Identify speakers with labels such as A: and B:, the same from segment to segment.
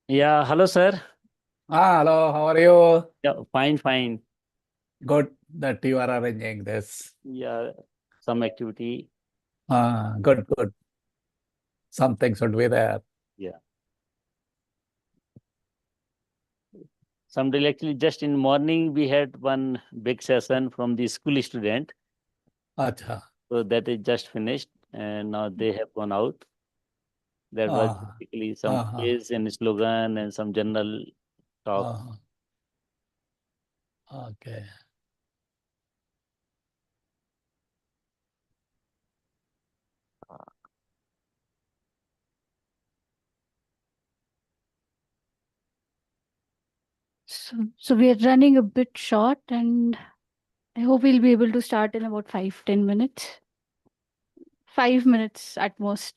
A: Yeah, hello, sir.
B: Hello, how are you?
A: Yeah, fine, fine.
B: Good that you are arranging this.
A: Yeah, some activity.
B: Good, good. Something should be there.
A: Yeah, someday actually just in morning we had one big session from the school student.
B: Acha.
A: So that is just finished, and now they have gone out. That was
B: Ah,
A: basically some
B: ah,
A: quiz and slogan and some general talk.
B: ah, okay.
C: So we are running a bit short, and I hope we'll be able to start in about 5-10 minutes. 5 minutes at most.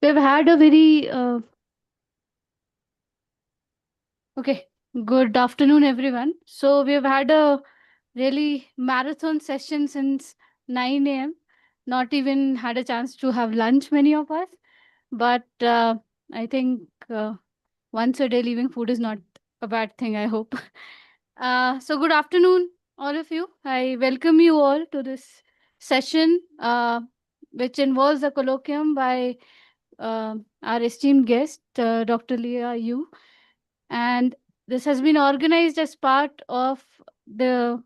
C: we've had a very okay, good afternoon, everyone. So we've had a really marathon session since 9 a.m. Not even had a chance to have lunch, many of us. But I think once a day leaving food is not a bad thing, I hope. So good afternoon, all of you. I welcome you all to this session, which involves a colloquium by our esteemed guest, Dr. Liya E. And this has been organized as part of the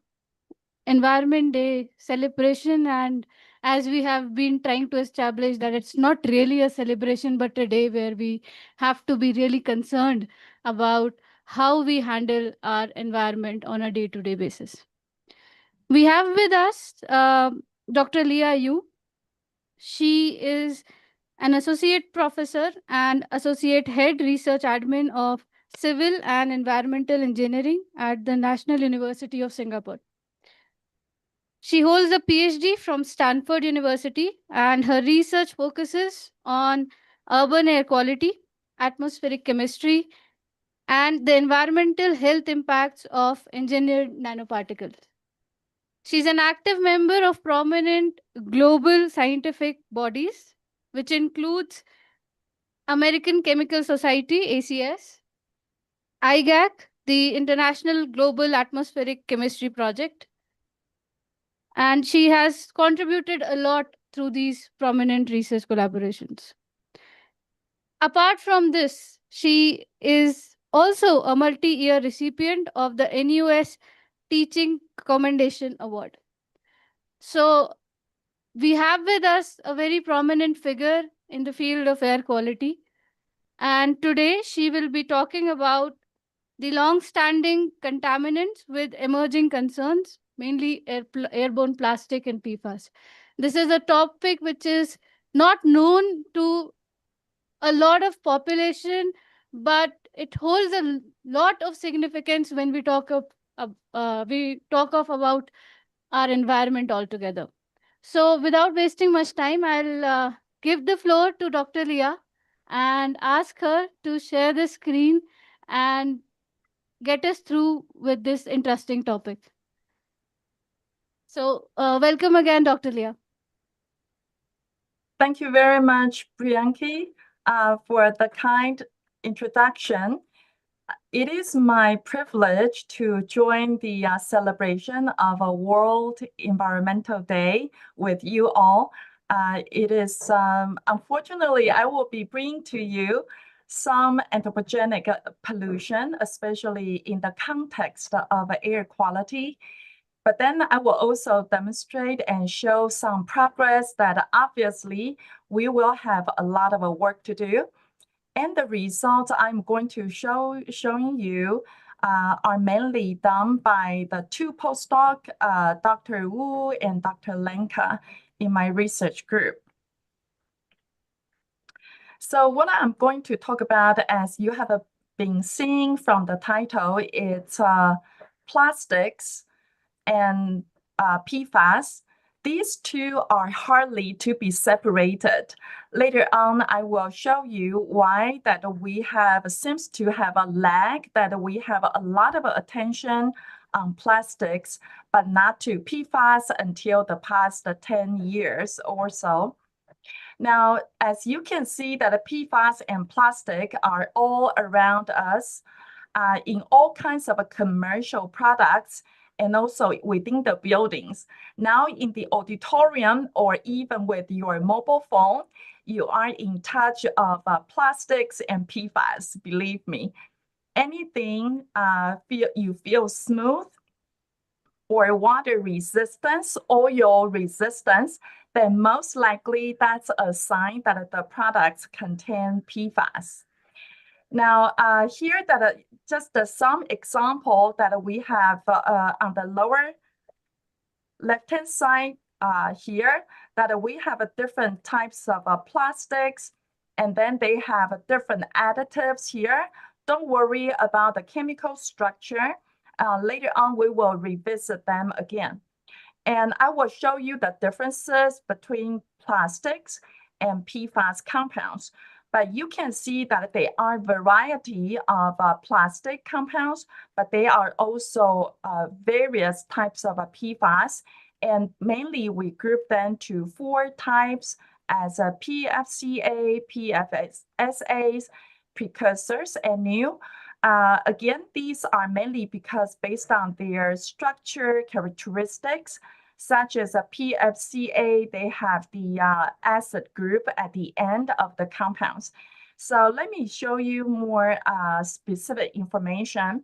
C: Environment Day celebration. And as we have been trying to establish that it's not really a celebration, but a day where we have to be really concerned about how we handle our environment on a day-to-day basis. We have with us Dr. Liya E. She is an associate professor and associate head research admin of civil and environmental engineering at the National University of Singapore. She holds a PhD from Stanford University, and her research focuses on urban air quality, atmospheric chemistry, and the environmental health impacts of engineered nanoparticles. She's an active member of prominent global scientific bodies, which includes American Chemical Society, ACS, IGAC, the International Global Atmospheric Chemistry Project, and she has contributed a lot through these prominent research collaborations. Apart from this, she is also a multi-year recipient of the NUS Teaching Commendation Award. So we have with us a very prominent figure in the field of air quality. And today she will be talking about the long-standing contaminants with emerging concerns, mainly airborne plastic and PFAS. This is a topic which is not known to a lot of population, but it holds a lot of significance when we talk of about our environment altogether. So without wasting much time, I'll give the floor to Dr. Liya and ask her to share the screen and get us through with this interesting topic. So welcome again, Dr. Liya.
D: Thank you very much, Priyanka, for the kind introduction. It is my privilege to join the celebration of a World Environmental Day with you all. It is, unfortunately, I will be bringing to you some anthropogenic pollution, especially in the context of air quality. But then I will also demonstrate and show some progress that obviously we will have a lot of work to do. And the results I'm going to showing you are mainly done by the two postdocs, Dr. Wu and Dr. Lenka, in my research group. So what I'm going to talk about, as you have been seeing from the title, it's plastics and PFAS. These two are hardly to be separated. Later on, I will show you why that we seems to have a lag, that we have a lot of attention on plastics, but not to PFAS until the past 10 years or so. Now, as you can see that PFAS and plastic are all around us in all kinds of commercial products, and also within the buildings. Now in the auditorium or even with your mobile phone, you are in touch of plastics and PFAS, believe me. Anything you feel smooth or water resistance, oil resistance, then most likely that's a sign that the products contain PFAS. Now, here that just some example that we have on the lower left-hand side here, that we have different types of plastics, and then they have different additives here. Don't worry about the chemical structure. Later on, we will revisit them again. And I will show you the differences between plastics and PFAS compounds. But you can see that there are a variety of plastic compounds, but they are also various types of PFAS. And mainly we group them to 4 types as a PFCA, PFAS, precursors, and new. Again, these are mainly because based on their structure characteristics, such as a PFCA, they have the acid group at the end of the compounds. So let me show you more specific information.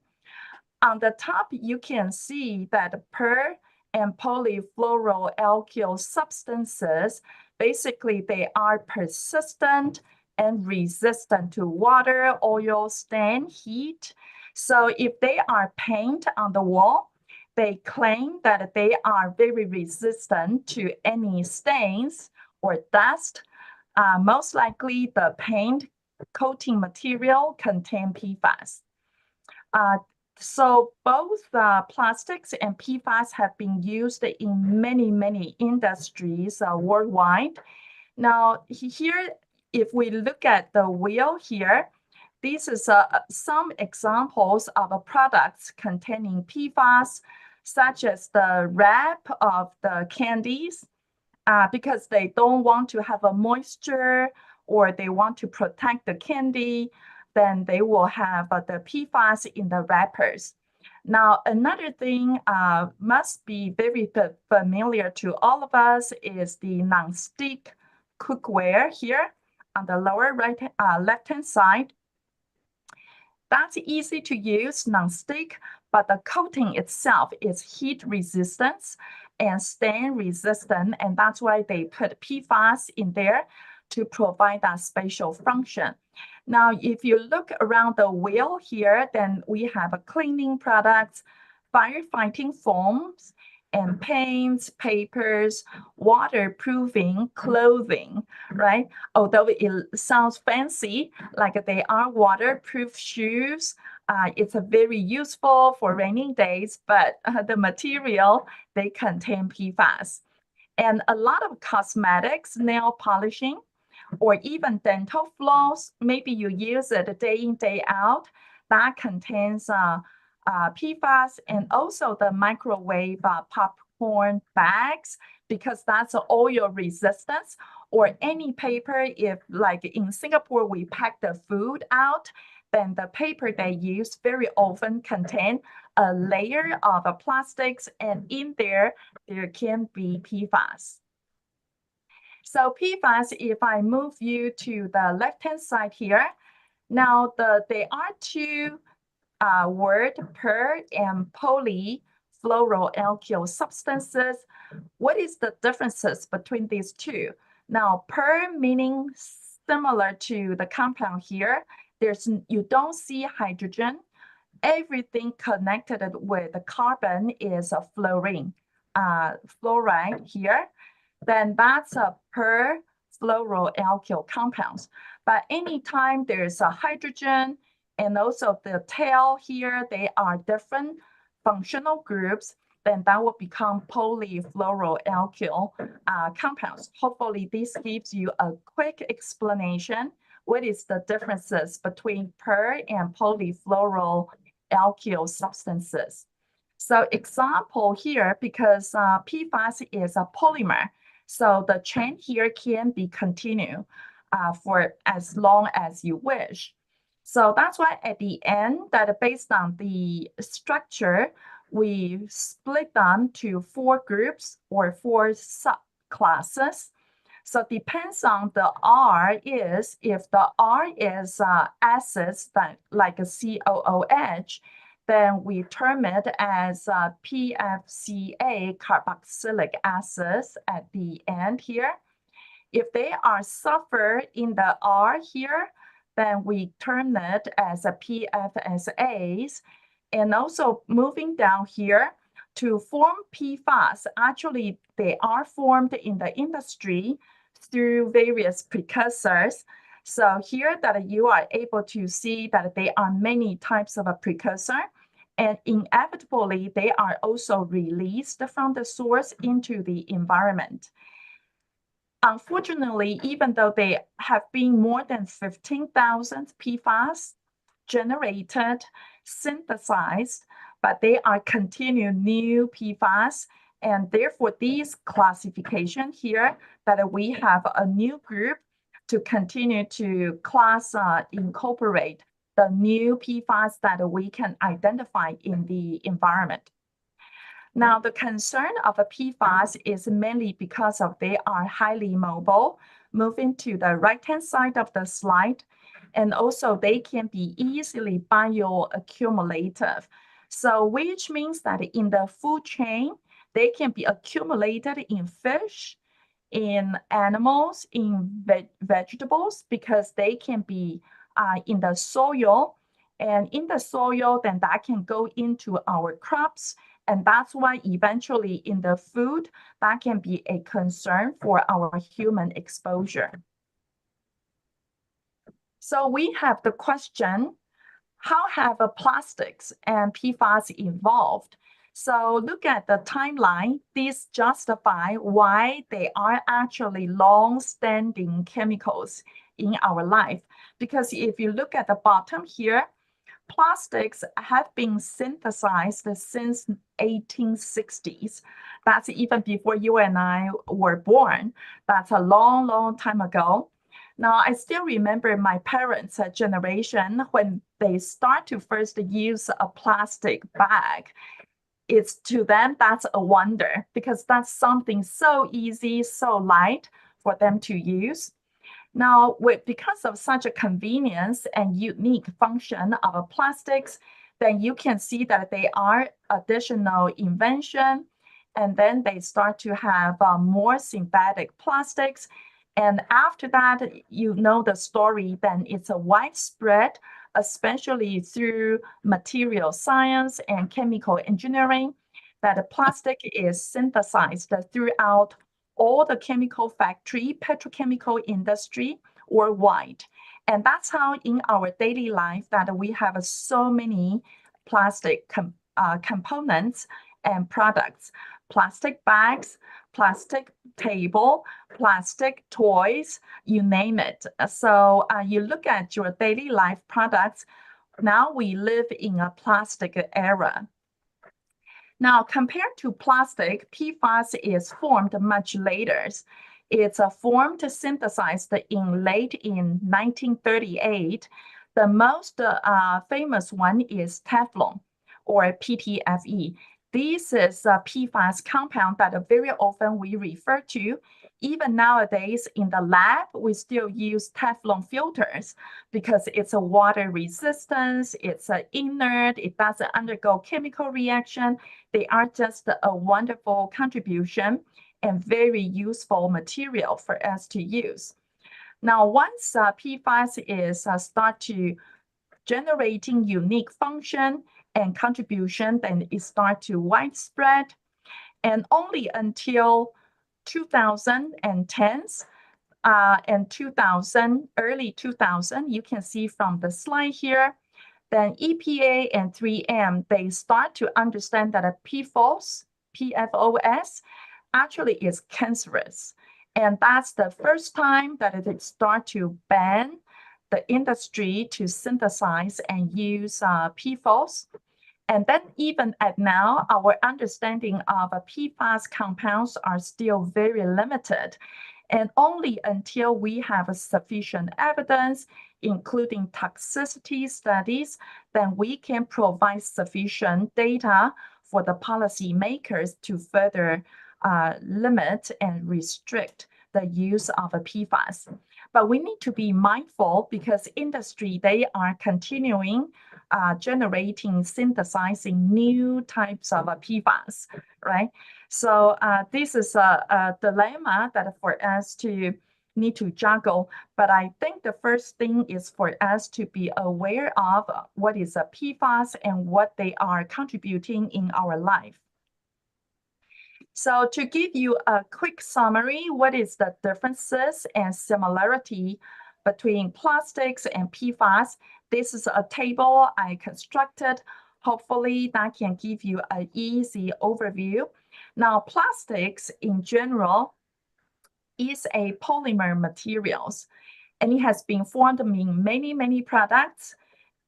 D: On the top, you can see that per and polyfluoroalkyl substances, basically they are persistent and resistant to water, oil, stain, heat. So if they are paint on the wall, they claim that they are very resistant to any stains or dust. Most likely the paint coating material contain PFAS. So both plastics and PFAS have been used in many industries worldwide. Now here, if we look at the wheel here, this is some examples of products containing PFAS, such as the wrap of the candies, because they don't want to have a moisture or they want to protect the candy, then they will have the PFAS in the wrappers. Now, another thing must be very familiar to all of us is the non-stick cookware here on the lower left-hand side. That's easy to use, non-stick, but the coating itself is heat resistant and stain resistant, and that's why they put PFAS in there to provide that spatial function. Now, if you look around the wheel here, then we have cleaning products, firefighting foams, and paints, papers, waterproofing clothing, right? Although it sounds fancy, like they are waterproof shoes, it's very useful for rainy days, but the material, they contain PFAS. And a lot of cosmetics, nail polishing, or even dental floss, maybe you use it day in, day out, that contains PFAS, and also the microwave popcorn bags, because that's oil resistance, or any paper. If like in Singapore, we pack the food out, then the paper they use very often contain a layer of plastics, and in there can be PFAS. So PFAS, if I move you to the left-hand side here, now there are 2 word per and polyfluoroalkyl substances. What is the differences between these 2? Now, per meaning similar to the compound here, you don't see hydrogen. Everything connected with the carbon is a fluoride here. Then that's a perfluoroalkyl compounds. But anytime there's a hydrogen and also the tail here, they are different functional groups, then that will become polyfluoroalkyl compounds. Hopefully this gives you a quick explanation. What is the differences between per and polyfluoroalkyl substances? So example here, because PFAS is a polymer, so the chain here can be continued for as long as you wish. So that's why at the end, that based on the structure, we split them to 4 groups or 4 subclasses. So it depends on the R is, if the R is acids that like a COOH, then we term it as PFCA, carboxylic acids at the end here. If they are sulfur in the R here, then we term it as a PFSAs. And also moving down here to form PFAS, actually they are formed in the industry through various precursors. So here that you are able to see that there are many types of a precursor, and inevitably they are also released from the source into the environment. unfortunately, even though there have been more than 15,000 PFAS generated, synthesized, but they are continued new PFAS. And therefore, this classification here that we have a new group to continue to incorporate the new PFAS that we can identify in the environment. Now, the concern of a PFAS is mainly because of they are highly mobile. Moving to the right-hand side of the slide, and also they can be easily bioaccumulative. So which means that in the food chain, they can be accumulated in fish, in animals, in vegetables, because they can be in the soil. And in the soil, then that can go into our crops. And that's why eventually in the food, that can be a concern for our human exposure. So we have the question, how have plastics and PFAS evolved? So look at the timeline. These justify why they are actually long-standing chemicals in our life. Because if you look at the bottom here, plastics have been synthesized since 1860s. That's even before you and I were born. That's a long, long time ago. Now, I still remember my parents' generation when they start to first use a plastic bag. It's to them, that's a wonder because that's something so easy, so light for them to use. Now, because of such a convenience and unique function of plastics, then you can see that they are additional invention, and then they start to have more synthetic plastics. And after that, you know the story, then it's a widespread, especially through material science and chemical engineering, that the plastic is synthesized throughout all the chemical factory, petrochemical industry worldwide. And that's how in our daily life that we have so many plastic components and products, plastic bags, plastic table, plastic toys, you name it. So you look at your daily life products, now we live in a plastic era. Now, compared to plastic, PFAS is formed much later. It's formed, synthesized in 1938. The most famous one is Teflon, or PTFE. This is a PFAS compound that very often we refer to. Even nowadays in the lab, we still use Teflon filters because it's a water resistance, it's inert, it doesn't undergo chemical reaction. They are just a wonderful contribution and very useful material for us to use. Now, once PFAS is start to generating unique function and contribution, then it start to widespread. And only until 2010s and 2000, early 2000, you can see from the slide here, then EPA and 3M, they start to understand that a PFAS actually is cancerous. And that's the first time that they start to ban the industry to synthesize and use PFAS. And then even at now, our understanding of PFAS compounds are still very limited. And only until we have sufficient evidence, including toxicity studies, then we can provide sufficient data for the policymakers to further limit and restrict the use of PFAS. But we need to be mindful because industry, they are continuing generating, synthesizing new types of PFAS, right? So this is a dilemma that for us to need to juggle. But I think the first thing is for us to be aware of what is a PFAS and what they are contributing in our life. So to give you a quick summary, what is the differences and similarity between plastics and PFAS? This is a table I constructed. Hopefully that can give you an easy overview. Now, plastics in general, is a polymer materials, and it has been formed in many products.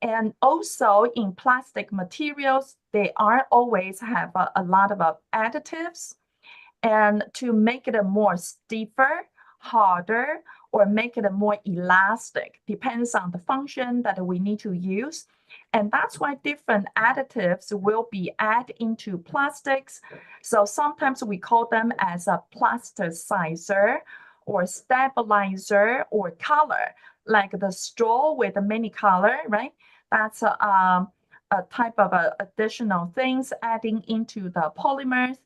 D: And also in plastic materials, they are always have a lot of additives, and to make it more stiffer, harder, or make it more elastic, depends on the function that we need to use. And that's why different additives will be added into plastics. So sometimes we call them as a plasticizer or stabilizer or color, like the straw with many color, right? That's a type of additional things adding into the polymers.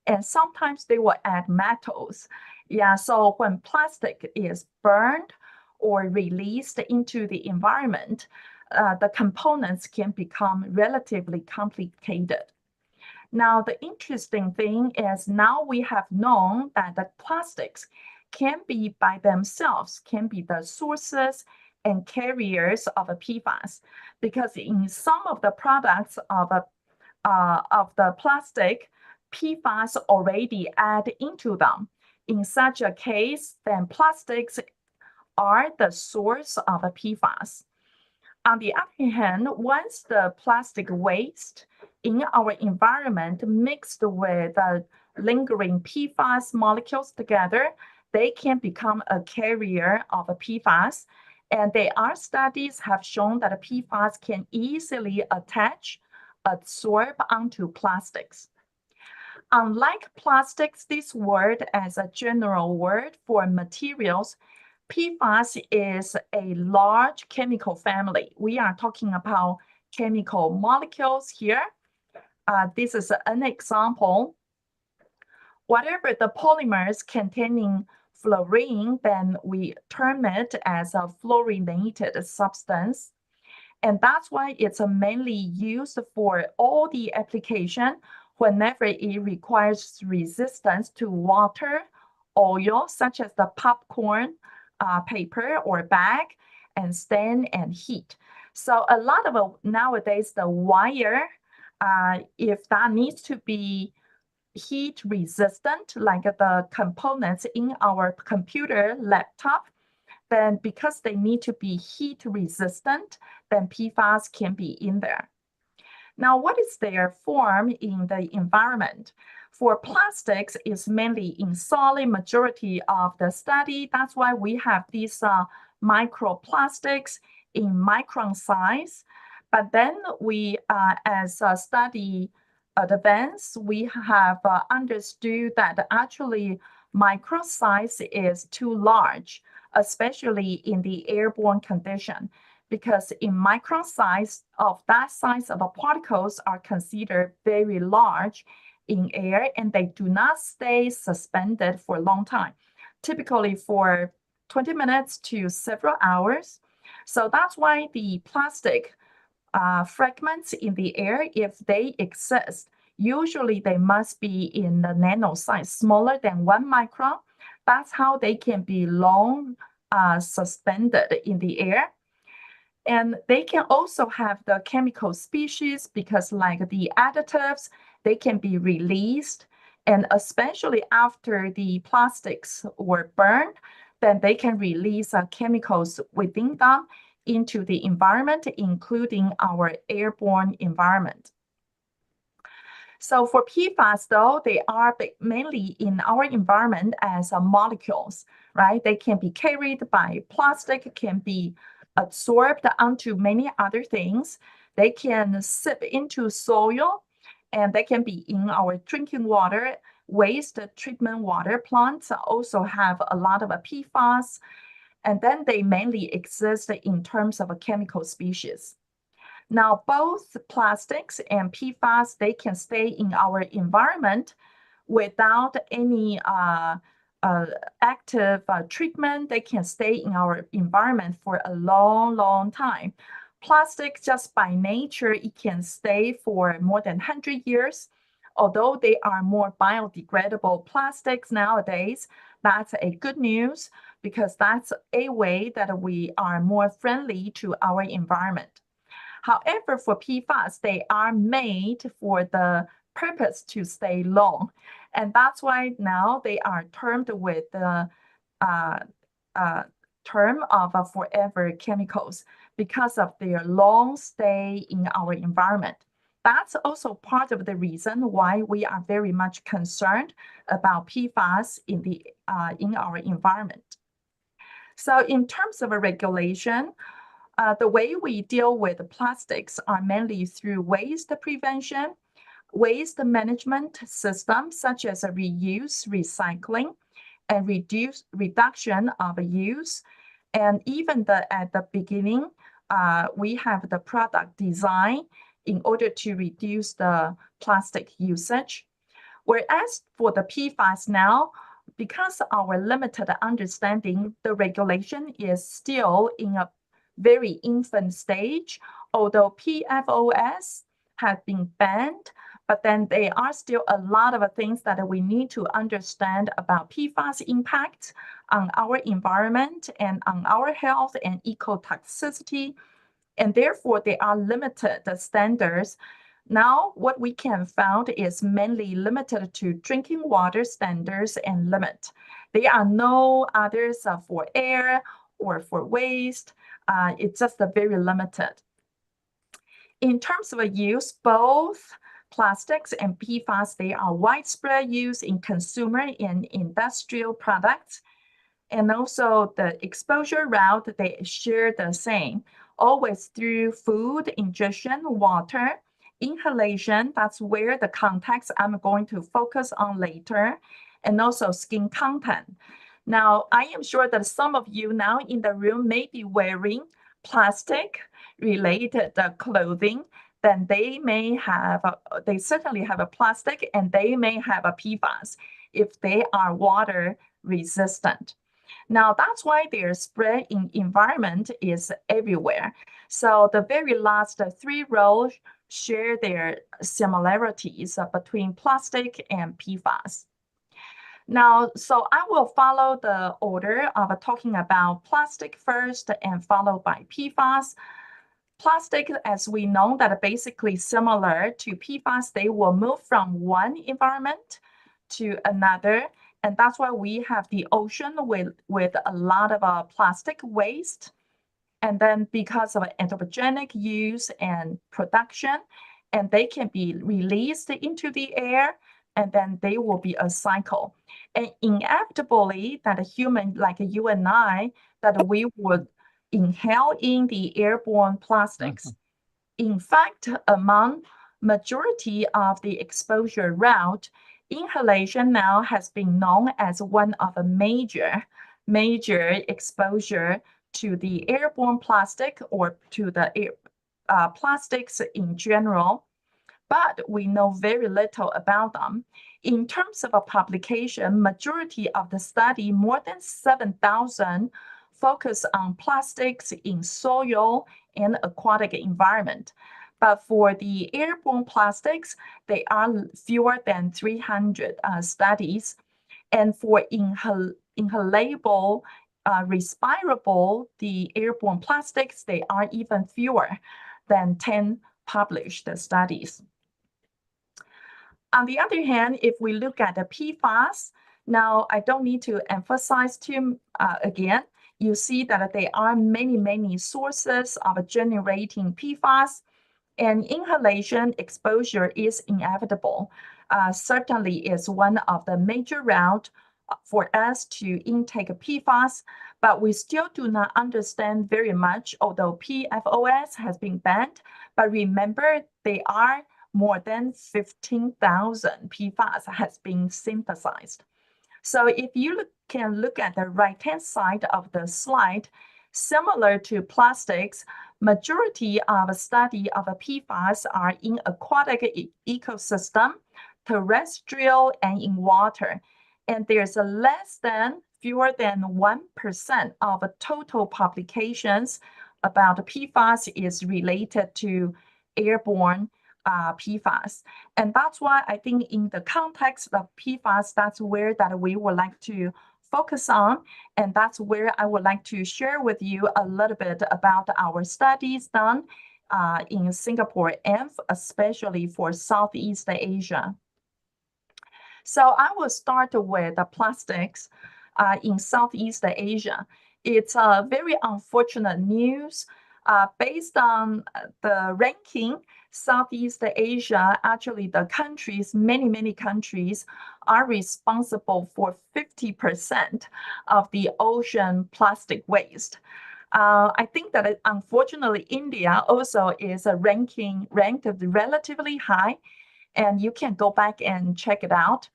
D: And sometimes they will add metals. Yeah, so when plastic is burned or released into the environment, the components can become relatively complicated. Now, the interesting thing is now we have known that the plastics can be by themselves, can be the sources and carriers of a PFAS, because in some of the products of the plastic, PFAS already add into them. In such a case, then plastics are the source of a PFAS. On the other hand, once the plastic waste in our environment mixed with lingering PFAS molecules together, they can become a carrier of a PFAS. And there are studies have shown that a PFAS can easily absorb onto plastics. Unlike plastics, this word as a general word for materials, PFAS is a large chemical family. We are talking about chemical molecules here. This is an example. Whatever the polymers containing fluorine, then we term it as a fluorinated substance. And that's why it's mainly used for all the application whenever it requires resistance to water, oil, such as the popcorn, paper or bag, and stain and heat. So a lot of nowadays, the wire, if that needs to be heat resistant, like the components in our computer laptop, then because they need to be heat resistant, then PFAS can be in there. Now, what is their form in the environment? For plastics, it's mainly in solid majority of the study. That's why we have these microplastics in micron size. But then we, as a study advance, we have understood that actually micro size is too large, especially in the airborne condition, because in micron size of that size of particles are considered very large in air, and they do not stay suspended for a long time, typically for 20 minutes to several hours. So that's why the plastic fragments in the air, if they exist, usually they must be in the nano size, smaller than 1 micron. That's how they can be long suspended in the air. And they can also have the chemical species, because like the additives, they can be released. And especially after the plastics were burned, then they can release chemicals within them into the environment, including our airborne environment. So for PFAS, though, they are mainly in our environment as molecules, right? They can be carried by plastic, can be absorbed onto many other things. They can seep into soil, and they can be in our drinking water. Waste treatment water plants also have a lot of PFAS, and then they mainly exist in terms of a chemical species. Now, both plastics and PFAS, they can stay in our environment without any active treatment. They can stay in our environment for a long time. Plastic, just by nature, it can stay for more than 100 years. Although they are more biodegradable plastics nowadays, that's a good news, because that's a way that we are more friendly to our environment. However, for PFAS, they are made for the purpose to stay long. And that's why now they are termed with the term of forever chemicals because of their long stay in our environment. That's also part of the reason why we are very much concerned about PFAS in our environment. So in terms of a regulation, the way we deal with plastics are mainly through waste prevention, waste management systems such as reuse, recycling, and reduction of use. And even at the beginning, we have the product design in order to reduce the plastic usage. Whereas for the PFAS now, because our limited understanding, the regulation is still in a very infant stage, although PFOS have been banned, but then there are still a lot of things that we need to understand about PFAS impact on our environment and on our health and ecotoxicity. And therefore, they are limited standards. Now, what we can find is mainly limited to drinking water standards and limit. There are no others for air or for waste. It's just very limited. In terms of use, both plastics and PFAS, they are widespread use in consumer and industrial products. And also the exposure route, they share the same, always through food ingestion, water, inhalation. That's where the context I'm going to focus on later, and also skin content. Now, I am sure that some of you now in the room may be wearing plastic-related clothing. Then they may have, they certainly have a plastic, and they may have a PFAS if they are water resistant. Now, that's why their spread in environment is everywhere. So the very last three rows share their similarities between plastic and PFAS. Now, so I will follow the order of talking about plastic first and followed by PFAS. Plastic, as we know, that are basically similar to PFAS, they will move from one environment to another. And that's why we have the ocean with a lot of plastic waste. And then because of anthropogenic use and production, and they can be released into the air, and then they will be a cycle. And inevitably, that a human like you and I, that we would inhale in the airborne plastics. In fact, among majority of the exposure route, inhalation now has been known as one of the major exposure to the airborne plastic or to the plastics in general, but we know very little about them. In terms of a publication, majority of the study, more than 7,000, focus on plastics in soil and aquatic environment. But for the airborne plastics, they are fewer than 300 studies. And for inhalable, respirable, the airborne plastics, they are even fewer than 10 published studies. On the other hand, if we look at the PFAS, now I don't need to emphasize too again, you see that there are many sources of generating PFAS, and inhalation exposure is inevitable. Certainly is one of the major routes for us to intake PFAS, but we still do not understand very much, although PFOS has been banned. But remember, there are more than 15,000 PFAS has been synthesized. So if you can look at the right-hand side of the slide, similar to plastics, majority of a study of a PFAS are in aquatic ecosystem, terrestrial, and in water. And there's fewer than 1% of total publications about PFAS is related to airborne PFAS. And that's why I think in the context of PFAS, that's where that we would like to focus on. And that's where I would like to share with you a little bit about our studies done in Singapore and especially for Southeast Asia. So I will start with the plastics. in Southeast Asia. It's a very unfortunate news. Based on the ranking, Southeast Asia, actually the countries, many countries are responsible for 50% of the ocean plastic waste. I think that unfortunately India also is ranked relatively high, and you can go back and check it out.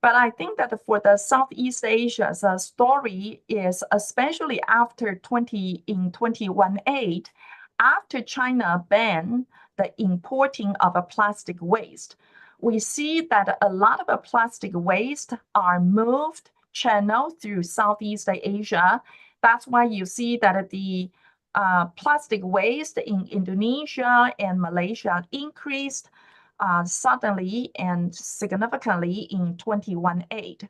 D: But I think that for the Southeast Asia's story is especially after 2018, after China banned the importing of a plastic waste, we see that a lot of plastic waste are moved, channeled through Southeast Asia. That's why you see that the plastic waste in Indonesia and Malaysia increased suddenly and significantly in 2018.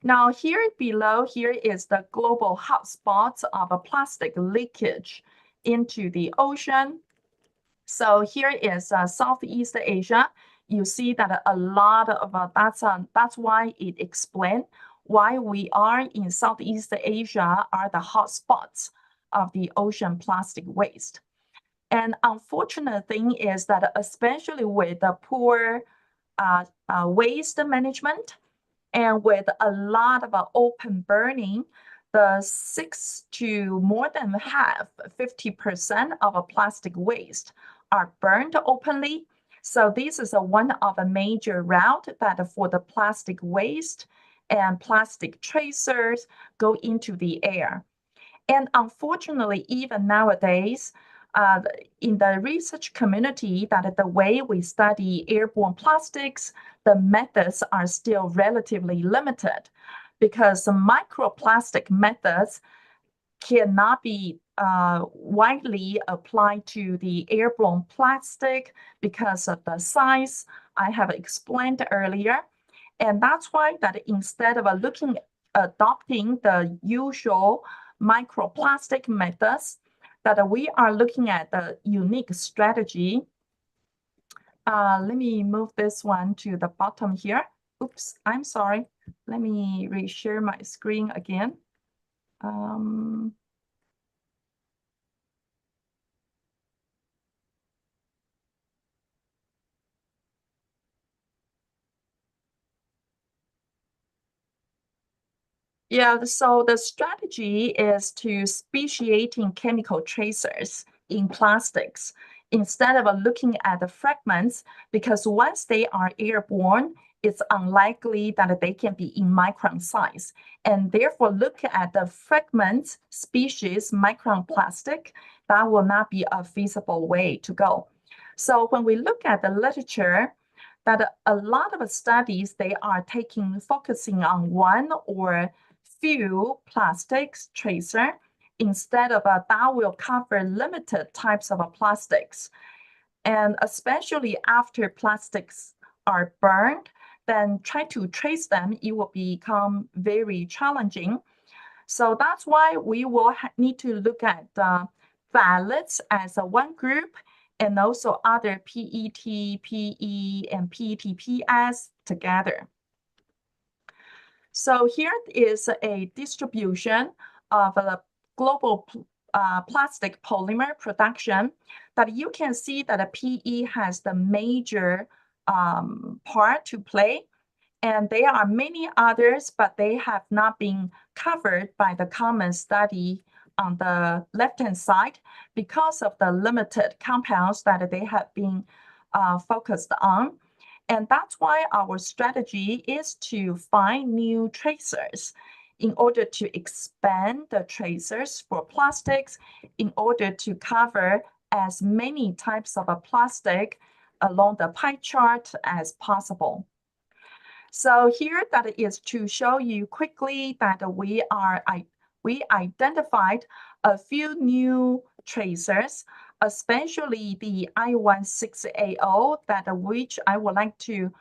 D: Now here below, here is the global hotspots of a plastic leakage into the ocean. So here is Southeast Asia. You see that a lot of that's why it explains why we are in Southeast Asia are the hotspots of the ocean plastic waste. And unfortunate thing is that especially with the poor waste management and with a lot of open burning, the 6 to more than half, 50% of plastic waste are burned openly. So this is one of the major route that for the plastic waste and plastic tracers go into the air. And unfortunately, even nowadays, in the research community, that the way we study airborne plastics, the methods are still relatively limited because the microplastic methods cannot be widely applied to the airborne plastic because of the size I have explained earlier. And that's why that instead of adopting the usual microplastic methods, that we are looking at the unique strategy. Let me move this one to the bottom here. Oops, I'm sorry. Let me reshare my screen again. Yeah, so the strategy is to speciating chemical tracers in plastics instead of looking at the fragments, because once they are airborne, it's unlikely that they can be in micron size. And therefore, look at the fragments species micron plastic, that will not be a feasible way to go. So when we look at the literature, that a lot of studies, they are focusing on one or few plastics tracer instead of that will cover limited types of plastics. And especially after plastics are burned, then try to trace them, it will become very challenging. So that's why we will need to look at phthalates as one group and also other PET, PE, and PETPS together. So here is a distribution of the global plastic polymer production that you can see that a PE has the major part to play. And there are many others, but they have not been covered by the common study on the left-hand side because of the limited compounds that they have been focused on. And that's why our strategy is to find new tracers in order to expand the tracers for plastics in order to cover as many types of a plastic along the pie chart as possible. So here that is to show you quickly that we identified a few new tracers, especially the I16AO, which I would like to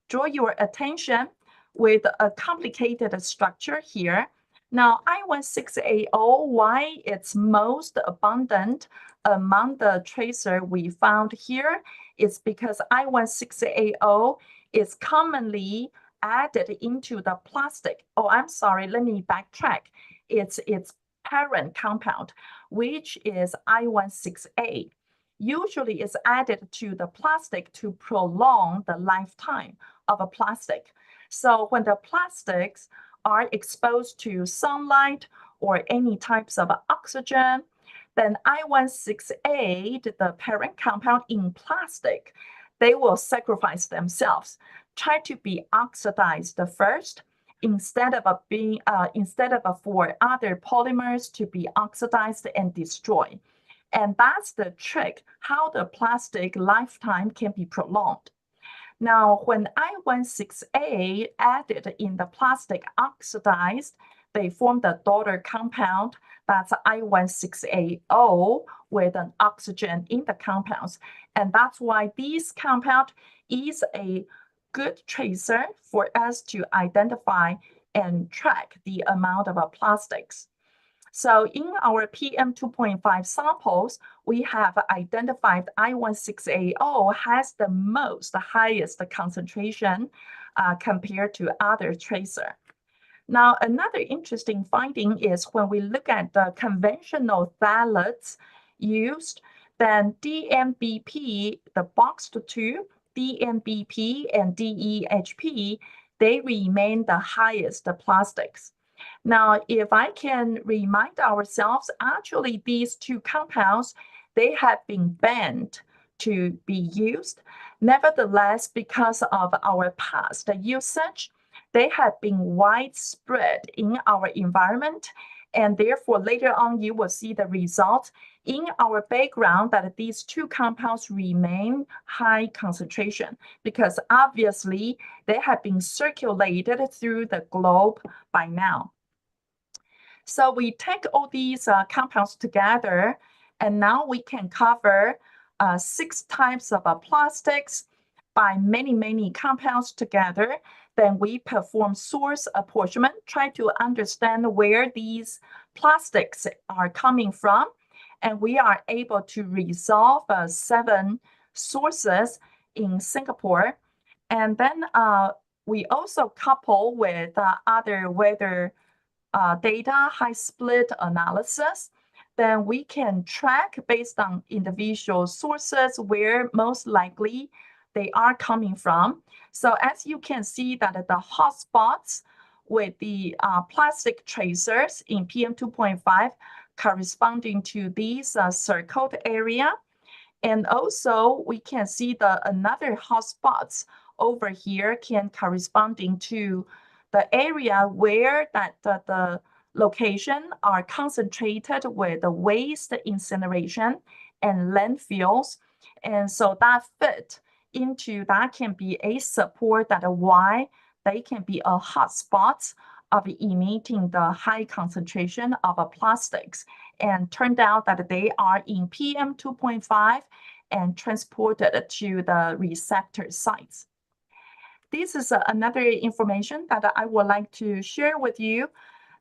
D: draw your attention with a complicated structure here. Now, I16AO, why it's most abundant among the tracer we found here is because I16AO is commonly added into the plastic. Oh, I'm sorry, let me backtrack. It's its parent compound, which is I16A. Usually is added to the plastic to prolong the lifetime of a plastic. So when the plastics are exposed to sunlight or any types of oxygen, then I16A, the parent compound in plastic, they will sacrifice themselves, try to be oxidized first instead of for other polymers to be oxidized and destroyed. And that's the trick, how the plastic lifetime can be prolonged. Now, when I16A added in the plastic oxidized, they form the daughter compound, that's I16AO with an oxygen in the compounds. And that's why this compound is a good tracer for us to identify and track the amount of plastics. So in our PM 2.5 samples, we have identified I16AO has the highest concentration compared to other tracer. Now, another interesting finding is when we look at the conventional phthalates used, then DMBP, the boxed two, DMBP and DEHP, they remain the highest plastics. Now, if I can remind ourselves, actually these two compounds, they have been banned to be used. Nevertheless, because of our past usage, they have been widespread in our environment, and therefore later on you will see the result in our background that these two compounds remain high concentration because obviously they have been circulated through the globe by now. So we take all these compounds together, and now we can cover 6 types of plastics by many compounds together. Then we perform source apportionment, try to understand where these plastics are coming from. And we are able to resolve 7 sources in Singapore. And then we also couple with other weather data, high split analysis. Then we can track based on individual sources where most likely they are coming from. So as you can see that the hotspots with the plastic tracers in PM 2.5 corresponding to these circled area. And also we can see the another hotspots over here can corresponding to the area where that the location are concentrated with the waste incineration and landfills. And so that fit into that can be a support that why they can be a hotspot of emitting the high concentration of plastics. And turned out that they are in PM 2.5 and transported to the receptor sites. This is another information that I would like to share with you,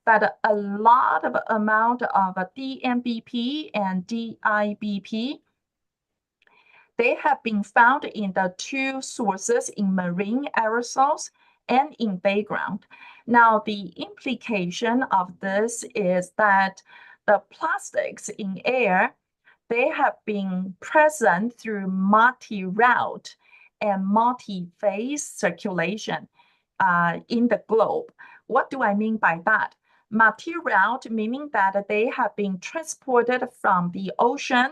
D: that a lot of amount of DMBP and DIBP, they have been found in the 2 sources in marine aerosols and in background. Now, the implication of this is that the plastics in air, they have been present through multi-route and multi-phase circulation in the globe. What do I mean by that? Multi-route meaning that they have been transported from the ocean,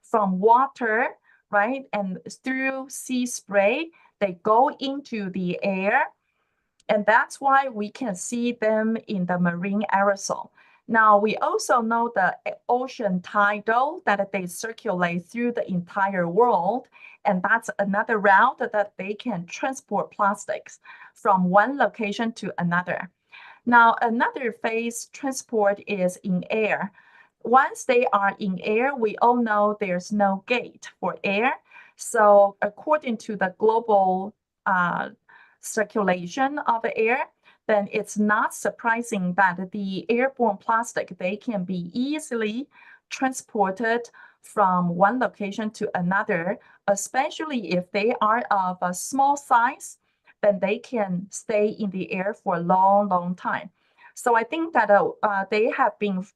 D: from water, right? And through sea spray, they go into the air. And that's why we can see them in the marine aerosol. Now, we also know the ocean tidal that they circulate through the entire world. And that's another route that they can transport plastics from one location to another. Now, another phase transport is in air. Once they are in air, we all know there's no gate for air. So according to the global circulation of air, then it's not surprising that the airborne plastic, they can be easily transported from one location to another, especially if they are of a small size. then they can stay in the air for a long, long time. So I think that they have been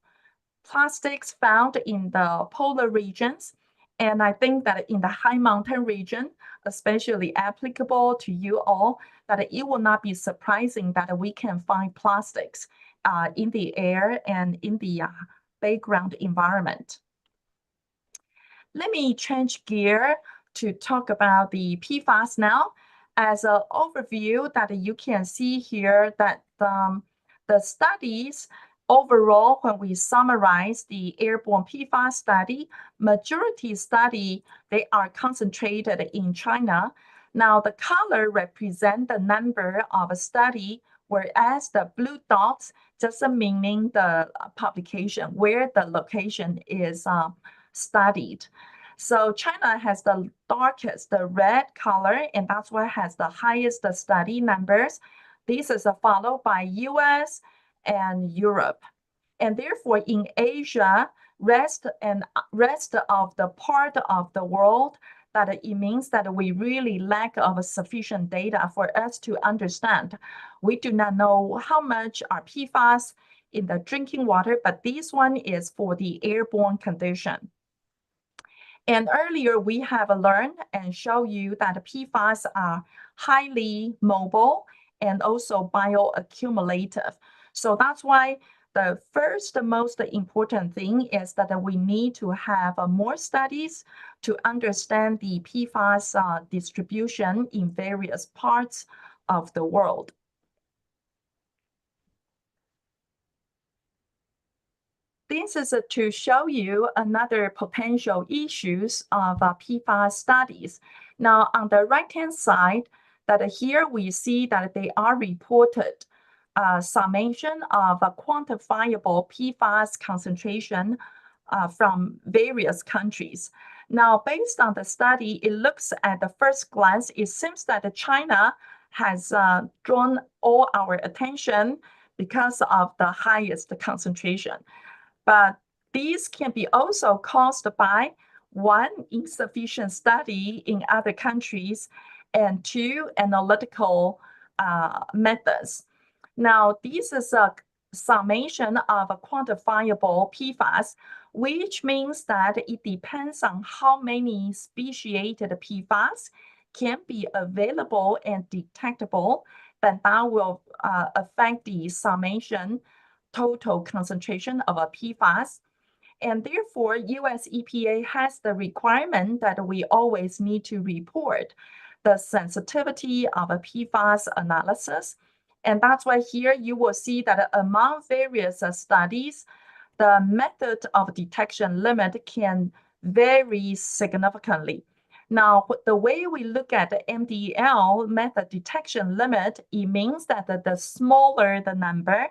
D: plastics found in the polar regions. And I think that in the high mountain region, especially applicable to you all, that it will not be surprising that we can find plastics in the air and in the background environment. Let me change gear to talk about the PFAS now. As an overview that you can see here that the studies overall, when we summarize the airborne PFAS study, majority study, they are concentrated in China. Now the color represent the number of a study, whereas the blue dots just meaning the publication, where the location is studied. So China has the darkest, the red color, and that's what has the highest study numbers. This is followed by US and Europe. And therefore in Asia, rest of the part of the world, that it means that we really lack of sufficient data for us to understand. We do not know how much are PFAS in the drinking water, but this one is for the airborne condition. And earlier we have learned and show you that PFAS are highly mobile and also bioaccumulative. So that's why the first most important thing is that we need to have more studies to understand the PFAS distribution in various parts of the world. This is to show you another potential issues of PFAS studies. Now, on the right-hand side, that here we see that they are reported summation of a quantifiable PFAS concentration from various countries. Now, based on the study, it looks at the first glance, it seems that China has drawn all our attention because of the highest concentration. But these can be also caused by one, insufficient study in other countries, and two, analytical methods. Now, this is a summation of a quantifiable PFAS, which means that it depends on how many speciated PFAS can be available and detectable, then that will affect the summation total concentration of a PFAS. And therefore, US EPA has the requirement that we always need to report the sensitivity of a PFAS analysis. And that's why here you will see that among various studies, the method of detection limit can vary significantly. Now, the way we look at the MDL method detection limit, it means that the smaller the number,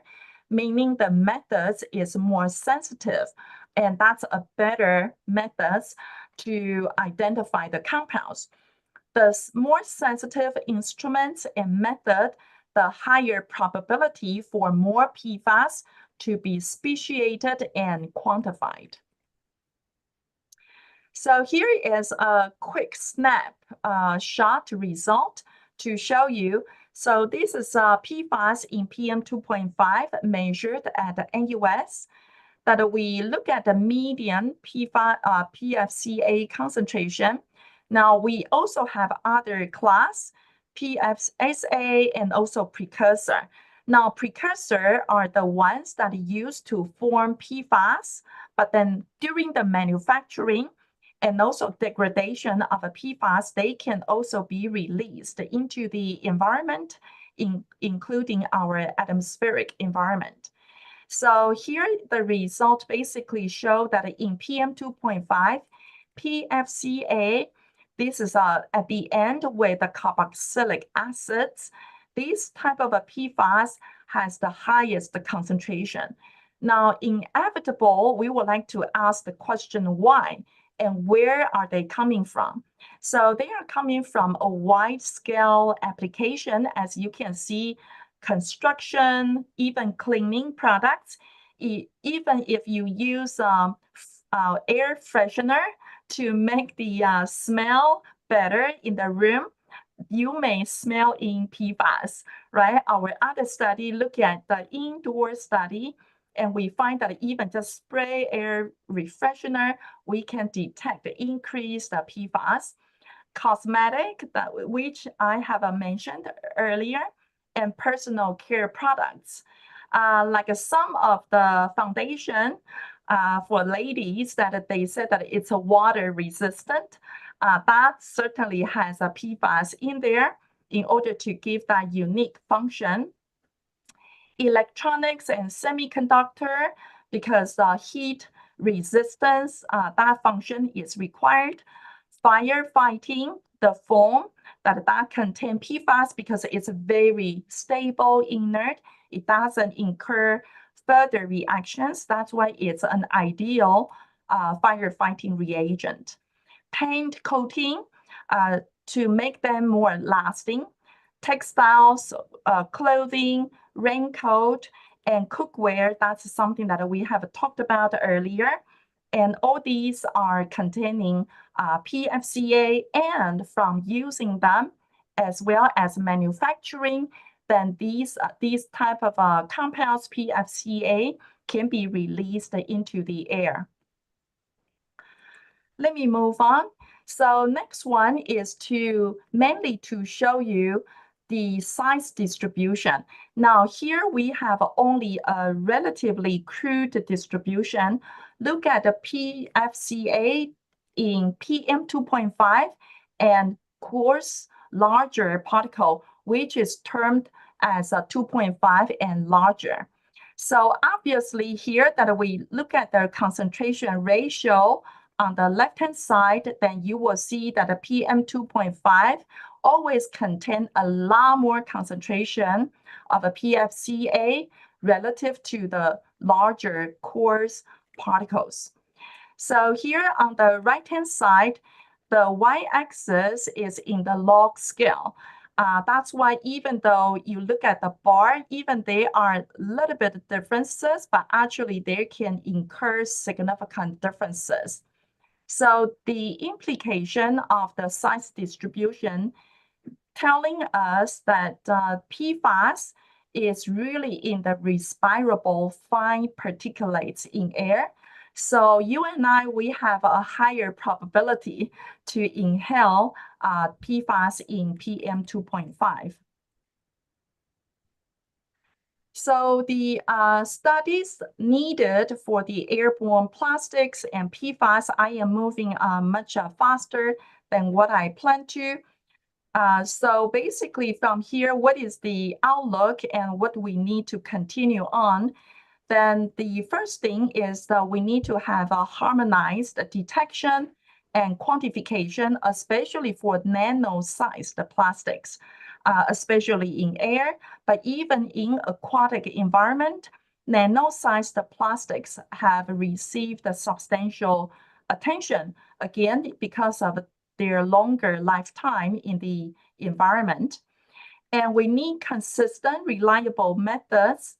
D: meaning the methods is more sensitive, and that's a better method to identify the compounds. The more sensitive instruments and method, the higher probability for more PFAS to be speciated and quantified. So here is a quick snapshot result to show you. So this is PFAS in PM 2.5 measured at the NUS. That we look at the median PFCA concentration. Now we also have other class, PFSA and also precursor. Now precursor are the ones that are used to form PFAS, but then during the manufacturing and also degradation of a PFAS, they can also be released into the environment, including our atmospheric environment. So here the results basically show that in PM 2.5, PFCA, this is at the end with the carboxylic acids. This type of a PFAS has the highest concentration. Now, inevitable, we would like to ask the question why and where are they coming from? So they are coming from a wide scale application, as you can see, construction, even cleaning products. Even if you use air freshener to make the smell better in the room, you may smell in PFAS, right? Our other study look at the indoor study, and we find that even just spray air refreshener, we can detect the increased PFAS. Cosmetic, which I have mentioned earlier, and personal care products. Like some of the foundation for ladies that they said that it's a water resistant, that certainly has a PFAS in there in order to give that unique function. Electronics and semiconductor, because heat resistance, that function is required. Firefighting, the foam that contain PFAS because it's very stable, inert. It doesn't incur further reactions. That's why it's an ideal firefighting reagent. Paint coating to make them more lasting. Textiles, clothing, raincoat, and cookware, that's something that we have talked about earlier. And all these are containing PFCA, and from using them as well as manufacturing, then these type of compounds, PFCA, can be released into the air. Let me move on. So next one is mainly to show you the size distribution. Now here we have only a relatively crude distribution. Look at the PFCA in PM2.5 and coarse larger particle, which is termed as a 2.5 and larger. So obviously here that we look at the concentration ratio on the left-hand side, then you will see that the PM2.5 always contain a lot more concentration of a PFCA relative to the larger coarse particles. So here on the right-hand side, the y-axis is in the log scale. That's why even though you look at the bar, even they are a little bit differences, but actually they can incur significant differences. So the implication of the size distribution telling us that PFAS is really in the respirable fine particulates in air. So you and I, we have a higher probability to inhale PFAS in PM2.5. So the studies needed for the airborne plastics and PFAS, I am moving much faster than what I plan to. So basically from here, what is the outlook and what we need to continue on? Then the first thing is that we need to have a harmonized detection and quantification, especially for nano-sized plastics, especially in air, but even in aquatic environment, nano-sized plastics have received a substantial attention, again, because of their longer lifetime in the environment. And we need consistent, reliable methods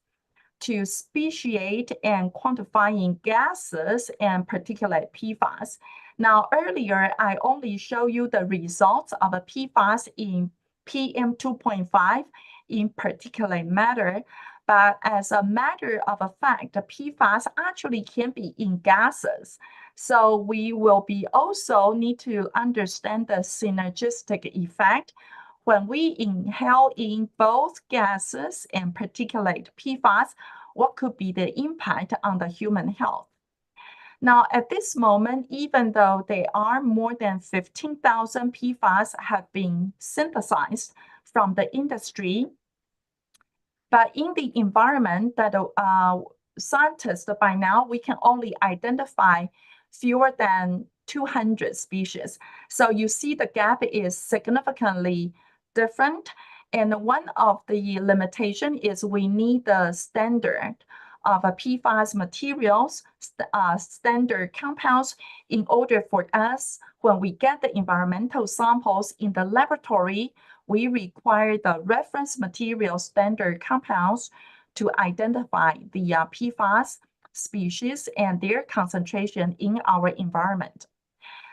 D: to speciate and quantifying gases and particulate PFAS. Now, earlier, I only show you the results of a PFAS in PM2.5 in particulate matter, but as a matter of fact, the PFAS actually can be in gases. So we will be also need to understand the synergistic effect when we inhale in both gases and particulate PFAS, what could be the impact on the human health? Now, at this moment, even though there are more than 15,000 PFAS have been synthesized from the industry, but in the environment that scientists by now, we can only identify fewer than 200 species. So you see the gap is significantly different. And one of the limitation is we need the standard of PFAS materials, standard compounds, in order for us, when we get the environmental samples in the laboratory, we require the reference material standard compounds to identify the PFAS species and their concentration in our environment.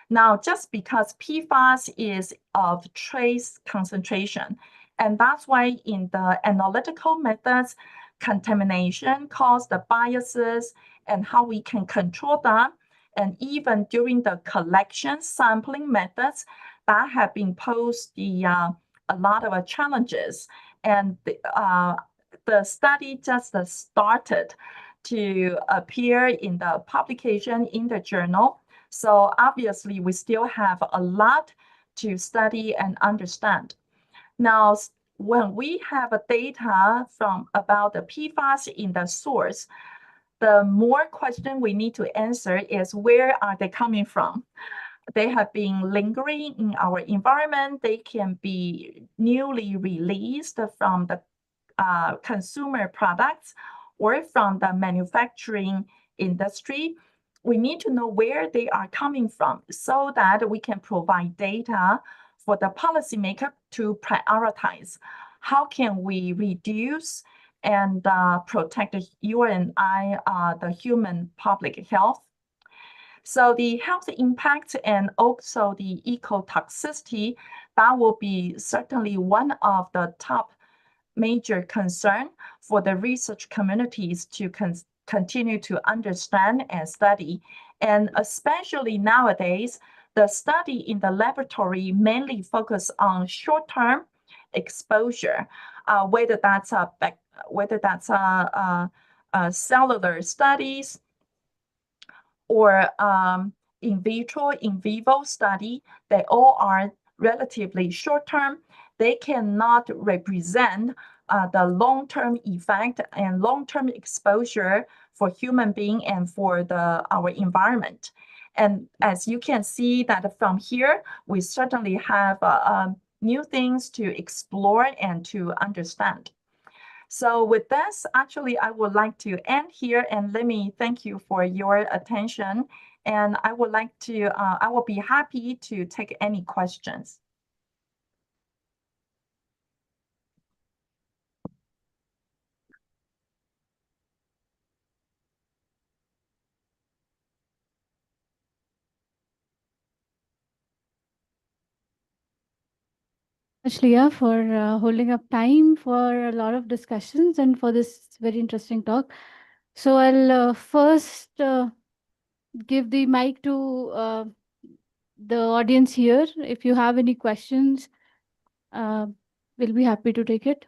D: Now, just because PFAS is of trace concentration, and that's why in the analytical methods, contamination caused the biases and how we can control them, and even during the collection sampling methods that have been posed a lot of challenges. And the study just started to appear in the publication in the journal. So obviously, we still have a lot to study and understand. Now, when we have data from about the PFAS in the source, the more question we need to answer is where are they coming from? They have been lingering in our environment. They can be newly released from the consumer products or from the manufacturing industry. We need to know where they are coming from so that we can provide data for the policymaker to prioritize. How can we reduce and protect you and I, the human public health? So the health impact and also the ecotoxicity, that will be certainly one of the top major concern for the research communities to continue to understand and study. And especially nowadays, the study in the laboratory mainly focus on short-term exposure, whether that's cellular studies or in vitro, in vivo study. They all are relatively short-term. They cannot represent the long-term effect and long-term exposure for human being and for our environment. And as you can see that from here, we certainly have new things to explore and to understand. So with this, actually, I would like to end here, and let me thank you for your attention. And I would like to, I will be happy to take any questions.
C: Liya, for holding up time for a lot of discussions and for this very interesting talk. So I'll first give the mic to the audience here. If you have any questions, we'll be happy to take it.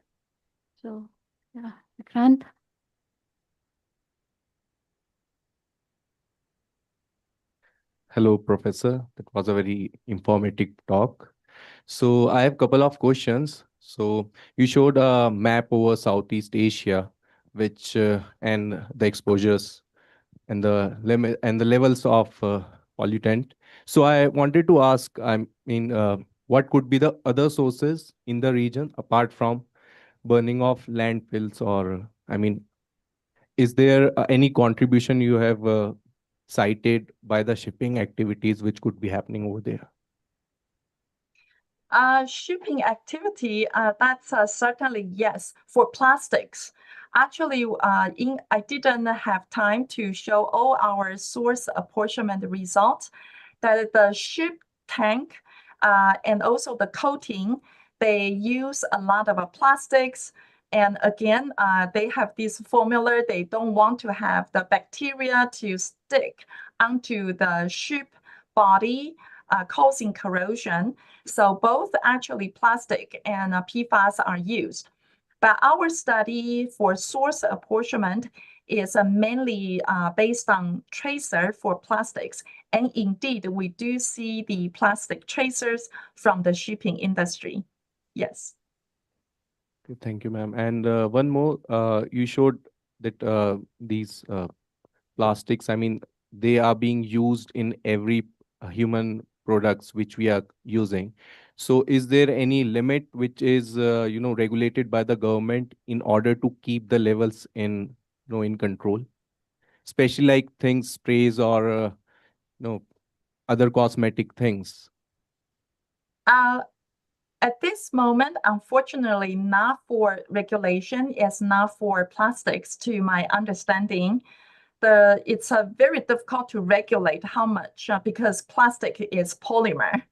C: So, yeah, Vikrant.
E: Hello, Professor. That was a very informative talk. So I have a couple of questions. So you showed a map over Southeast Asia, which and the exposures and the limit and the levels of pollutant. So I wanted to ask, I mean, what could be the other sources in the region apart from burning of landfills, or I mean, is there any contribution you have cited by the shipping activities which could be happening over there?
D: Shipping activity, that's certainly yes. For plastics, actually, I didn't have time to show all our source apportionment results. That the ship tank and also the coating, they use a lot of plastics. And again, they have this formula. They don't want to have the bacteria to stick onto the ship body, causing corrosion. So both actually plastic and PFAS are used. But our study for source apportionment is mainly based on tracer for plastics. And indeed, we do see the plastic tracers from the shipping industry. Yes.
E: Okay, thank you, ma'am. And one more, you showed that these plastics, I mean, they are being used in every human products which we are using. So is there any limit which is, regulated by the government in order to keep the levels in control? Especially like things, sprays or, other cosmetic things.
D: At this moment, unfortunately, not for regulation, it's not for plastics, to my understanding. it's very difficult to regulate how much because plastic is polymer,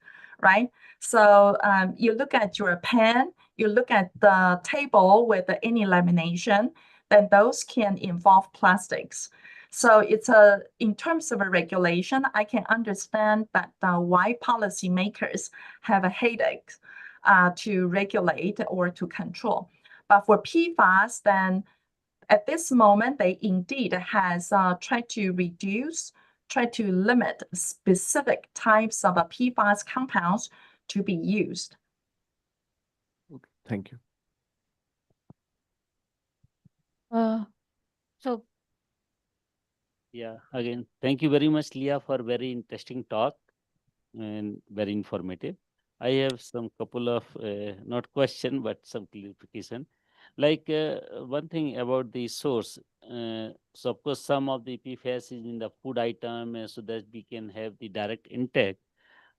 D: right? So you look at your pen, you look at the table with any lamination, then those can involve plastics. So it's in terms of a regulation, I can understand that why policymakers have a headache to regulate or to control. But for PFAS, then at this moment, they indeed has tried to limit specific types of PFAS compounds to be used.
E: Okay, thank you.
C: So
A: Yeah, again, thank you very much, Liya, for very interesting talk and very informative. I have some couple of, not question, but some clarification. Like one thing about the source. So of course, some of the PFAS is in the food item, so that we can have the direct intake.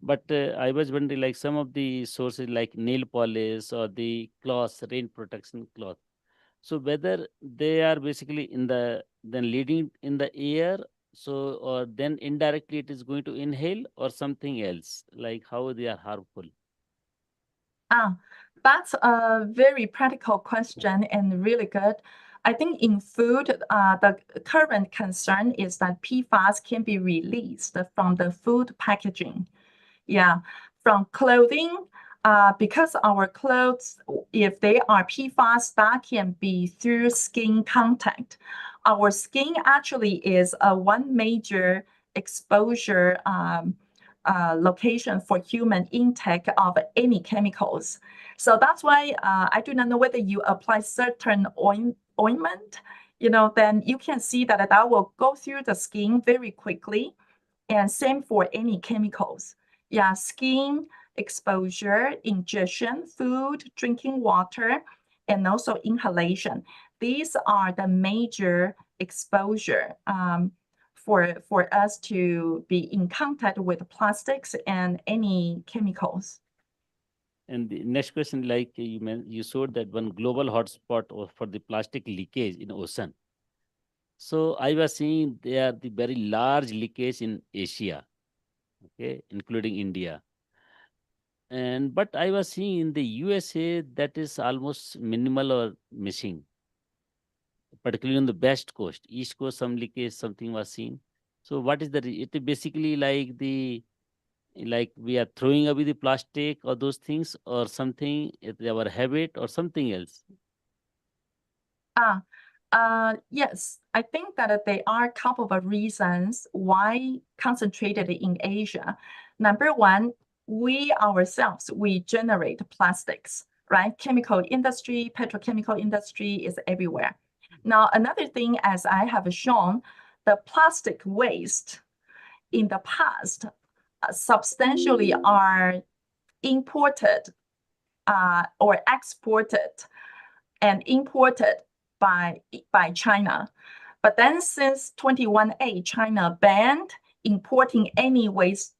A: But I was wondering, like some of the sources like nail polish or the cloth, rain protection cloth. So whether they are basically in the then leading in the air, so or then indirectly it is going to inhale or something else, like how they are harmful.
D: That's a very practical question and really good. I think in food, the current concern is that PFAS can be released from the food packaging. Yeah, from clothing, because our clothes, if they are PFAS, that can be through skin contact. Our skin actually is one major exposure location for human intake of any chemicals. So that's why I do not know whether you apply certain ointment, then you can see that that will go through the skin very quickly. And same for any chemicals. Yeah, skin exposure, ingestion, food, drinking water, and also inhalation. These are the major exposure for us to be in contact with plastics and any chemicals.
A: And the next question, like you showed that one global hotspot for the plastic leakage in ocean. So I was seeing there the very large leakage in Asia, okay, including India. And but I was seeing in the USA that is almost minimal or missing, particularly on the west coast. East coast, some leakage, something was seen. So what is it is basically like we are throwing away the plastic or those things or something, it's our habit or something else.
D: Yes, I think that there are a couple of reasons why concentrated in Asia. Number one, we ourselves, we generate plastics, right? Chemical industry, petrochemical industry is everywhere. Now, another thing, as I have shown, the plastic waste in the past substantially are imported or exported and imported by China. But then since 21A, China banned importing any waste,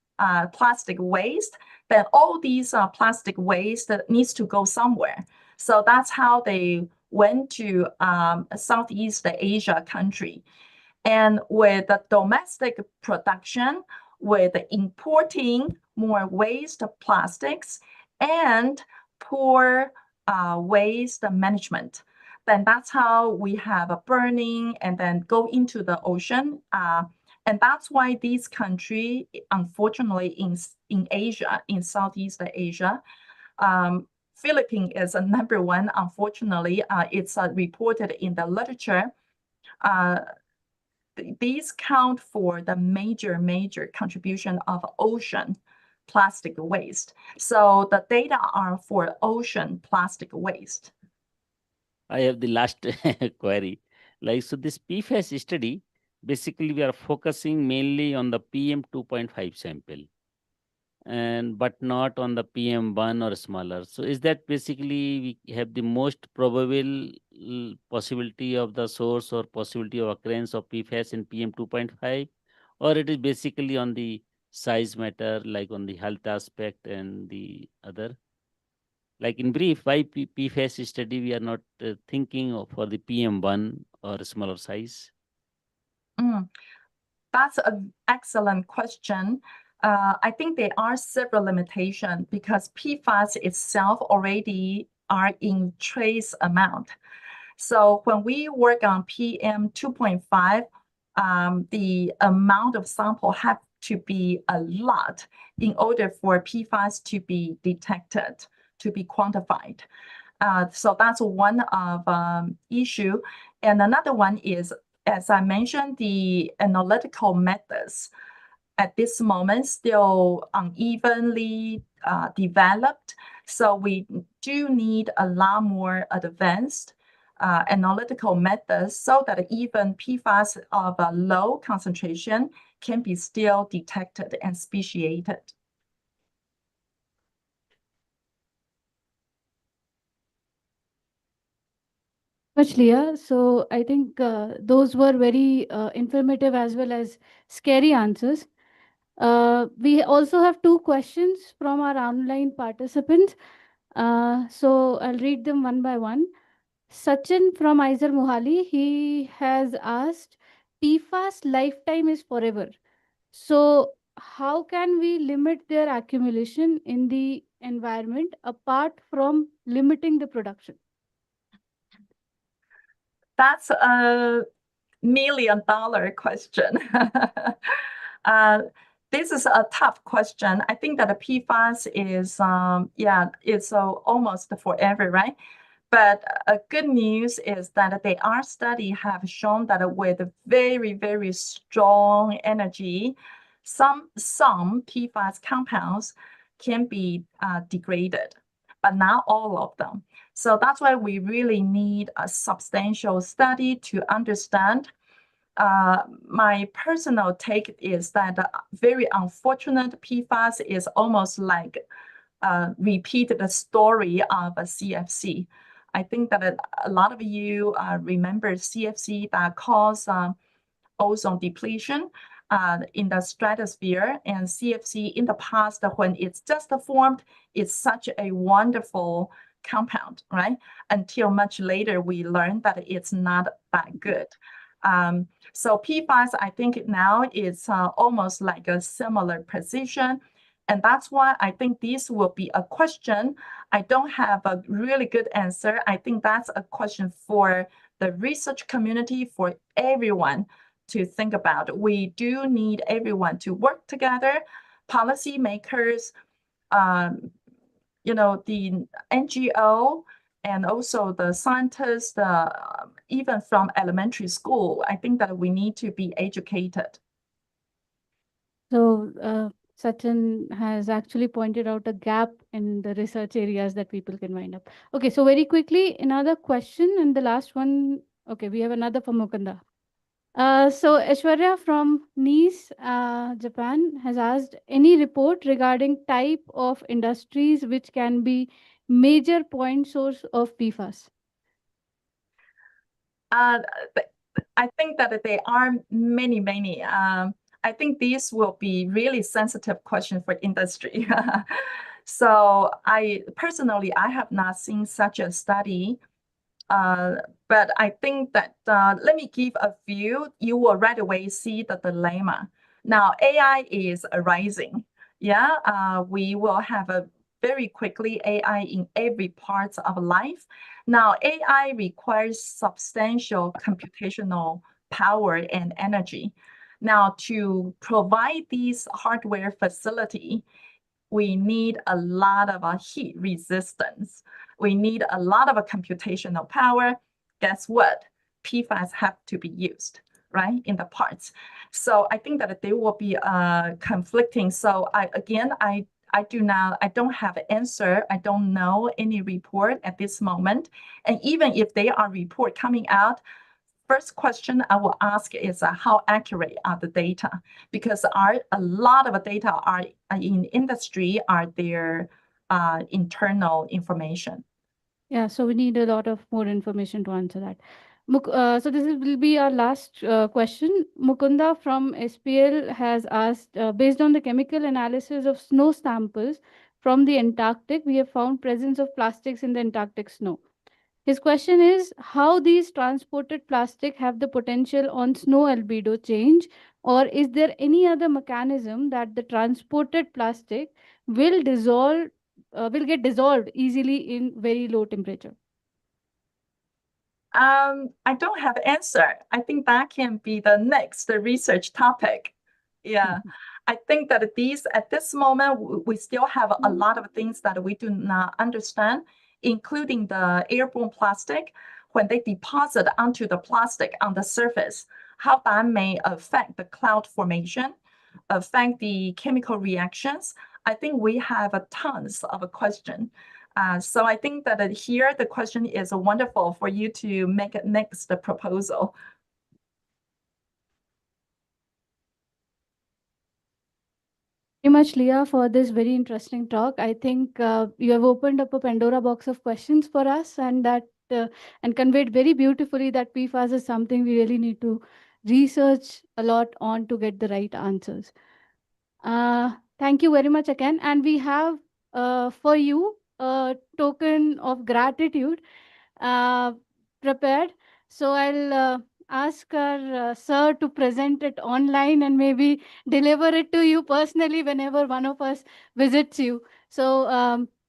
D: plastic waste, then all these plastic waste needs to go somewhere. So that's how they went to Southeast Asia country. And with the domestic production, with importing more waste plastics and poor waste management, then that's how we have a burning and then go into the ocean. And that's why these countries, unfortunately, in Asia, in Southeast Asia, Philippines is a number one. Unfortunately, it's reported in the literature. These count for the major contribution of ocean plastic waste. So the data are for ocean plastic waste.
A: I have the last query. Like, so this PFAS study, basically we are focusing mainly on the PM 2.5 sample and but not on the PM1 or smaller. So is that basically we have the most probable possibility of the source or possibility of occurrence of PFAS in PM 2.5, or it is basically on the size matter, like on the health aspect and the other? Like in brief, why PFAS study we are not thinking of for the PM1 or smaller size?
D: That's an excellent question. I think there are several limitations because PFAS itself already are in trace amount. So when we work on PM 2.5, the amount of sample have to be a lot in order for PFAS to be detected, to be quantified. So that's one of issue. And another one is, as I mentioned, the analytical methods at this moment still unevenly developed. So we do need a lot more advanced analytical methods so that even PFAS of a low concentration can be still detected and speciated.
C: Much, Leah. So I think those were very informative as well as scary answers. We also have two questions from our online participants. So I'll read them one by one. Sachin from Aizer Mohali, he has asked, PFAS lifetime is forever. So how can we limit their accumulation in the environment apart from limiting the production?
D: That's a $1,000,000 question. This is a tough question. I think that the PFAS is, it's almost forever, right? But a good news is that there are studies have shown that with very, very strong energy, some PFAS compounds can be degraded, but not all of them. So that's why we really need a substantial study to understand. My personal take is that very unfortunate PFAS is almost like repeat the story of a CFC. I think that a lot of you remember CFC that caused ozone depletion in the stratosphere, and CFC in the past, when it's just formed, it's such a wonderful compound, right? Until much later, we learned that it's not that good. So PFAS, I think now is almost like a similar position. And that's why I think this will be a question. I don't have a really good answer. I think that's a question for the research community, for everyone to think about. We do need everyone to work together, policymakers, the NGO, and also the scientists, even from elementary school. I think that we need to be educated.
C: So Sachin has actually pointed out a gap in the research areas that people can wind up. Okay, so very quickly, another question, and the last one. Okay, we have another from Mukunda. So Aishwarya from Nice, Japan, has asked any report regarding type of industries which can be major point source of PFAS.
D: I think that there are many. I think this will be really sensitive question for industry. So I have not seen such a study. But I think that let me give a few. You will right away see the dilemma. Now AI is arising. We will have a very quickly AI in every part of life. Now AI requires substantial computational power and energy. Now to provide these hardware facility, we need a lot of heat resistance. We need a lot of computational power. Guess what? PFAS have to be used, right, in the parts. So I think that they will be conflicting. So I don't have an answer. I don't know any report at this moment. And even if they are report coming out, first question I will ask is how accurate are the data? Because a lot of data are in industry are their internal information.
C: Yeah, so we need a lot of more information to answer that. So this will be our last question. Mukunda from SPL has asked, based on the chemical analysis of snow samples from the Antarctic, we have found presence of plastics in the Antarctic snow. His question is how these transported plastic have the potential on snow albedo change, or is there any other mechanism that the transported plastic will dissolve, will get dissolved easily in very low temperature?
D: I don't have answer. I think that can be the next research topic. Yeah. I think that at this moment, we still have a lot of things that we do not understand, including the airborne plastic. When they deposit onto the plastic on the surface, how that may affect the cloud formation, affect the chemical reactions. I think we have tons of questions. So I think that here the question is wonderful for you to make a next proposal.
C: Very much, Leah, for this very interesting talk. I think you have opened up a Pandora box of questions for us, and that and conveyed very beautifully that PFAS is something we really need to research a lot on to get the right answers. Thank you very much again, and we have for you a token of gratitude prepared. So I'll ask our sir to present it online and maybe deliver it to you personally whenever one of us visits you. So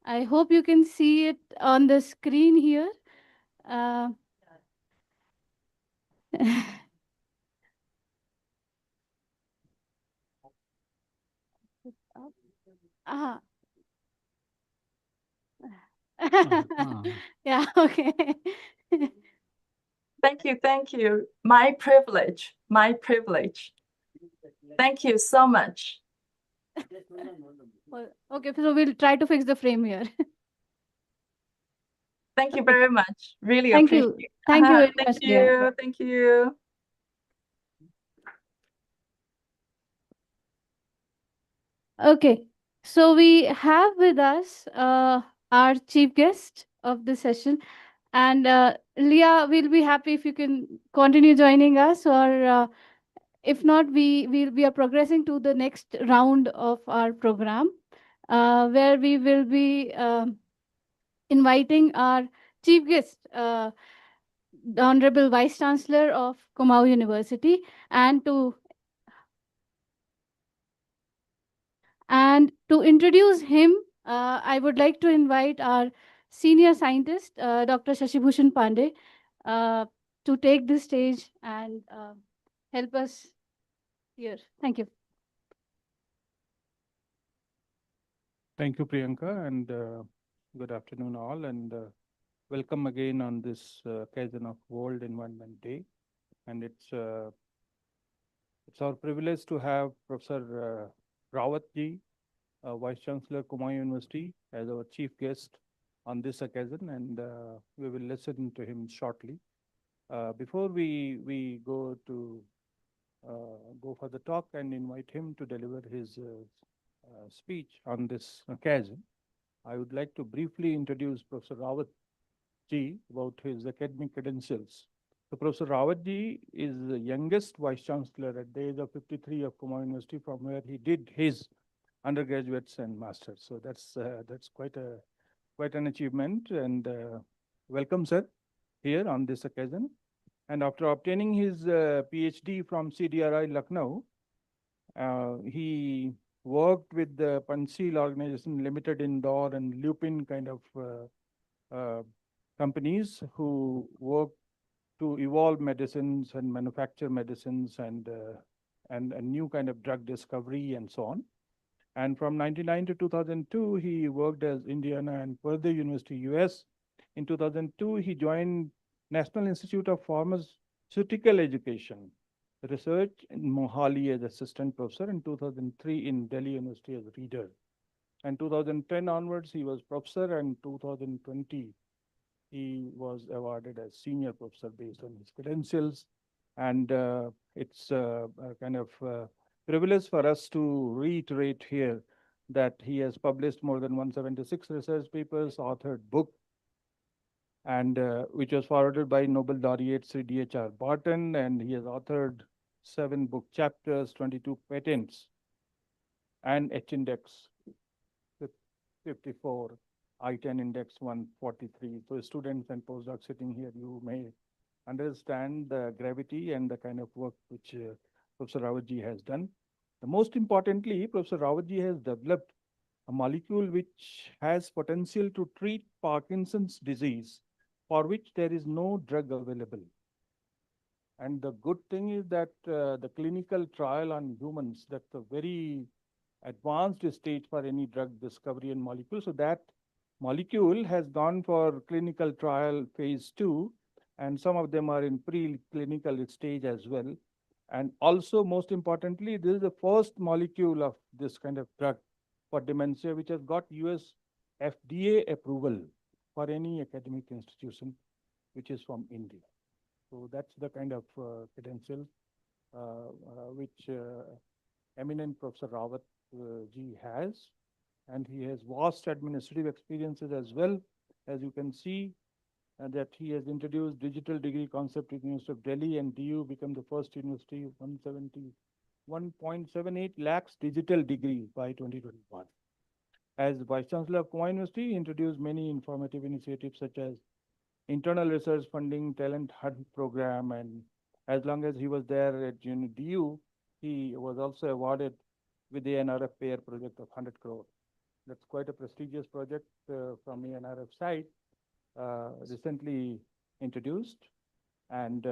C: I hope you can see it on the screen here. Uh, yeah, okay.
D: Thank you, thank you. My privilege, my privilege. Thank you so much.
C: Well, okay, so we'll try to fix the frame here.
D: Thank you very much. Really
C: Thank
D: appreciate
C: you.
D: it.
C: Thank you very
D: Thank
C: much, Leah.
D: you, thank you.
C: Okay, so we have with us our chief guest of the session, and Leah will be happy if you can continue joining us, or if not, we are progressing to the next round of our program, where we will be inviting our chief guest, the Honorable Vice Chancellor of Kumaun University, and to introduce him, I would like to invite our senior scientist, Dr. Shashibhushan Pandey, to take the stage and help us here. Thank you.
F: Thank you, Priyanka, and good afternoon all, and welcome again on this occasion of World Environment Day. And it's our privilege to have Professor Rawat ji, Vice Chancellor Kumaun University, as our chief guest on this occasion, and we will listen to him shortly. Before we go for the talk and invite him to deliver his speech on this occasion, I would like to briefly introduce Professor Rawat ji about his academic credentials. So Professor Rawat ji is the youngest Vice Chancellor at the age of 53 of Kumaun University, from where he did his undergraduates and masters. So that's quite an achievement, and welcome, sir, here on this occasion. And after obtaining his PhD from CDRI Lucknow, he worked with the Panchsheel Organization Limited Indore and Lupin kind of companies who work to evolve medicines and manufacture medicines and a new kind of drug discovery and so on. And from 1999 to 2002, he worked as Indiana and Purdue University, US. In 2002, he joined National Institute of Pharmaceutical Education Research in Mohali as assistant professor, in 2003 in Delhi University as reader. And 2010 onwards, he was professor, and 2020, he was awarded as senior professor based on his credentials. And it's a kind of privilege for us to reiterate here that he has published more than 176 research papers, authored book, and which was forwarded by Nobel laureate Sri D.H.R. Barton, and he has authored 7 book chapters, 22 patents, and H-Index 54 I-10 index 143. So students and postdocs sitting here, you may understand the gravity and the kind of work which Professor Rawatji has done. The most importantly, Professor Rawatji has developed a molecule which has potential to treat Parkinson's disease, for which there is no drug available. And the good thing is that the clinical trial on humans, that's a very advanced stage for any drug discovery and molecule. So that molecule has gone for clinical trial phase 2, and some of them are in pre-clinical stage as well. And also, most importantly, this is the first molecule of this kind of drug for dementia, which has got US FDA approval for any academic institution, which is from India. So that's the kind of credentials which eminent Professor Rawat ji has, and he has vast administrative experiences as well. As you can see, that he has introduced digital degree concept at University of Delhi, and DU become the first university 1.78 lakhs digital degrees by 2021. As Vice Chancellor of Kumaun University, he introduced many informative initiatives such as internal research funding, talent hunt program, and as long as he was there at DU, he was also awarded with the NRF pair project of 100 crore. That's quite a prestigious project from the NRF side, recently introduced. And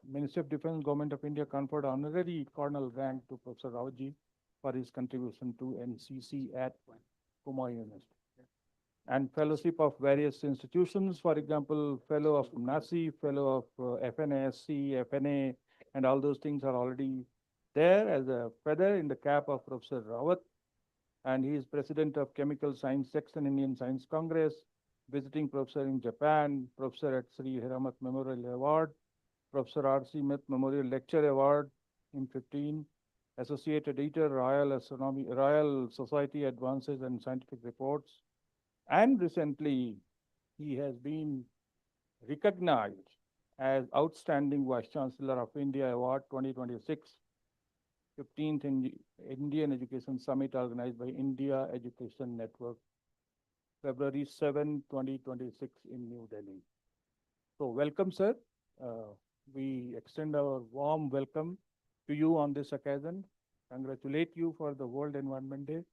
F: Ministry of Defense, Government of India conferred honorary colonel rank to Professor Rawatji for his contribution to NCC at Kumaun University. And fellowship of various institutions, for example, fellow of NASI, fellow of FNASC, FNA, and all those things are already there as a feather in the cap of Professor Rawat. And he is president of Chemical Science Section, Indian Science Congress, visiting professor in Japan, professor at Sri Hiramat Memorial Award, Professor R.C. Smith Memorial Lecture Award in 15, Associate Editor, Royal Society Advances and Scientific Reports. And recently, he has been recognized as Outstanding Vice Chancellor of India Award 2026, 15th Indian Education Summit organized by India Education Network, February 7, 2026 in New Delhi. So welcome, sir. We extend our warm welcome to you on this occasion. Congratulate you for the World Environment Day,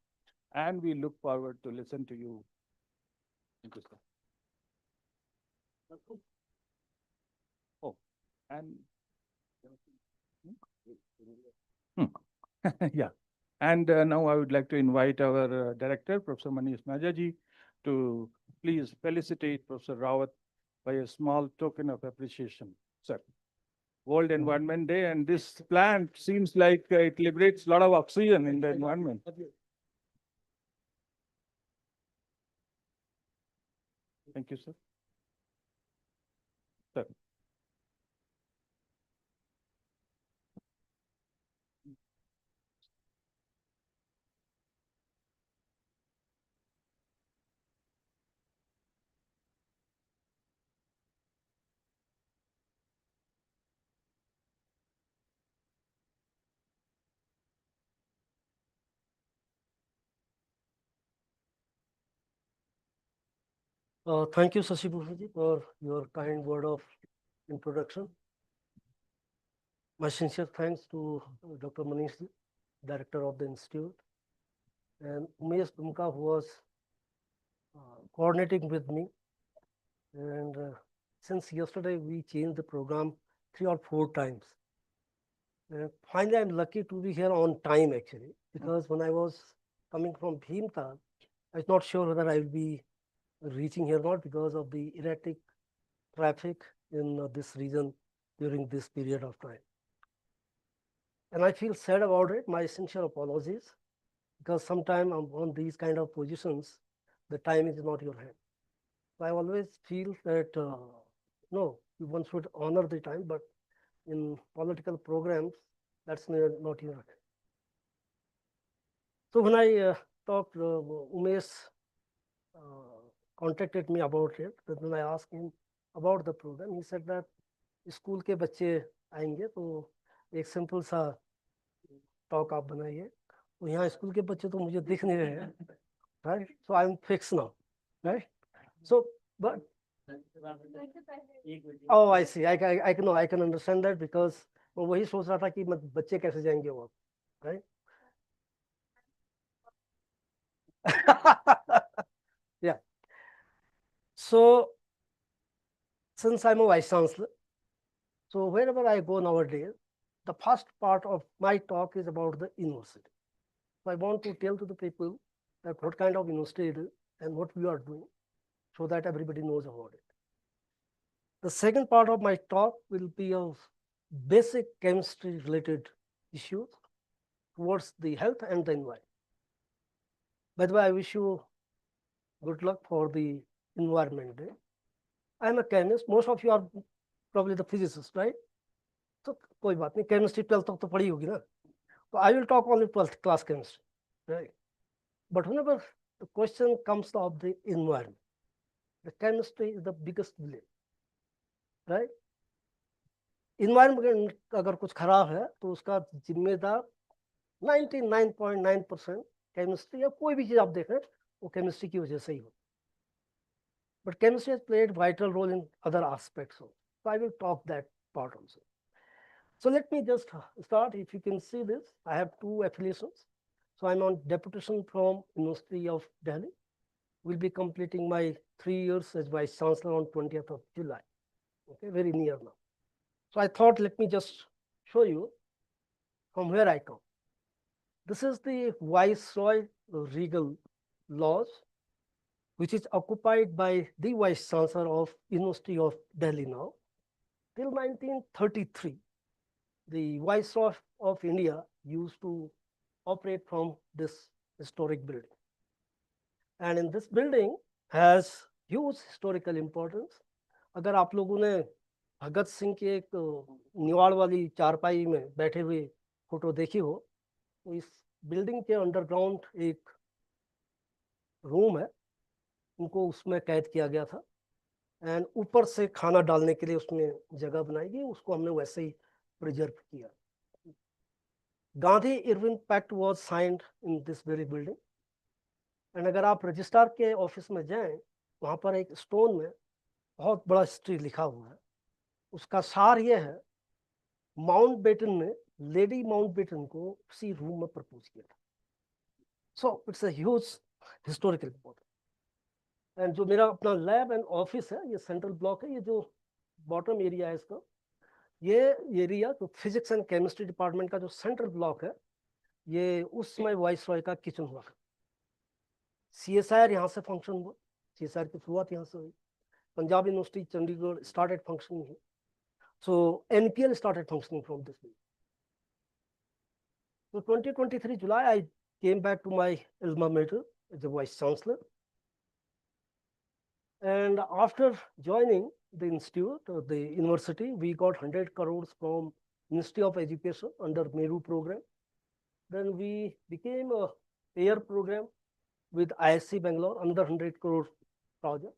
F: and we look forward to listen to you. Thank you, sir. Oh, and yeah. And now I would like to invite our director, Professor Manish Naja ji, to please felicitate Professor Rawat by a small token of appreciation. Sir, World Environment Day, and this plant seems like it liberates a lot of oxygen in the environment. Thank you, sir. Sir.
G: Thank you, Shashi Bhushan, for your kind word of introduction. My sincere thanks to Dr. Manish, Director of the Institute, and Umesh Dumka, who was coordinating with me. And since yesterday, we changed the program 3 or 4 times. And finally, I'm lucky to be here on time, actually, because when I was coming from Bhimtal, I was not sure whether I will be reaching here or not because of the erratic traffic in this region during this period of time. And I feel sad about it. My sincere apologies, because sometimes on these kind of positions, the time is not your hand. So I always feel that, no, one should honor the time, but in political programs, that's not your hand. So when I talked, Umesh contacted me about it. But when I asked him about the program, he said that school के बच्चे आएंगे तो एक simple सा talk आप बनाइए. तो यहाँ स्कूल के बच्चे तो मुझे दिख नहीं रहे हैं, right? So I'm fixed now, right? So, but oh, I see. I can know. I can understand that because मैं वही सोच रहा था कि बच्चे कैसे जाएंगे वो, right? Yeah. So, since I'm a vice chancellor, so wherever I go nowadays, the first part of my talk is about the university. So I want to tell to the people that what kind of university it is and what we are doing, so that everybody knows about it. The second part of my talk will be of basic chemistry related issues towards the health and the environment. By the way, I wish you good luck for the Environment Day. I'm a chemist. Most of you are probably the physicists, right? So कोई बात नहीं, chemistry 12th तक तो पढ़ी होगी ना. So I will talk only 12th class chemistry, right? But whenever the question comes of the environment, the chemistry is the biggest villain, right? Environment अगर कुछ खराब है तो उसका जिम्मेदार 99.9% chemistry या कोई भी चीज आप देखें वो chemistry की वजह से ही हो. But chemistry has played vital role in other aspects also. So I will talk that part also. So let me just start. If you can see this, I have two affiliations. So I'm on deputation from University of Delhi. Will be completing my 3 years as Vice Chancellor on 20th of July. Okay, very near now. So I thought, let me just show you from where I come. This is the Viceroy Regal Lodge, which is occupied by the Vice Chancellor of University of Delhi now. Till 1933, the Viceroy of India used to operate from this historic building. And in this building has huge historical importance. अगर आप लोगों ने भगत सिंह के एक निवाड़ वाली चारपाई में बैठे हुए फोटो देखी हो, तो इस बिल्डिंग के अंडरग्राउंड एक रूम है, उनको उसमें कैद किया गया था. एंड ऊपर से खाना डालने के लिए उसमें जगह बनाई गई, उसको हमने वैसे ही प्रिजर्व किया. Gandhi Irwin pact was signed in this very building. And अगर आप रजिस्ट्रार के ऑफिस में जाएं, वहां पर एक स्टोन में बहुत बड़ा हिस्ट्री लिखा हुआ है. उसका सार यह है, माउंट बेटन ने लेडी माउंट बेटन को उसी रूम में प्रपोज किया था. So it's a huge historical importance. And जो मेरा अपना लैब एंड ऑफिस है, ये सेंट्रल ब्लॉक है. ये जो बॉटम एरिया है इसका, ये एरिया जो फिजिक्स एंड केमिस्ट्री डिपार्टमेंट का जो सेंट्रल ब्लॉक है, ये उस समय वाइसरॉय का किचन हुआ. CSIR यहाँ से फंक्शन हुआ. CSIR की शुरुआत यहाँ से हुई. Punjab university Chandigarh started functioning here. So NPL started functioning from this building. So 2023 July, I came back to my alma mater as a Vice Chancellor. And after joining the institute, the university, we got 100 crores from Ministry of Education under Meru program. Then we became a pair program with ISC Bangalore, another 100 crore project.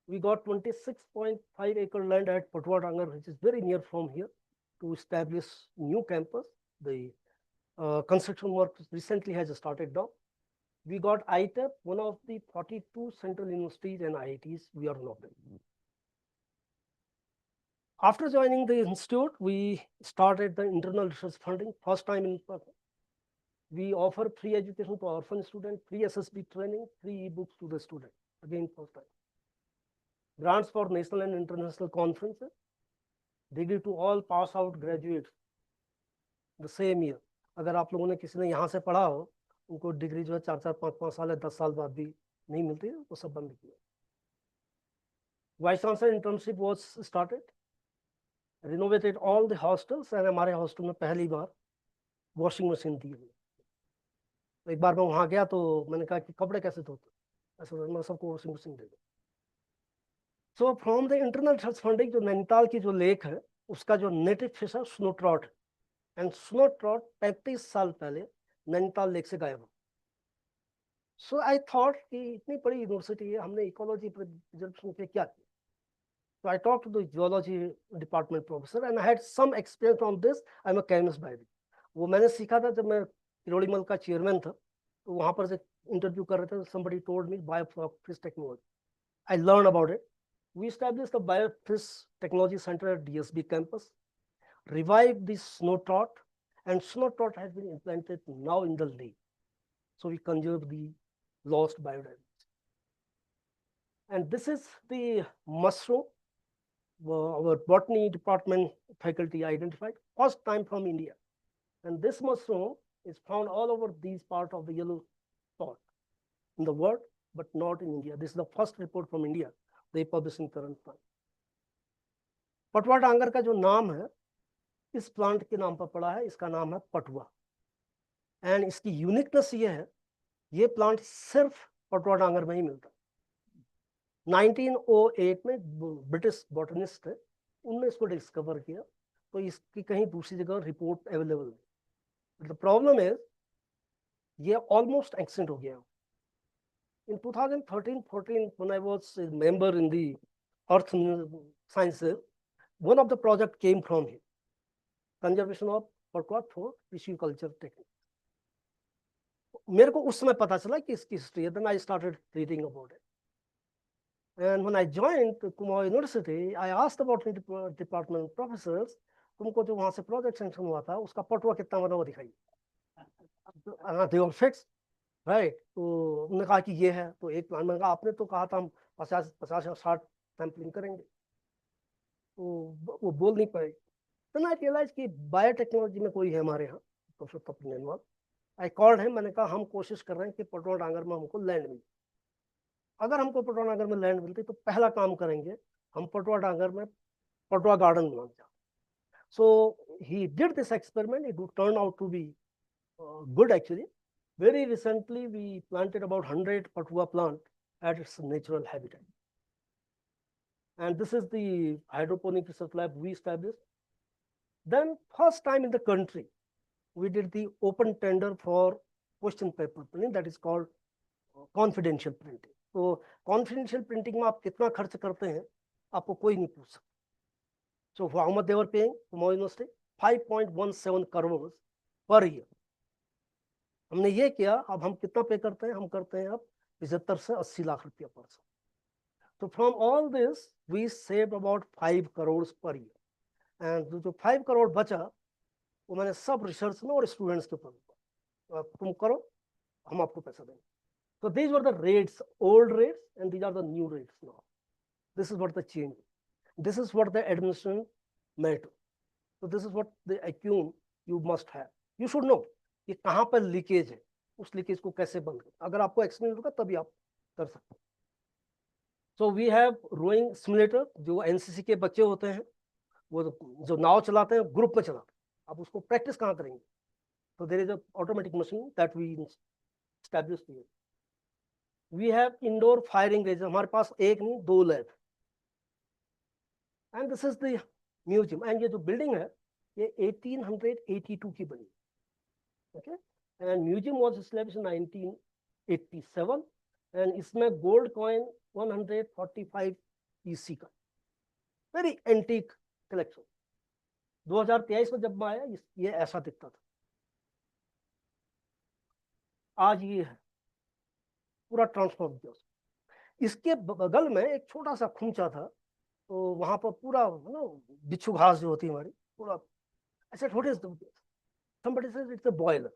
G: We got 26.5 acre land at Patwaranger, which is very near from here, to establish new campus. The construction work recently has started down. We got ITEP, one of the 42 central universities and IITs we are now. After joining the institute, we started the internal research funding, first time in person. We offer free education to orphan students, free SSB training, free ebooks to the student, again first time. Grants for national and international conferences, degree to all pass out graduates the same year. अगर आप लोगों ने किसी ने यहाँ से पढ़ा हो, उनको डिग्री जो है 4-4, 5-5 साल या 10 साल बाद भी नहीं मिलती, तो सब बंद किया. Vice Chancellor internship was started, renovated all the hostels, and हमारे हॉस्टल में पहली बार वॉशिंग मशीन दी हुई. एक बार मैं वहाँ गया तो मैंने कहा कि कपड़े कैसे धोते, ऐसा मैं सबको वॉशिंग मशीन दे दूँ. So from the internal research funding, जो नैनीताल की जो लेक है, उसका जो नेटिव फिश है स्नो ट्रॉट है. एंड स्नो ट्रॉट 35 साल पहले नैनीताल लेक से गायब हो. सो आई थॉट कि इतनी बड़ी यूनिवर्सिटी है, हमने इकोलॉजी प्रिजर्वेशन पे क्या किया. So I talked to the geology department professor and I had some experience on this. I'm a chemist by the way. वो मैंने सीखा था जब मैं किरोड़ीमल का चेयरमैन था, तो वहाँ पर से इंटरव्यू कर रहे थे, somebody told me biofish technology. I learned about it. We established the biofish technology center at DSB campus, revived the snow trout, and snow trout has been implanted now in the lake. So we conserve the lost biodiversity. And this is the mushroom our botany department faculty identified, first time from India. And this mushroom is found all over these parts of the yellow spot in the world, but not in India. This is the first report from India they published in current time. पटुआ डांगर का जो नाम है इस plant के नाम पर पड़ा है, इसका नाम है पटुआ. एंड इसकी यूनिकनेस ये है, ये प्लांट सिर्फ पटुआ डांगर में ही मिलता है. 1908 में ब्रिटिश बॉटनिस्ट है, उनने इसको डिस्कवर किया, तो इसकी कहीं दूसरी जगह रिपोर्ट अवेलेबल नहीं. द प्रॉब्लम इज ये ऑलमोस्ट एक्सटेंट हो गया. In 2013-14, when I was a member in the earth sciences, one of the project came from here, conservation of patois for tissue culture technique. मेरे को उस समय पता चला कि इसकी हिस्ट्री है. Then I started reading about it. And when I joined Kumaun University, I asked about the department professors, तुमको जो वहाँ से प्रोजेक्ट सेंक्शन हुआ था उसका पटुआ कितना बना वो दिखाइए. They were fixed, right? तो उन्होंने कहा कि ये है, तो एक प्लान में कहा आपने तो कहा था हम 50 या 60 सैम्पलिंग करेंगे, तो वो बोल नहीं पाए. Then I realized कि बायोटेक्नोलॉजी में कोई है हमारे यहाँ, प्रोफेसर तपनेनवाल. I called him, मैंने कहा हम कोशिश कर रहे हैं कि पटुआ डांगर में हमको लैंड मिले. अगर हमको पटुआ डांगर में लैंड मिलती तो पहला काम करेंगे हम पटुआ डांगर में पटुआ garden banana. So he did this experiment. It turned out to be good actually. Very recently we planted about 100 patua plant at its natural habitat. And this is the hydroponic research lab we established. Then first time in the country, we did the open tender for question paper printing, that is called confidential printing. तो confidential printing में आप कितना खर्च करते हैं आपको कोई नहीं पूछ सकता. So how much they were paying Kumaun University? 5.17 crores per year. हमने ये किया, अब हम कितना पे करते हैं, हम करते हैं अब 75 से 80 लाख रुपया पर साल. So from all this we saved about 5 crores per year. And जो 5 करोड़ बचा वो मैंने सब रिसर्च में और स्टूडेंट्स के ऊपर, तुम करो हम आपको पैसा देंगे. So these were the rates, old rates, and these are the new rates now. This is what the change. This is what the administration may do. So this is what the acumen you must have. You should know कि कहाँ पर leakage है, उस leakage को कैसे बंद करें. अगर आपको एक्सपीरियंस होगा तभी आप कर सकते हैं. So we have rowing simulator, जो एनसीसी के बच्चे होते हैं वो जो नाव चलाते हैं ग्रुप में चलाते हैं, आप उसको प्रैक्टिस कहाँ करेंगे. So there is a automatic machine that we established here. We have indoor firing range. हमारे पास एक नहीं 2 lab. And this is the museum. And ये जो बिल्डिंग है ये 1882 की बनी. Okay. And museum was established in 1987. And इसमें gold coin 145 EC का very antique collection. 2023 में जब मैं आया ये ऐसा दिखता था. आज ये है पूरा ट्रांसफॉर्म किया. इसके बगल में एक छोटा सा खुंचा था, तो वहां पर पूरा बिच्छू घास जो होती है हमारी पूरा ऐसे छोटे से. somebody says it's a boiler.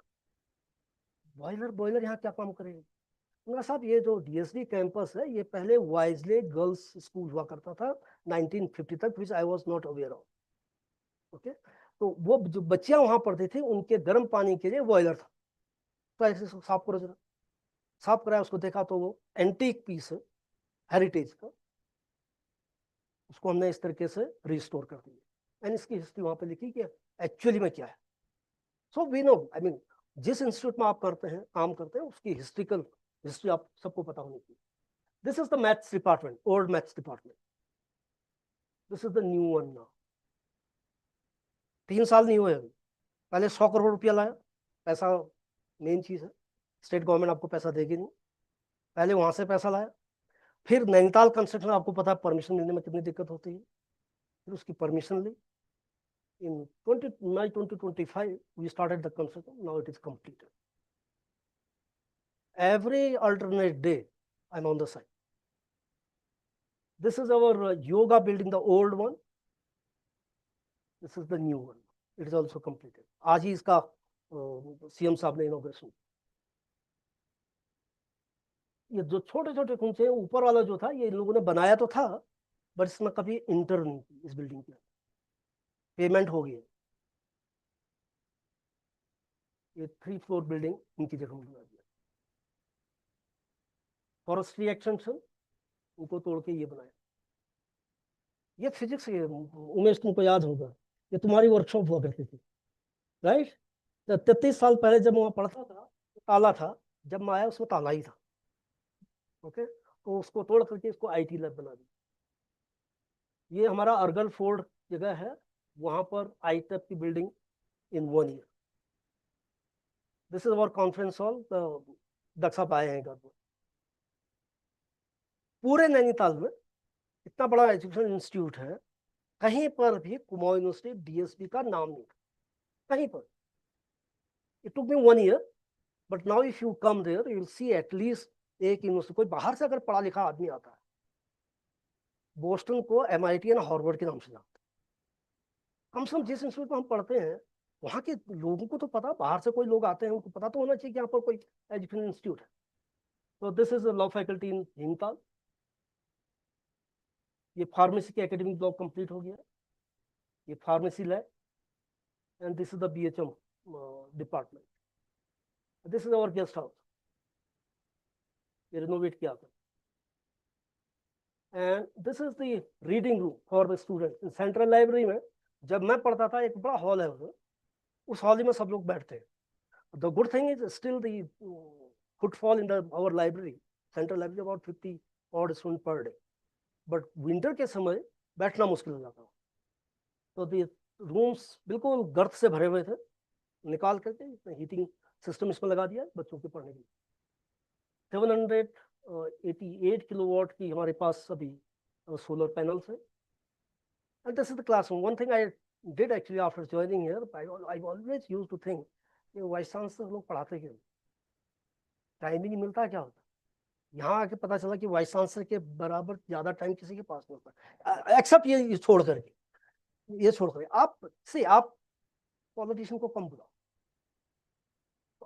G: Boiler यहाँ क्या काम करेगा. उनका साहब ये जो डीएसडी कैंपस है ये पहले वाइजले गर्ल्स स्कूल हुआ करता था 1950 तक, which I was not aware of. Okay. तो वो जो बच्चियां वहां पढ़ती थी उनके गर्म पानी के लिए बॉयलर था. तो ऐसे साफ करो जरा. साफ कराया, उसको देखा तो वो एंटीक पीस है हेरिटेज का, उसको हमने इस तरीके से रिस्टोर कर दिया. एंड इसकी हिस्ट्री वहां पे लिखी कि एक्चुअली में क्या है. So we know, I mean जिस इंस्टीट्यूट में आप करते हैं काम करते हैं उसकी हिस्ट्रिकल हिस्ट्री आप सबको पता होनी चाहिए. This is the maths department, old maths department. This is the new one now. 3 साल नहीं हुए अभी. पहले 100 करोड़ रुपया लाया. पैसा मेन चीज है, स्टेट गवर्नमेंट आपको पैसा देगी नहीं. पहले वहां से पैसा लाया, फिर नैनीताल कंस्ट्रक्शन, आपको पता है परमिशन मिलने में कितनी दिक्कत होती है. फिर उसकी परमिशन ली. In 2025 we started the construction. Now it is completed. every alternate day I'm on the site. This is our yoga building, the old one. This is the new one. It is also completed. आज ही इसका CM साहब ने inauguration. ये जो छोटे छोटे कुंचे हैं, ऊपर वाला जो था ये इन लोगों ने बनाया तो था, बट इसमें कभी इंटर नहीं की इस बिल्डिंग के। पेमेंट हो गई। ये 3 फ्लोर बिल्डिंग इनकी जगह में बना दिया। फॉरेस्ट्री एक्सटेंशन उनको तोड़ के ये बनाया। ये फिजिक्स है, उमेश तुमको याद होगा, ये तुम्हारी वर्कशॉप हुआ करती थी, राइट? 33 साल पहले जब वहाँ पढ़ता था तो ताला था, जब मैं आया उसमें ताला ही था। ओके, तो उसको तोड़ करके इसको आईटी लैब बना दी। ये हमारा अर्गल फोर्ड जगह है, वहाँ पर आईटेप की building in 1 year. This is our conference hall, Daksha आए हैं घर पर। पूरे नैनीताल में इतना बड़ा एजुकेशन इंस्टीट्यूट है, कहीं पर भी कुमाऊं यूनिवर्सिटी डीएसपी का नाम नहीं, कहीं पर। It took me 1 year, but now if you come there you will see at least एक यूनिवर्सिटी। कोई बाहर से अगर पढ़ा लिखा आदमी आता है, बोस्टन को MIT एंड हार्वर्ड के नाम से जानते हैं। कम से कम जिस इंस्टीट्यूट में हम पढ़ते हैं वहाँ के लोगों को तो पता, बाहर से कोई लोग आते हैं उनको पता तो होना चाहिए कि यहाँ पर कोई एजुकेशन इंस्टीट्यूट है। तो this is law faculty in Nainital. ये फार्मेसी की एकेडमिक ब्लॉक कंप्लीट हो गया। ये pharmacy lab, and this is the BHM department. This is our guest house, ये रिनोवेट किया था। And this is the reading room for the student. In central library में जब मैं पढ़ता था, एक बड़ा हॉल है उस हॉल में सब लोग बैठते हैं। The good thing is still the footfall in the our library, central library about 50 odd student per day, but winter के समय बैठना मुश्किल हो जाता। तो द रूम्स बिल्कुल गर्त से भरे हुए थे, निकाल करके हीटिंग सिस्टम इसमें लगा दिया बच्चों के पढ़ने के लिए। 788 किलोवाट की हमारे पास अभी सोलर पैनल्स है। And this is the classroom. One thing I did actually after joining here, I always used to think ये वाइस चांसलर लोग पढ़ाते क्यों, टाइम ही नहीं मिलता क्या होता। यहाँ आके पता चला कि वाइस चांसलर के बराबर ज्यादा टाइम किसी के पास नहीं होता, एक्सेप्ट ये छोड़ करके, ये छोड़ करके। आप पॉलिटिशियन को कम बुलाओ,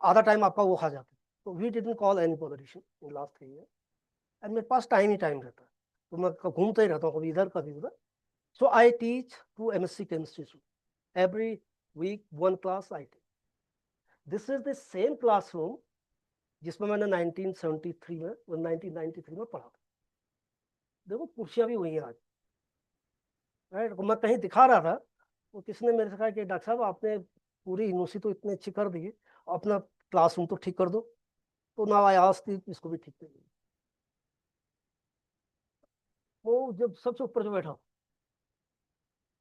G: आधा टाइम आपका वो खा जाता है। तो we didn't call any politician in last 3 year, and मेरे पास टाइम ही टाइम रहता है, तो मैं घूमता ही रहता हूँ, कभी इधर कभी उधर। So I teach 2 MSc chemistry student every week, 1 class I teach. This is the same classroom जिसमें मैंने 1993 में पढ़ा था। देखो कुर्सियाँ भी हुई हैं आज, राइट? मैं कहीं दिखा रहा था, तो किसने मेरे से कहा कि डॉक्टर साहब आपने पूरी यूनिवर्सिटी तो इतनी अच्छी कर दी, अपना क्लासरूम तो ठीक कर दो। तो ना आई आस्क्ड थी, इसको भी ठीक कर दो। वो जब सबसे ऊपर जो बैठा,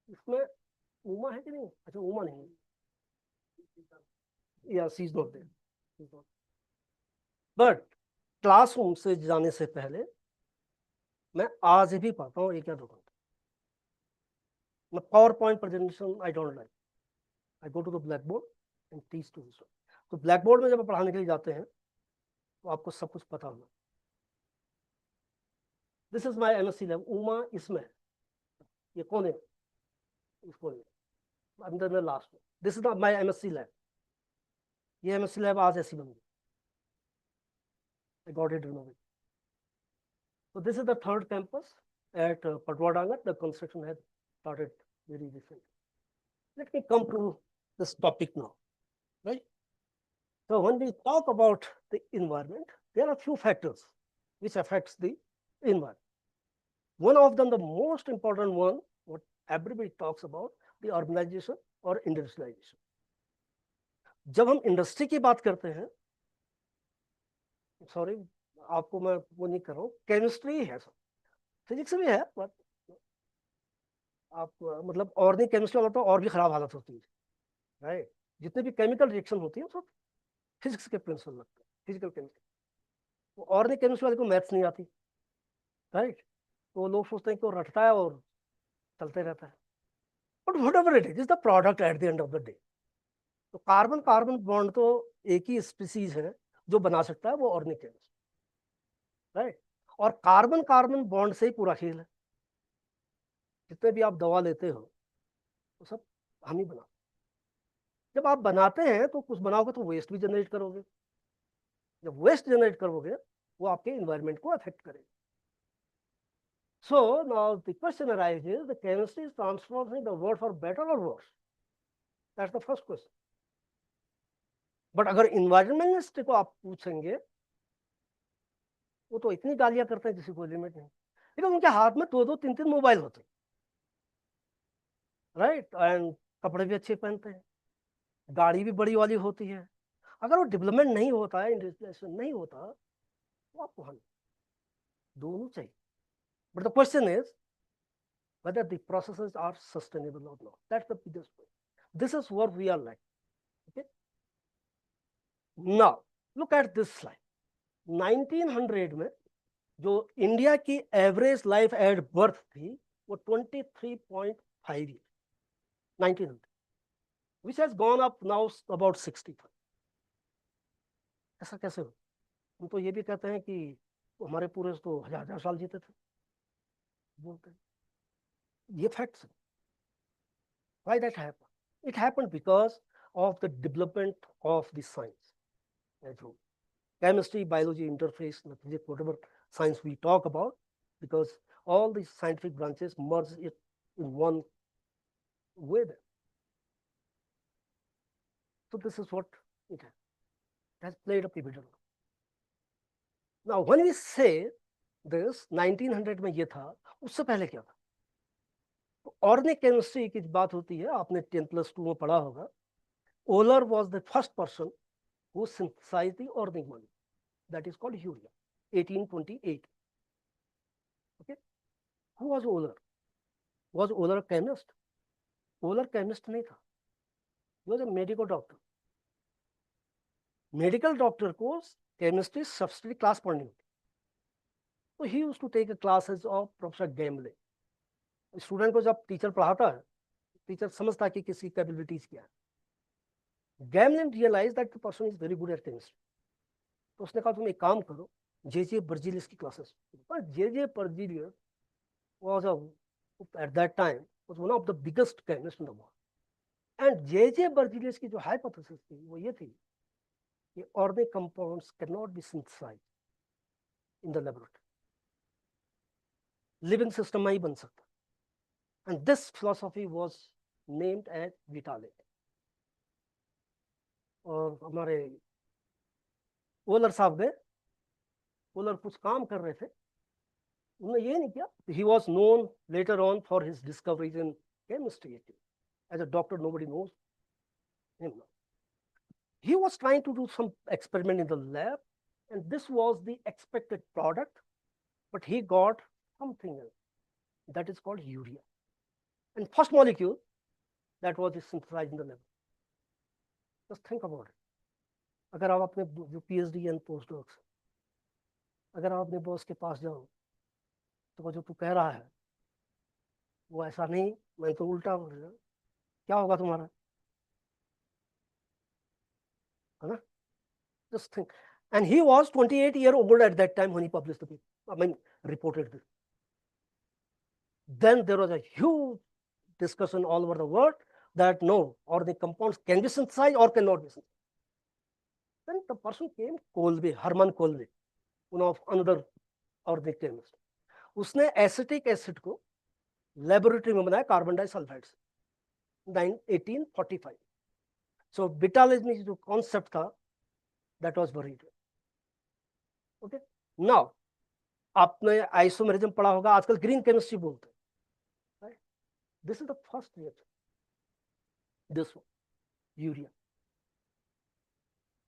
G: इसमें उमा है कि नहीं? अच्छा उमा नहीं है, या she is not there. But classroom से जाने से पहले मैं आज भी पढ़ता हूँ 1 या 2 घंटे। मैं power point presentation I don't like, I go to the blackboard and teach to the. तो ब्लैक बोर्ड में जब आप पढ़ाने के लिए जाते हैं तो आपको सब कुछ पता होना। This is my MSc lab. Uma इसमें, ये कौन है? इसको अंदर में लास्ट में। This is my MSc lab. ये MSc लैब आज ऐसी बन गई। I got it renovated. So this is the 3rd campus at Patwadanger. The construction has started very recently. Let me come to this topic now, right? So when we talk about the environment, there are few factors which affects the environment. One of them, the most important one, what everybody talks about, the urbanization or industrialization. जब हम industry की बात करते हैं, sorry आपको मैं वो नहीं कर रहा हूँ, केमिस्ट्री है, फिजिक्स भी है, बट आप मतलब ऑर्गेनिक केमिस्ट्री वाला तो और भी खराब हालत होती है, राइट? जितने भी केमिकल रिएक्शन होती है सब फिजिक्स के प्रिंसिपल लगते हैं, फिजिकल केमिस्ट्री। ऑर्गेनिक केमिस्ट्री वाले को मैथ्स नहीं आती, राइट? तो लोग सोचते हैं कि वो रटता है और चलते रहता है, but whatever it is the product at the end of the day. तो कार्बन कार्बन बॉन्ड तो एक ही स्पीसीज है, जो बना सकता है वो ऑर्गेनिक केमिस्ट, राइट। और कार्बन कार्बन बॉन्ड से ही पूरा खेल है। जितने भी आप दवा लेते हो वो सब हम ही बनाते। जब आप बनाते हैं तो कुछ बनाओगे तो वेस्ट भी जनरेट करोगे। जब वेस्ट जनरेट करोगे वो आपके इन्वायरमेंट को अफेक्ट करेगा। So now the question arises, the chemistry is transforming the world for better or worse? That's the first question. But अगर इन्वायरमेंटलिस्ट को आप पूछेंगे वो तो इतनी गालियां करते हैं किसी को लिमिट नहीं, लेकिन उनके हाथ में 2-2, 3-3 मोबाइल होते हैं, राइट, एंड कपड़े भी अच्छे पहनते हैं, गाड़ी भी बड़ी वाली होती है। अगर वो डेवलपमेंट नहीं होता है, इंडस्ट्रियलाइजेशन नहीं होता तो आपको हम दोनों चाहिए। But the question is whether the processes are sustainable or not. That's the biggest point. This is what we are like. Okay. Now look at this slide. 1900 में जो इंडिया की एवरेज लाइफ एट बर्थ थी वो 23.5 years. 1900, which has gone up now about 65. ऐसा कैसे हो? हम तो ये भी कहते हैं कि हमारे पूरे तो 1000 साल जीते थे, बोलते हैं। ये facts. Why that happened? It happened because of the development of the science. Chemistry, biology, interface, physics, whatever science we talk about, because all these scientific branches merge it in one way there. So this is what it has played a pivotal role. Now when we say this 1900 में ये था, उससे पहले क्या था? Organic chemistry की बात होती है, आपने 10+2 में पढ़ा होगा। Wohler was the first person who synthesized the organic molecule, that is called urea, 1828। Okay, who was Wohler? Was Wohler a chemist? Wohler chemist नहीं था, he was a medical doctor. Medical doctor को chemistry subsidy class पढ़नी होती, तो he used to take classes of professor Gmelin. Student को जब teacher पढ़ाता है, टीचर समझता है कि किसी कैपेबिलिटीज क्या है। Gmelin realise that the person is very good at chemistry, तो उसने कहा तुम एक काम करो, जे बर्जीलियस की classes. J Berzelius was at that time was one of the biggest chemist in the world, and J Berzelius की जो हाइपोथेसिस थी वो ये थी कि organic compounds can not be synthesized in the laboratory, living system में ही बन सकता। And this philosophy was named as vitality. और हमारे ओलर साहब गए, ओलर कुछ काम कर रहे थे, उन्होंने ये नहीं किया। He was known later on for his discoveries in chemistry. As a doctor, nobody knows him now. He was trying to do some experiment in the lab, and this was the expected product, but he got something else that is called urea. And first molecule that was synthesized in the lab. Just think about it. अगर आप अपने जो PhD and postdocs, अगर आप अपने boss के पास जाओ तो जो तू कह रहा है वो ऐसा नहीं, मैं तो उल्टा बोल रहा, क्या होगा तुम्हारा, है ना? Just think. And he was 28 years old at that time when he published the paper, reported this. Then there was a huge discussion all over the world that no, or the compounds can be synthesized or cannot be synthesized. Then the person came, Kolbe, Hermann Kolbe, one of another organic chemist. उसने acetic acid को laboratory में बनाया carbon disulphide से 1845. सो बिटालिज्म में जो concept था that was buried. Okay, now आपने isomerism पढ़ा होगा, आजकल ग्रीन केमिस्ट्री बोलते हैं. This is the first reaction. This one, urea.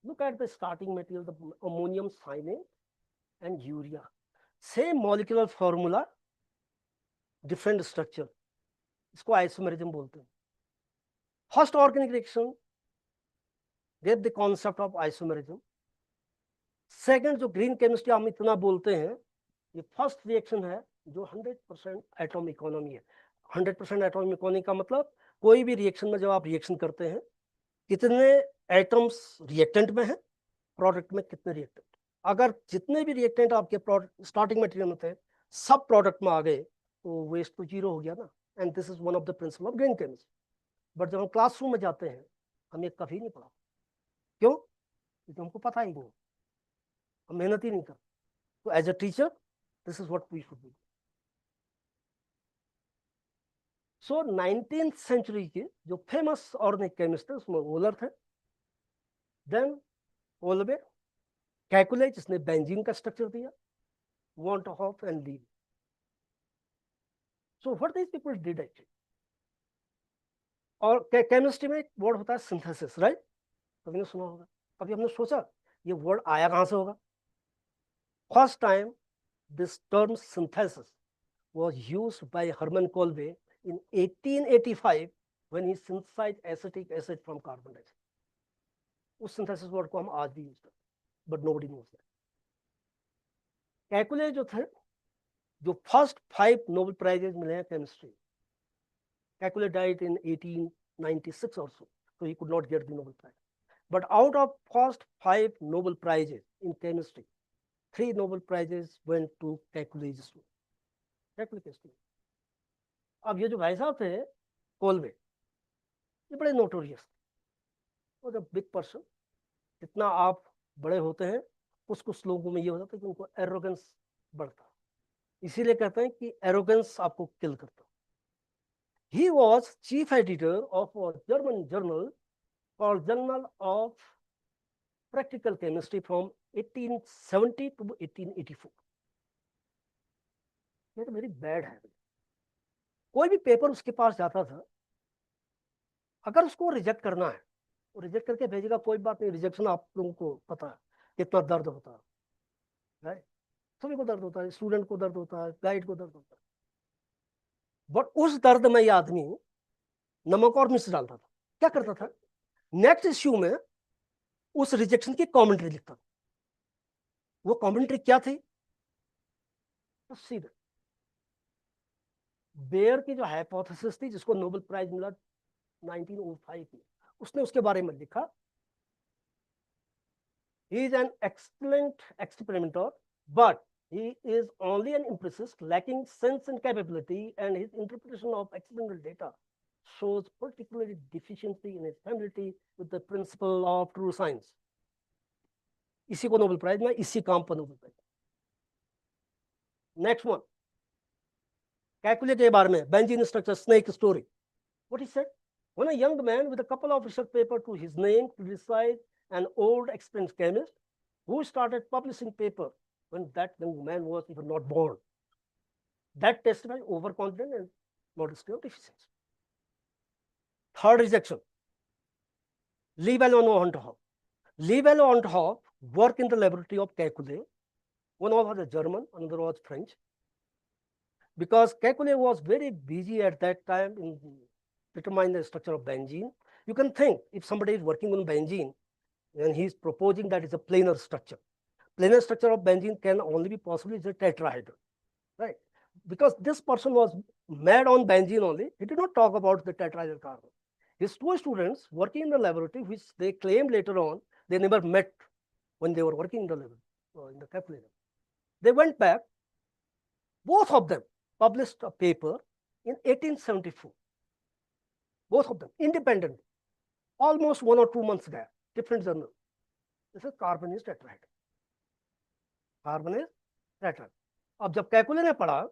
G: Look at the starting material, the ammonium cyanide and urea. Same molecular formula, different structure. इसको isomerism बोलते हैं. First organic reaction gave the concept of isomerism. Second, जो green chemistry हम इतना बोलते हैं, ये first reaction है जो 100% atom economy है. 100% एटॉमिक इकोनॉमी का मतलब कोई भी रिएक्शन में जब आप रिएक्शन करते हैं कितने एटम्स रिएक्टेंट में हैं प्रोडक्ट में कितने रिएक्टेंट, अगर जितने भी रिएक्टेंट आपके प्रोडक्ट स्टार्टिंग मटेरियल में थे सब प्रोडक्ट में आ गए तो वेस्ट तो जीरो हो गया ना। And this is one of the principle of green chemistry. But जब हम क्लासरूम में जाते हैं हम ये कभी नहीं पढ़ा। क्यों? क्योंकि हमको पता ही नहीं, हम मेहनत ही नहीं करते। तो as a teacher this is what we should do. So 19th century के जो फेमस ऑर्गेनिक केमिस्ट थे उसमें वोलर थे, देन ओलबे, कैकुले जिसने बेंजीन का स्ट्रक्चर दिया, वॉन्ट हॉफ एंड लीव। So what these people did actually. और केमिस्ट्री में एक वर्ड होता है सिंथेसिस, राइट? कभी ने सुना होगा, कभी हमने सोचा ये वर्ड आया कहां से होगा? First time this term synthesis was used by Hermann Kolbe in 1885 when he synthesized acetic acid from carbon dioxide. उस synthesis word को हम आज भी यूज करते हैं, but nobody knows that. Kekulé जो थे, जो फर्स्ट 5 नोबेल प्राइजेस मिले हैं chemistry, Kekulé died in 1896 or so, so he could not get the Nobel Prize. But out of first 5 Nobel prizes in chemistry, 3 Nobel prizes went to कैकुले's students. अब ये जो भाई साहब थे कोलबे, ये बड़े नोटोरियस थे, और बिग पर्सन। जितना आप बड़े होते हैं कुछ कुछ लोगों में ये होता है कि उनको एरोगेंस बढ़ता, इसीलिए कहते हैं कि एरोगेंस आपको किल करता। He was chief editor of a German journal called journal of practical chemistry from 1870 to 1884। ये तो वेरी बैड है। कोई भी पेपर उसके पास जाता था, अगर उसको रिजेक्ट करना है वो रिजेक्ट करके भेजेगा, कोई बात नहीं, रिजेक्शन आप लोगों को पता है कितना दर्द होता है, राइट? सभी को दर्द होता है, स्टूडेंट को दर्द होता है, गाइड को दर्द होता है। बट उस दर्द में ये आदमी नमक और मिर्च डालता था। क्या करता था? नेक्स्ट इश्यू में उस रिजेक्शन की कमेंट्री लिखता था। वो कमेंट्री क्या थी? सीधे बेयर की जो हाइपोथेसिस थी जिसको नोबेल प्राइज मिला 1905 में, उसने उसके बारे में लिखा, he is an excellent experimenter but he is only an empiricist lacking sense and capability, and his interpretation of experimental data shows particularly deficiency in his familiarity with the principle of true science. इसी को Nobel prize में, इसी काम पर Nobel prize. Next one, Kekule के बारे में, benzene structure, snake story. What he said? When a young man with a couple of research papers to his name criticized an old experienced chemist who started publishing paper when that young man was even not born. That testifies overconfidence and modesty of deficiency. Third rejection, Liya E. Liya E worked in the laboratory of Kekule. One was a German, another was French. Because Kekule was very busy at that time in determining the structure of benzene. You can think if somebody is working on benzene and he is proposing that it's a planar structure. Planar structure of benzene can only be possible as a tetrahedron, right? Because this person was mad on benzene only, he did not talk about the tetrahedral carbon. His 2 students working in the laboratory, which they claimed later on, they never met when they were working in the lab, in the Kepler. They went back, both of them published a paper in 1874. Both of them, independent, almost 1 or 2 months gap, different journal. This is carbon is tetrahedral. Carbon is tetrahedral. अब जब Kekulé ने पढ़ा,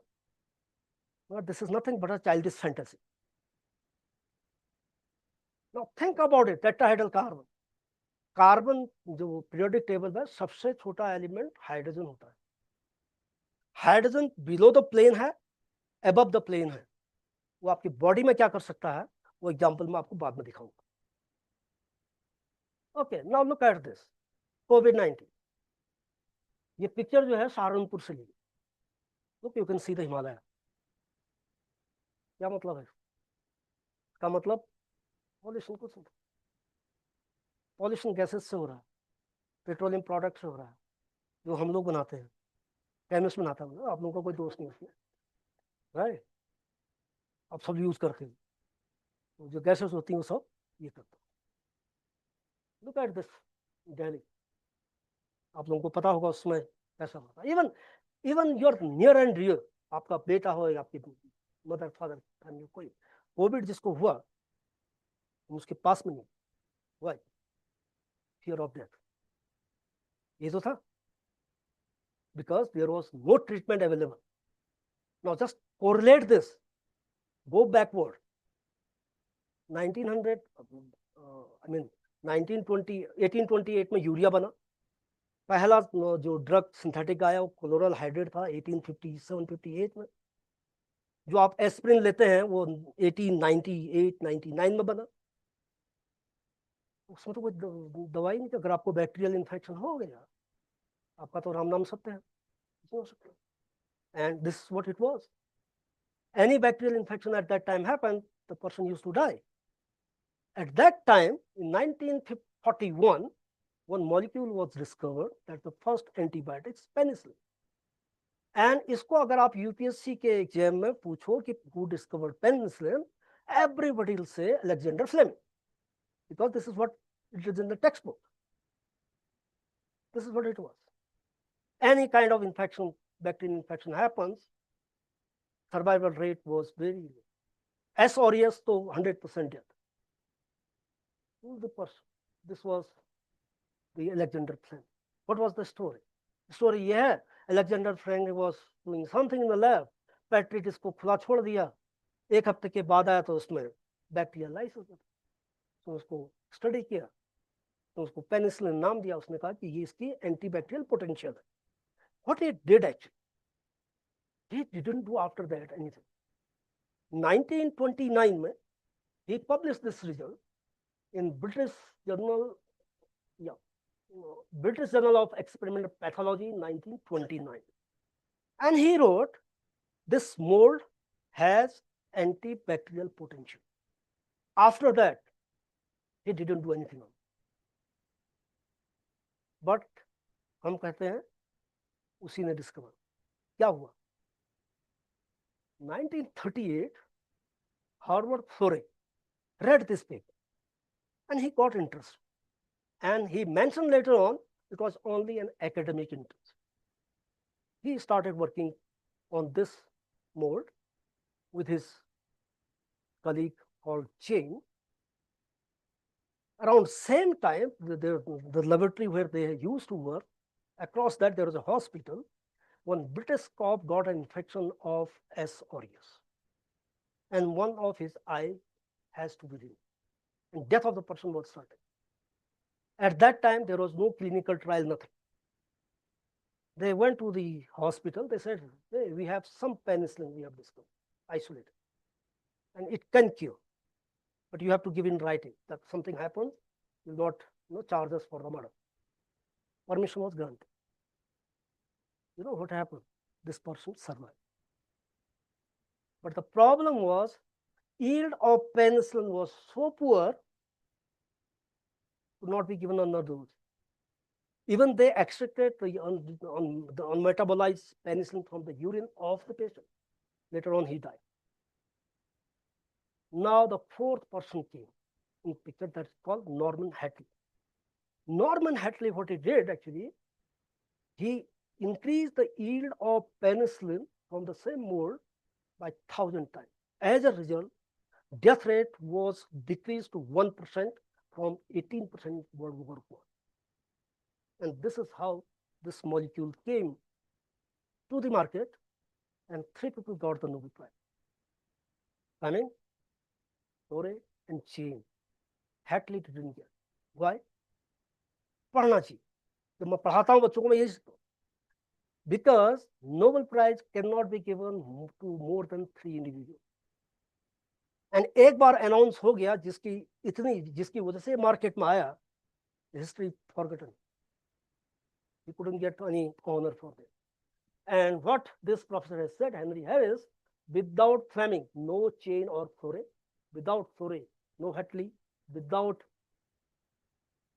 G: this is nothing but a childish fantasy. Now think about it, tetrahedral carbon. Carbon जो periodic table में सबसे छोटा element hydrogen होता है। हाइड्रोजन बिलो द प्लेन है, अबव द प्लेन है। वो आपकी बॉडी में क्या कर सकता है वो एग्जांपल मैं आपको बाद में दिखाऊंगा। Okay, now look at this कोविड-19। ये पिक्चर जो है सहारनपुर से ली। Look, you can see the Himalaya. क्या मतलब है इसका? मतलब पॉल्यूशन, कुछ नहीं, पॉल्यूशन गैसेस से हो रहा है, पेट्रोलियम प्रोडक्ट से हो रहा है, जो हम लोग बनाते हैं, केमिस्ट बनाता है, आप लोगों का कोई दोस्त नहीं उसमें, राइट? आप सब यूज करते हैं, तो जो गैसेस होती हैं वो सब ये करते हैं। लुक एट दिस दिल्ली, आप लोगों को पता होगा उसमें कैसा होता। Even your near and dear, आपका बेटा हो या आपकी मदर फादर फैमिली, कोई कोविड जिसको हुआ उसके पास में नहीं, वाई? फियर ऑफ डेथ, ये तो था, because there was no treatment available. Now just correlate this, go backward. 1900, I mean 1920, 1828 में यूरिया बना, पहला जो ड्रग सिंथेटिक आया वो क्लोरल हाइड्रेट था 1857-58 में। जो आप एस्प्रिन लेते हैं वो 1898-99 में बना। उसमें तो कोई दवाई नहीं थी। अगर आपको बैक्टीरियल इन्फेक्शन हो गया, आपका तो राम नाम सत्य है, हो सकता है। And this is what it was. Any bacterial infection at that time happened, the person used to die. At that time, in 1941, one molecule was discovered, that the first antibiotics, penicillin. And इसको अगर आप UPSC के exam में पूछो कि who discovered penicillin, everybody will say Alexander Fleming, because this is what it is in the textbook. This is what it was. Any kind of infection, bacterial infection happens, survival rate was very low. S aureus to 100% death. Who the person? This was the Alexander Fleming. What was the story? The story ये है, Alexander Fleming was doing something in the lab, पेट्रिटिस को खुला छोड़ दिया, एक हफ्ते के बाद आया तो उसमें बैक्टीरिया लाइसिस, तो उसको स्टडी किया, तो उसको पेनिसिलिन नाम दिया, उसने कहा कि ये इसकी एंटीबैक्टीरियल पोटेंशियल है। What he did actually, he didn't do after that anything. 1929 में he published this result in British Journal of Experimental Pathology in 1929, and he wrote, this mold has antibacterial potential. After that, he didn't do anything on it. But हम कहते हैं उसी ने discover. क्या हुआ? 1938, Harvard Florey read this paper and he got interested, and he mentioned later on it was only an academic interest. He started working on this mold with his colleague called Chain. Around same time, the laboratory where they used to work, across that there was a hospital. One British cop got an infection of S. aureus, and one of his eye has to be removed, and death of the person was certain. At that time, there was no clinical trial, nothing. They went to the hospital, they said, hey, we have some penicillin we have discovered, isolated, and it can cure, but you have to give in writing that something happened, you will not charge us for the murder. Permission was granted. You know what happened? This person survived. But the problem was, yield of penicillin was so poor, could not be given another dose. Even they extracted the unmetabolized penicillin from the urine of the patient. Later on, he died. Now the fourth person came in picture, that's called Norman Hatley. Norman Hatley, what he did actually, he increased the yield of penicillin from the same mold by 1,000 times. As a result, death rate was decreased to 1% from 18% World War I. And this is how this molecule came to the market, and 3 people got the Nobel Prize. Fleming, Florey, and Chain. Hatley didn't get. Why? पढ़ना चाहिए। जब मैं पढ़ाता हूँ बच्चों को मैं यही सीखता हूँ, because Nobel Prize cannot be given to more than 3 individuals. And एक बार अनाउंस हो गया जिसकी वजह से मार्केट में आया, history forgotten. He couldn't get any honor for that. And what this professor has said, Henry Harris, without Fleming, no Chain or Florey, without Florey, no Hatley, without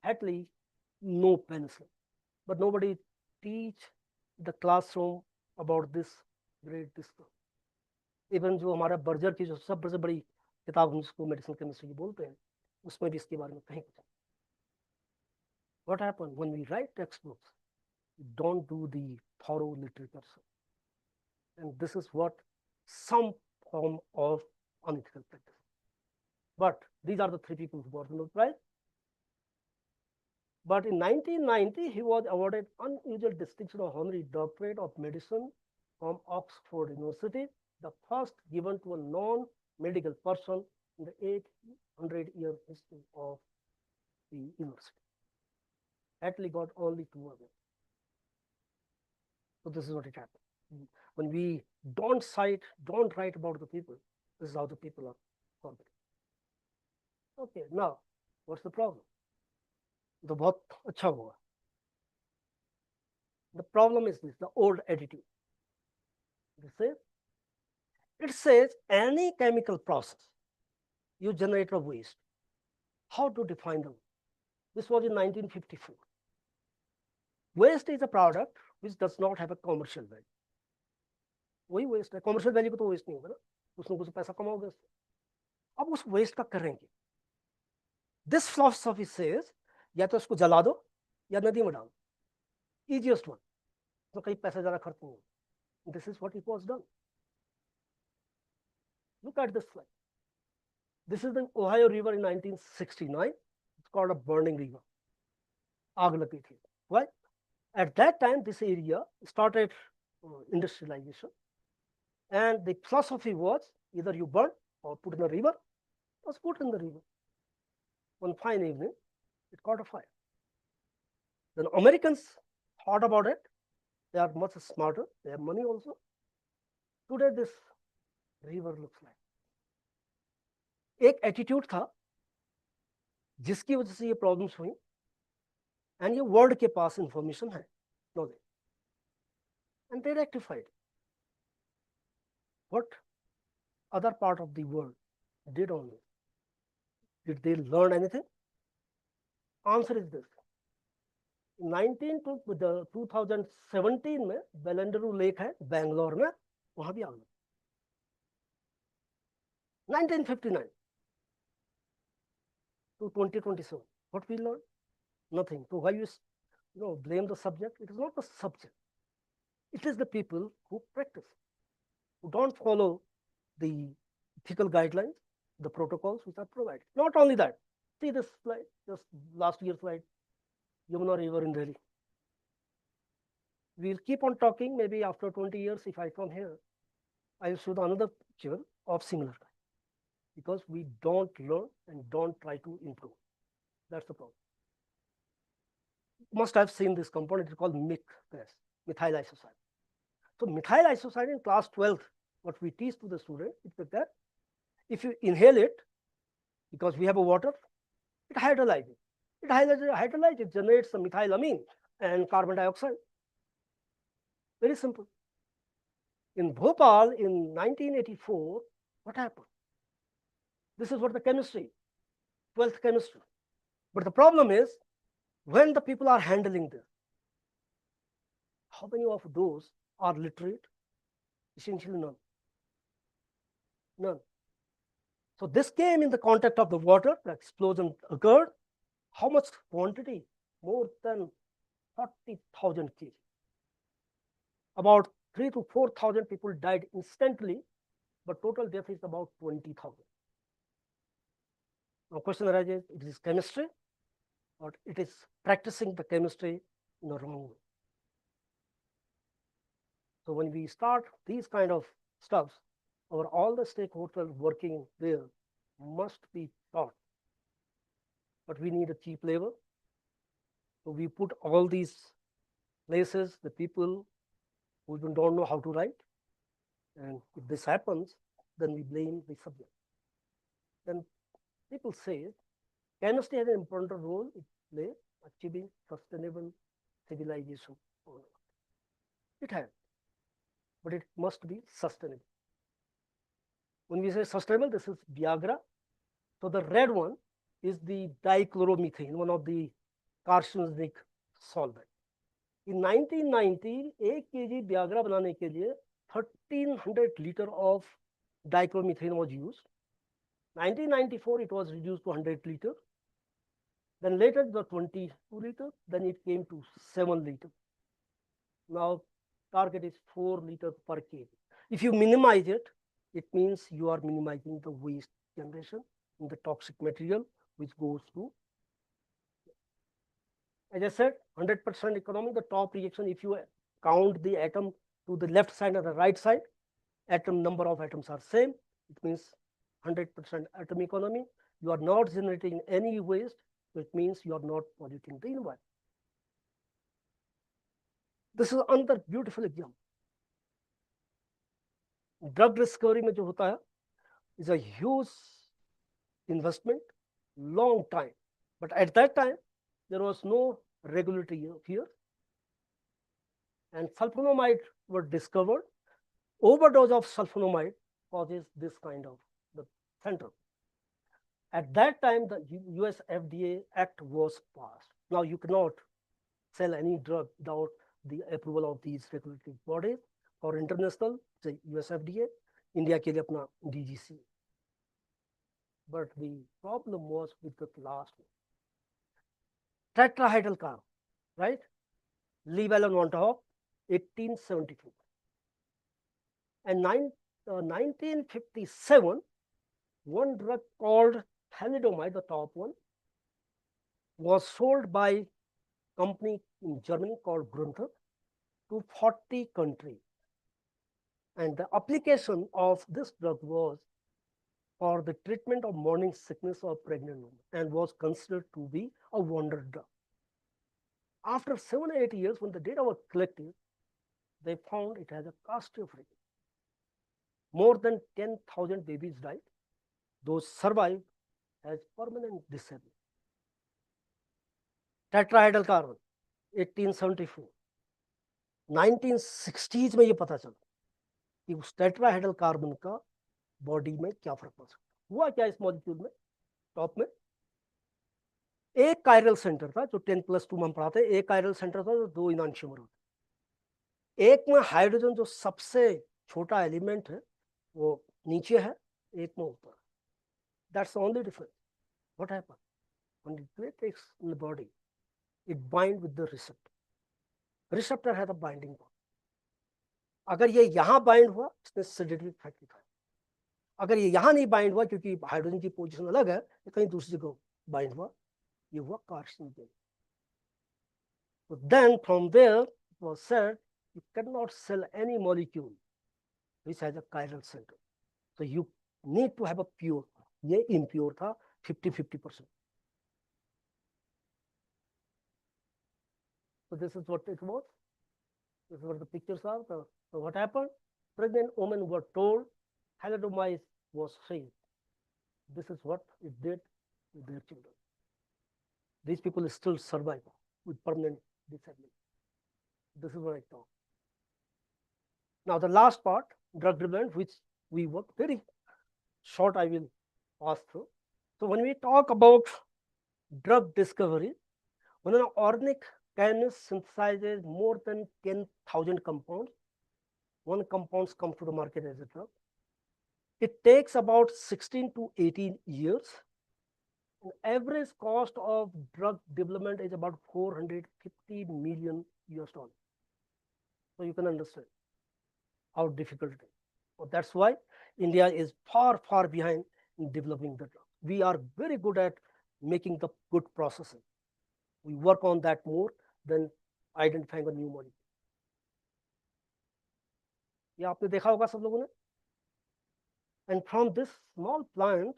G: Hatley, no penicillin. But nobody teach the classroom about this great discovery. Even जो हमारा Berger की जो सबसे बड़ी किताब हम जिसको medicine chemistry बोलते हैं, उसमें भी इसके बारे में कहीं कुछ. What happened when we write textbooks? you don't do the thorough literature search. And this is what some form of unethical practice. But these are the three people who got the Nobel Prize. But in 1990, he was awarded unusual distinction of honorary doctorate of medicine from Oxford University, the first given to a non-medical person in the 800-year history of the university. Attlee got only 2 of them. So this is what it happened. When we don't write about the people, this is how the people are formed. Okay, now what's the problem? The बहुत अच्छा हुआ. The problem is this, the old attitude. It says any chemical process you generate a waste. How to define them? This was in 1954. Waste is a product which does not have a commercial value. वही waste है, commercial value को तो waste नहीं होगा ना, उसमें कुछ पैसा कमाओगे उससे. अब उस waste का करेंगे. This philosophy says या तो इसको जला दो या नदी में डालो. Easiest one. तो कहीं पैसा ज़्यादा खर्च नहीं होगा. This is what it was done. Look at this slide. This is the Ohio River in 1969. It's called a burning river. आग लगी थी. Why? At that time, this area started industrialization, and the philosophy was either you burn or put in the river, or put in the river. One fine evening, it caught a fire. Then Americans thought about it. They are much smarter. They have money also. Today, this river looks like. एक attitude था जिसकी वजह से ये problems हुई, and ये world के पास information है, knowledge, and they rectified. What other part of the world did on this? Did they learn anything? Answer is this. 2017 में बेलेंडरू लेक है बेंगलोर में, वहां भी आग लगी. 1959 to 2027. What we learned? Nothing. So why you blame the subject? It is not the subject. It is the people who practice, who don't follow the ethical guidelines, the protocols which are provided. Not only that. See this slide, just last year's slide, Yamuna River in Delhi. We'll keep on talking. Maybe after 20 years, if I come here, I will show another picture of similar kind. Because we don't learn and don't try to improve. That's the problem. You must have seen this compound. It is called MIC, methyl isocyanate. So methyl isocyanate in class 12, what we teach to the student is that if you inhale it, because we have a water, it hydrolyzes. It hydrolyzes, it generates some methylamine and carbon dioxide. Very simple. In Bhopal in 1984, what happened? This is what the chemistry, 12th chemistry. But the problem is, when the people are handling this, how many of those are literate? Essentially none. None. So this came in the context of the water, the explosion occurred. How much quantity? More than 40,000 kg. About 3,000 to 4,000 people died instantly, but total death is about 20,000. Now question arises, it is chemistry or it is practicing the chemistry in the wrong way. So when we start these kind of stuffs, all the stakeholders working there must be taught. But we need a cheap labor. So we put all these places, the people who don't know how to write. And if this happens, then we blame the subject. Then people say chemistry has an important role it plays achieving sustainable civilization. It has, but it must be sustainable. When we say sustainable, this is Viagra. So the red one is the dichloromethane, one of the carcinogenic solvent. In 1990, 1 kg Viagra बनाने के लिए 1300 liters of dichloromethane was used. 1994, it was reduced to 100 liters. Then later, the 22 liters. Then it came to 7 liters. Now target is 4 liters per kg. If you minimize it, it means you are minimizing the waste generation in the toxic material which goes to. As I said, 100% economy, the top reaction, if you count the atom to the left side and the right side, atom number of atoms are same. It means 100% atom economy. You are not generating any waste, so it means you are not polluting the environment. This is another beautiful example. Drug discovery में जो होता है is a huge investment, long time. But at that time, there was no regulatory here. And sulfonamide were discovered. Overdose of sulfonamide causes this kind of the center. At that time, the US FDA Act was passed. Now you cannot sell any drug without the approval of these regulatory bodies. For international, the US FDA, India के लिए अपना DGC. But the problem was with the last one. Tetrahedral carbon, right? Llewellyn on top, 1874. And 1957, one drug called thalidomide, the top one, was sold by a company in Germany called Grunther to 40 countries. And the application of this drug was for the treatment of morning sickness of pregnant women and was considered to be a wonder drug. After 7 or 8 years, when the data were collected, they found it has a catastrophe. More than 10,000 babies died. Those survived as permanent disability. Tetrahedral carbon, 1874. 1960s में ये पता चला कि उस tetrahedral carbon का body में क्या फर्क पड़ सकता है। हुआ क्या इस मॉलिक्यूल में, टॉप में एक कायरल सेंटर था, जो 10+2 में हम पढ़ाते हैं, एक कायरल सेंटर था जो 2 इनांशियोमर होते। एक में हाइड्रोजन जो सबसे छोटा एलिमेंट है वो नीचे है, एक में ऊपर। That's the only difference. What happened? When it takes in the body, it binds with the receptor. Receptor has a binding power. अगर ये यहाँ बाइंड हुआ, इसने सेडेटिव इफेक्ट दिखाया। अगर ये यहाँ नहीं बाइंड हुआ, क्योंकि हाइड्रोजन की पोजीशन अलग है, ये कहीं दूसरी जगह बाइंड हुआ, ये हुआ carcinogenic. So then from there it was said you cannot sell any molecule which has a chiral center. So you need to have a pure. ये impure था 50-50%. So this is what it was. This is what the pictures are. So what happened? Pregnant women were told thalidomide was safe. This is what it did to their children. These people still survive with permanent disability. This is what I thought. Now the last part, drug development, which we work very short, I will pass through. So when we talk about drug discovery, when an organic chemist synthesizes more than 10,000 compounds, one compounds come to the market as a drug. It takes about 16 to 18 years. The average cost of drug development is about $450 million. So you can understand how difficult it is. So that's why India is far, far behind in developing the drug. We are very good at making the good processing. We work on that more than identifying a new molecule. ये आपने देखा होगा सब लोगों ने. And from this small plant,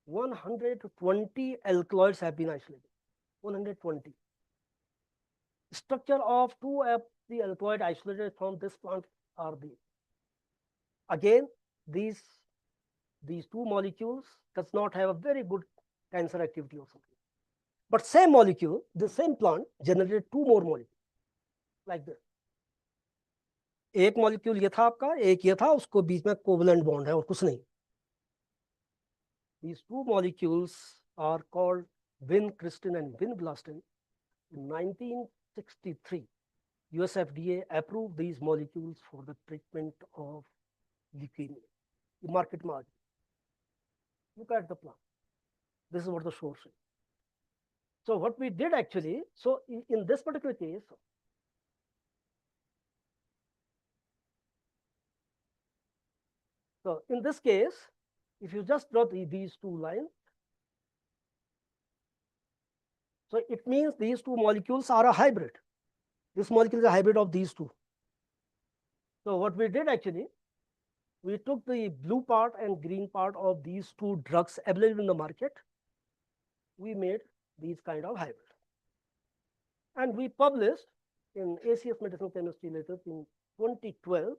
G: 120 alkaloids have been isolated. 120. Structure of 2 of the alkaloid isolated from this plant are these. Again, these 2 molecules does not have a very good cancer activity or something. But same molecule, the same plant generated 2 more molecules like this. एक molecule ये था आपका, एक ये था, उसको बीच में covalent bond है और कुछ नहीं. These 2 molecules are called vincristine and vinblastine. In 1963, US FDA approved these molecules for the treatment of leukemia. The market margin. Look at the plant. This is what the source is. So what we did actually, so in this particular case, So in this case, if you just draw these two lines, so it means these two molecules are a hybrid. This molecule is a hybrid of these two. So what we did actually, we took the blue part and green part of these two drugs available in the market. We made these kind of hybrids. And we published in ACS Medicinal Chemistry Letters in 2012.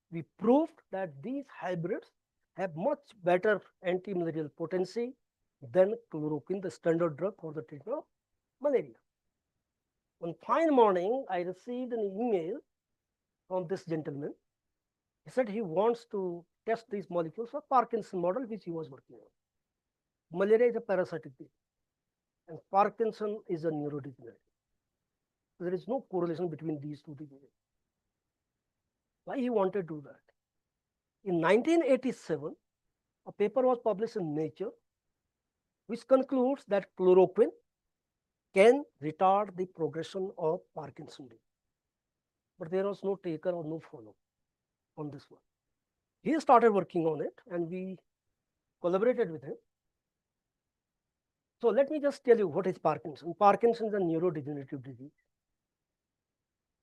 G: We proved that these hybrids have much better anti-malarial potency than chloroquine, the standard drug for the treatment of malaria. One fine morning, I received an email from this gentleman. He said he wants to test these molecules for Parkinson model, which he was working on. Malaria is a parasitic disease, and Parkinson is a neurodegenerative. There is no correlation between these two diseases. Why he wanted to do that? In 1987, a paper was published in Nature, which concludes that chloroquine can retard the progression of Parkinson disease. But there was no taker or no follow on this one. He started working on it, and we collaborated with him. So let me just tell you what is Parkinson. Parkinson is a neurodegenerative disease.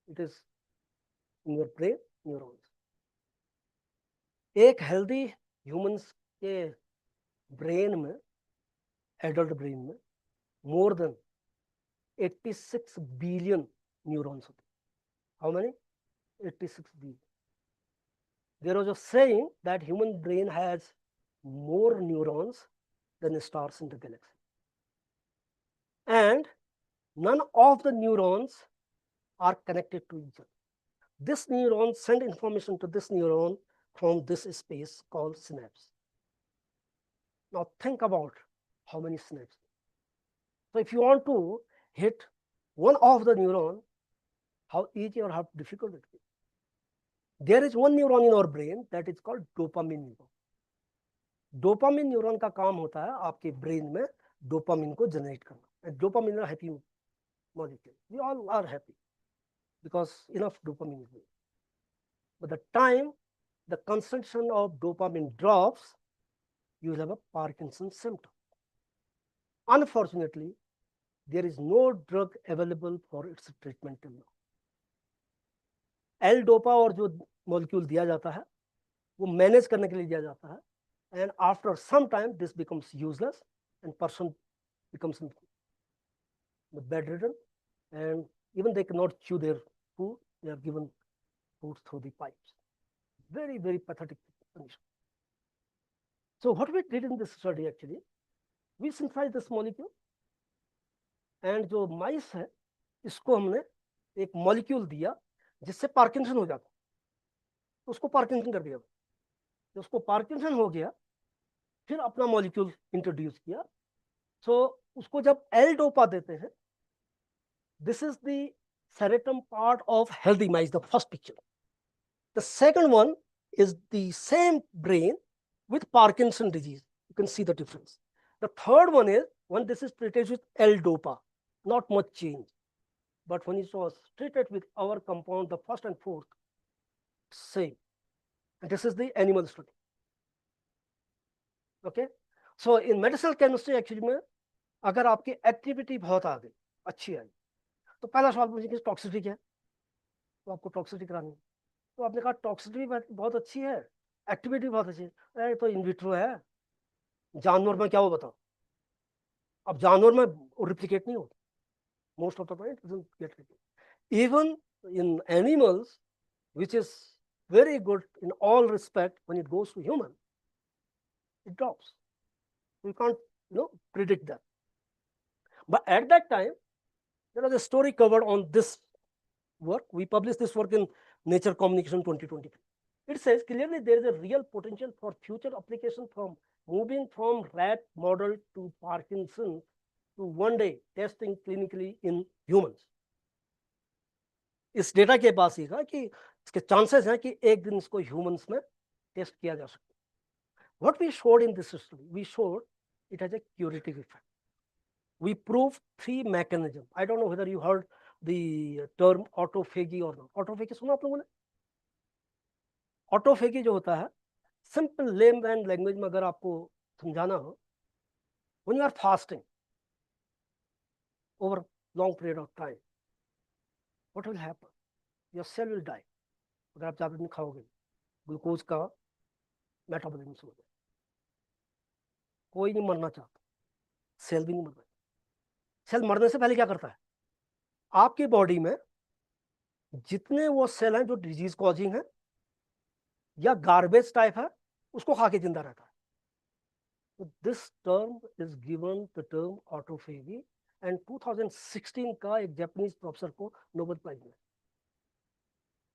G: It is in your brain, neurons. एक healthy humans के brain में, adult brain में more than 86 billion neurons होते. How many? 86 billion. There was a saying that human brain has more neurons than stars in the galaxy. And none of the neurons are connected to each other. This neuron sends information to this neuron from this space called synapse. Now think about how many synapses. So if you want to hit one of the neuron, how easy or how difficult it is. There is one neuron in our brain that is called dopamine neuron. Dopamine neuron का काम होता है आपके brain में dopamine को generate करना. And dopamine is a happy molecule. We all are happy because enough dopamine is there. But the time the concentration of dopamine drops, you will have a Parkinson's symptom. Unfortunately, there is no drug available for its treatment till now. L-dopa और जो molecule दिया जाता है, वो manage करने के लिए दिया जाता है, and after some time this becomes useless and person becomes bedridden, and even they cannot chew their food. They are given food through the pipes. Very, very pathetic condition. So what we did in this study actually, we synthesized this molecule, and जो mice है, इसको हमने एक molecule दिया जिससे Parkinson हो जाता, तो उसको पार्किंसन कर दिया. तो उसको पार्किंसन हो गया, फिर अपना molecule introduce किया. So उसको जब L-dopa देते हैं, this is the serotonin part of healthy mice, the first picture. The second one is the same brain with Parkinson disease. You can see the difference. The third one is when this is treated with L-dopa, not much change. But when it was treated with our compound, the first and fourth, same. And this is the animal study. Okay. So in medicinal chemistry actually में अगर आपकी activity बहुत आ गई, अच्छी आई, तो पहला सवाल पूछेंगे कि टॉक्सिसिटी क्या है, तो आपको टॉक्सिसिटी करानी है. तो आपने कहा टॉक्सिसिटी बहुत अच्छी है, एक्टिविटी बहुत अच्छी है, अरे तो इन विट्रो है, जानवर में क्या हो बताओ. अब जानवर में रिप्लिकेट नहीं होता, most of the time it doesn't get replicated. Even in animals, which is very good in all respect, when it goes to human, it drops. We can't predict that. But at that time, there was a story covered on this work. We published this work in Nature Communication 2023. It says clearly there is a real potential for future application from moving from rat model to Parkinson to one day testing clinically in humans. इस data के पास ही कि इसके chances हैं कि एक दिन इसको humans में टेस्ट किया जा सकता है. What we showed in this study, we showed it has a curative effect. We proved 3 mechanisms. I don't know whether you heard the term autophagy or not. Autophagy सुना आप लोगों ने? Autophagy जो होता है, सिंपल लेमैन लैंग्वेज में अगर आपको समझाना हो, when you are fasting over long period of time, what will happen? Your cell will die. अगर आप ज़्यादा दिन खाओगे, ग्लूकोज का मेटाबॉलिज्म हो जाए. कोई नहीं मरना चाहता, सेल भी नहीं मरना. सेल मरने से पहले क्या करता है? आपकी बॉडी में जितने वो सेल हैं जो डिजीज कॉजिंग है या गार्बेज टाइप है, उसको खा के जिंदा रहता है. तो this term is given the term autophagy, and 2016 का एक जापानीज प्रोफेसर को नोबेल प्राइज मिला.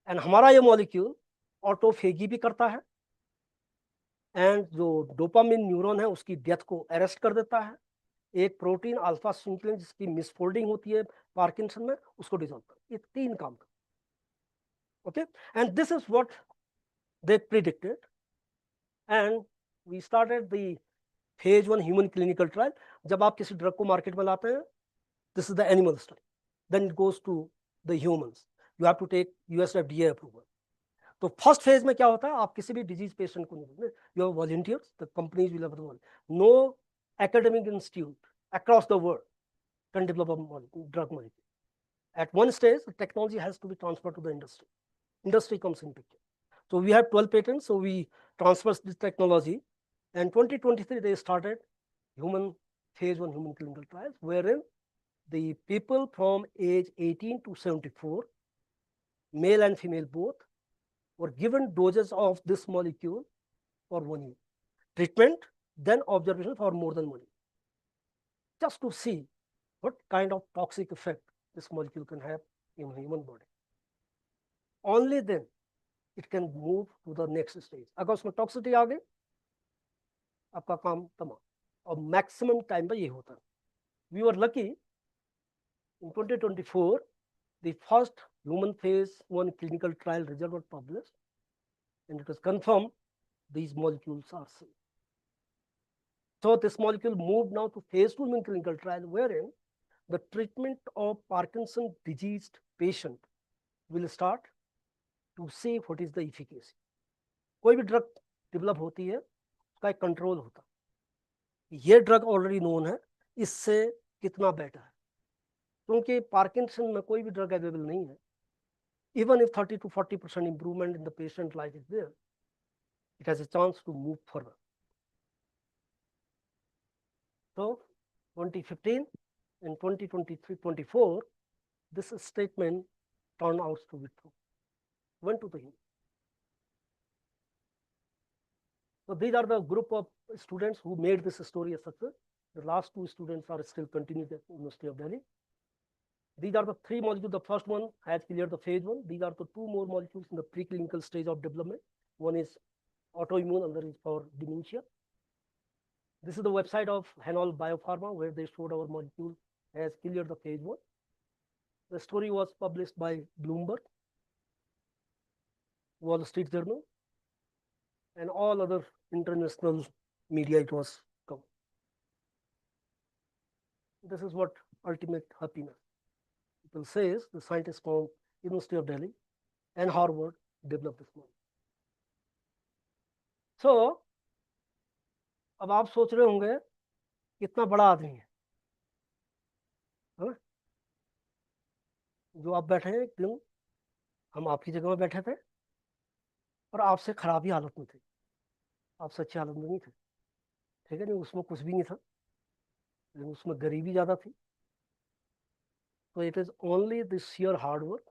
G: एंड हमारा ये मॉलिक्यूल ऑटोफेगी भी करता है, एंड जो डोपामिन न्यूरॉन है उसकी डेथ को अरेस्ट कर देता है. एक प्रोटीन अल्फा सिंक्लिन जिसकी मिसफोल्डिंग होती है पार्किंसन में, उसको डिसॉल्व कर. ये 3 काम कर. Okay, and this is what they predicted, and we started the phase 1 human clinical trial. जब आप किसी ड्रग को मार्केट में लाते हैं, this is the animal study, then it goes to the humans. You have to take US FDA approval. तो first phase में क्या होता है, आप किसी भी डिजीज पेशेंट को नहीं, you are volunteers, the companies will have no academic institute across the world can develop a drug molecule. At one stage, the technology has to be transferred to the industry. Industry comes in picture. So we have 12 patents, so we transfer this technology. And 2023, they started phase 1 human clinical trials, wherein the people from age 18 to 74, male and female both, were given doses of this molecule for 1 year. Treatment, then observation for more than 1 year, just to see what kind of toxic effect this molecule can have in human body. Only then it can move to the next stage. अगर उसमें toxicity आ गई, आपका काम तमाम. और maximum time पे ये होता है. We were lucky in 2024, the first human phase 1 clinical trial result was published, and it was confirmed these molecules are safe. So this molecule moved now to phase 2 human clinical trial, wherein the treatment of Parkinson diseased patient will start to see what is the efficacy. कोई भी drug develop होती है, उसका एक control होता है. ये drug already known है, इससे कितना बेटर है. क्योंकि पार्किंसन में कोई भी ड्रग अवेलेबल नहीं है. Even if 30 to 40% improvement in the patient life is there, it has a chance to move further. So 2015 and 2023-24, this statement turned out to be true. Went to the human. So these are the group of students who made this story a success. The last 2 students are still continuing at University of Delhi. These are the 3 molecules. The first one has cleared the phase 1. These are the 2 more molecules in the preclinical stage of development. One is autoimmune, another is for dementia. This is the website of Hanol Biopharma, where they showed our molecule has cleared the phase 1. The story was published by Bloomberg, Wall Street Journal, and all other international media it was covered. This is what ultimate happiness. People says the scientists from University of Delhi and Harvard developed this molecule. So, अब आप सोच रहे होंगे कितना बड़ा आदमी है, जो आप बैठे हैं. क्यों? हम आपकी जगह में बैठे थे और आपसे खराब ही हालत में थे, आपसे अच्छी हालत में नहीं थे. ठीक है, नहीं उसमें कुछ भी नहीं था, लेकिन उसमें गरीबी ज़्यादा थी. तो it is only this sheer hard work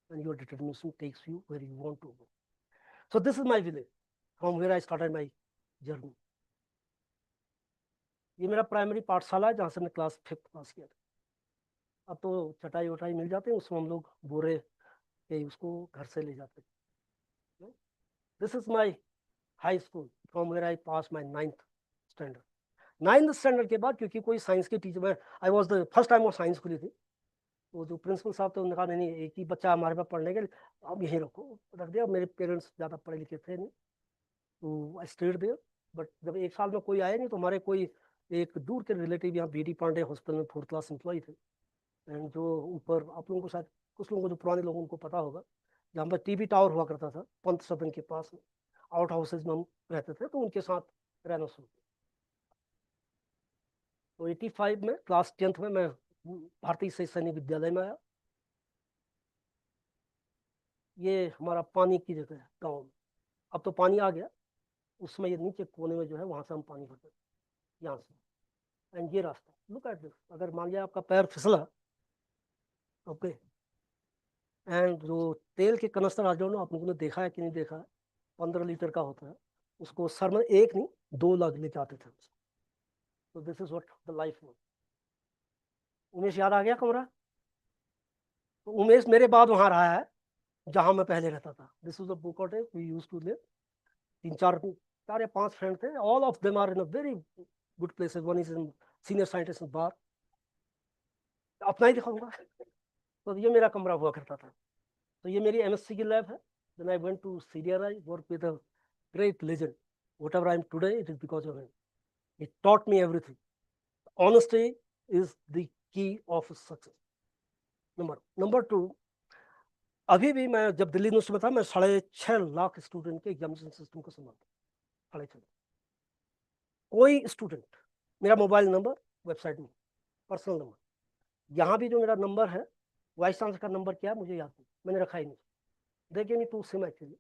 G: and your determination takes you where you want to go. So this is my village from where I started my journey. ये मेरा प्राइमरी पाठशाला है जहाँ से मैं क्लास 5th पास किया था. अब तो चटाई वटाई मिल जाते हैं, उसमें हम लोग बोरे के उसको घर से ले जाते हैं. This is my high school from where I pass my 9th standard. 9th standard के बाद क्योंकि कोई साइंस के टीचर में I was the first time वो साइंस खुली थी, तो जो प्रिंसिपल साहब थे उन्होंने कहा नहीं एक ही बच्चा हमारे पास पढ़ने के लिए, आप यहीं रख दिया. मेरे पेरेंट्स ज़्यादा पढ़े लिखे थे नहीं, तो आई स्टेड देयर. बट जब 1 साल में कोई आया नहीं, तो हमारे कोई एक दूर के रिलेटिव यहाँ बीडी पांडे हॉस्पिटल में 4th क्लास एम्प्लॉय थे. एंड जो ऊपर आप लोगों को शायद कुछ लोगों को जो पुराने लोगों को पता होगा, जहाँ पर टीवी टावर हुआ करता था पंत सदन के पास में, आउट हाउसेज में हम रहते थे, तो उनके साथ रहना शुरू किया। तो 85 में क्लास 10th में मैं भारतीय सैनिक विद्यालय में आया। ये हमारा पानी की जगह है गाँव में, अब तो पानी आ गया, उसमें ये नीचे कोने में जो है वहां से हम पानी भरते यहाँ से। एंड ये रास्ता, लुक एट दिस, अगर मान लिया आपका पैर फिसला, ओके, एंड जो तेल के कनस्तर, आज ना आप लोगों ने देखा है कि नहीं देखा है, 15 लीटर का होता है, उसको सर में एक नहीं 2 लाख लेके आते थे। तो this is what the life was. Umesh याद आ गया कमरा? तो उमेश मेरे बाद वहां रहा है जहां मैं पहले रहता था। This is the book cottage we used to live. 4 या 5 फ्रेंड थे, all of them are in a very good places. One is in senior scientist in BARC, अपना ही दिखाऊंगा। तो ये मेरा कमरा हुआ करता था। तो ये मेरी एमएससी की लैब है। Then I went to CDRI, work with a great legend. Whatever I am today, it is because of him. He taught me everything. Honesty is the key of success. Number 2, अभी भी मैं जब Delhi university में था, मैं 6.5 lakh student के examination system को संभालता। 6.5 कोई स्टूडेंट, मेरा मोबाइल नंबर वेबसाइट में, पर्सनल नंबर, यहाँ भी जो मेरा नंबर है, वाइस चांसलर का नंबर क्या है मुझे याद नहीं, मैंने रखा ही नहीं। They gave me 2 SIM actually.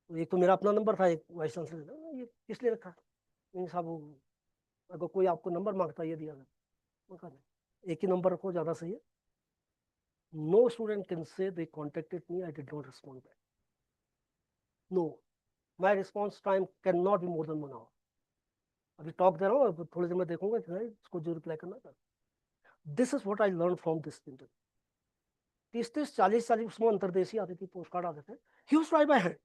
G: तो एक तो मेरा अपना नंबर था, एक वाइस चांसलर का। ये किस लिए रखा? साहब अगर कोई आपको नंबर मांगता है ये दिया जाए, एक ही नंबर रखो, ज़्यादा सही है। No student can say they contacted me, I did not respond back. No, my response time cannot be more than 1 hour. अभी टॉक दे रहा हूँ, थोड़ी देर में देखूंगा इसको जो रिप्लाई करना था। This is what I learn from this interview. 30-40 उसमें अंतरदेशी आती थी, पोस्ट कार्ड आते थे, he was right by hand,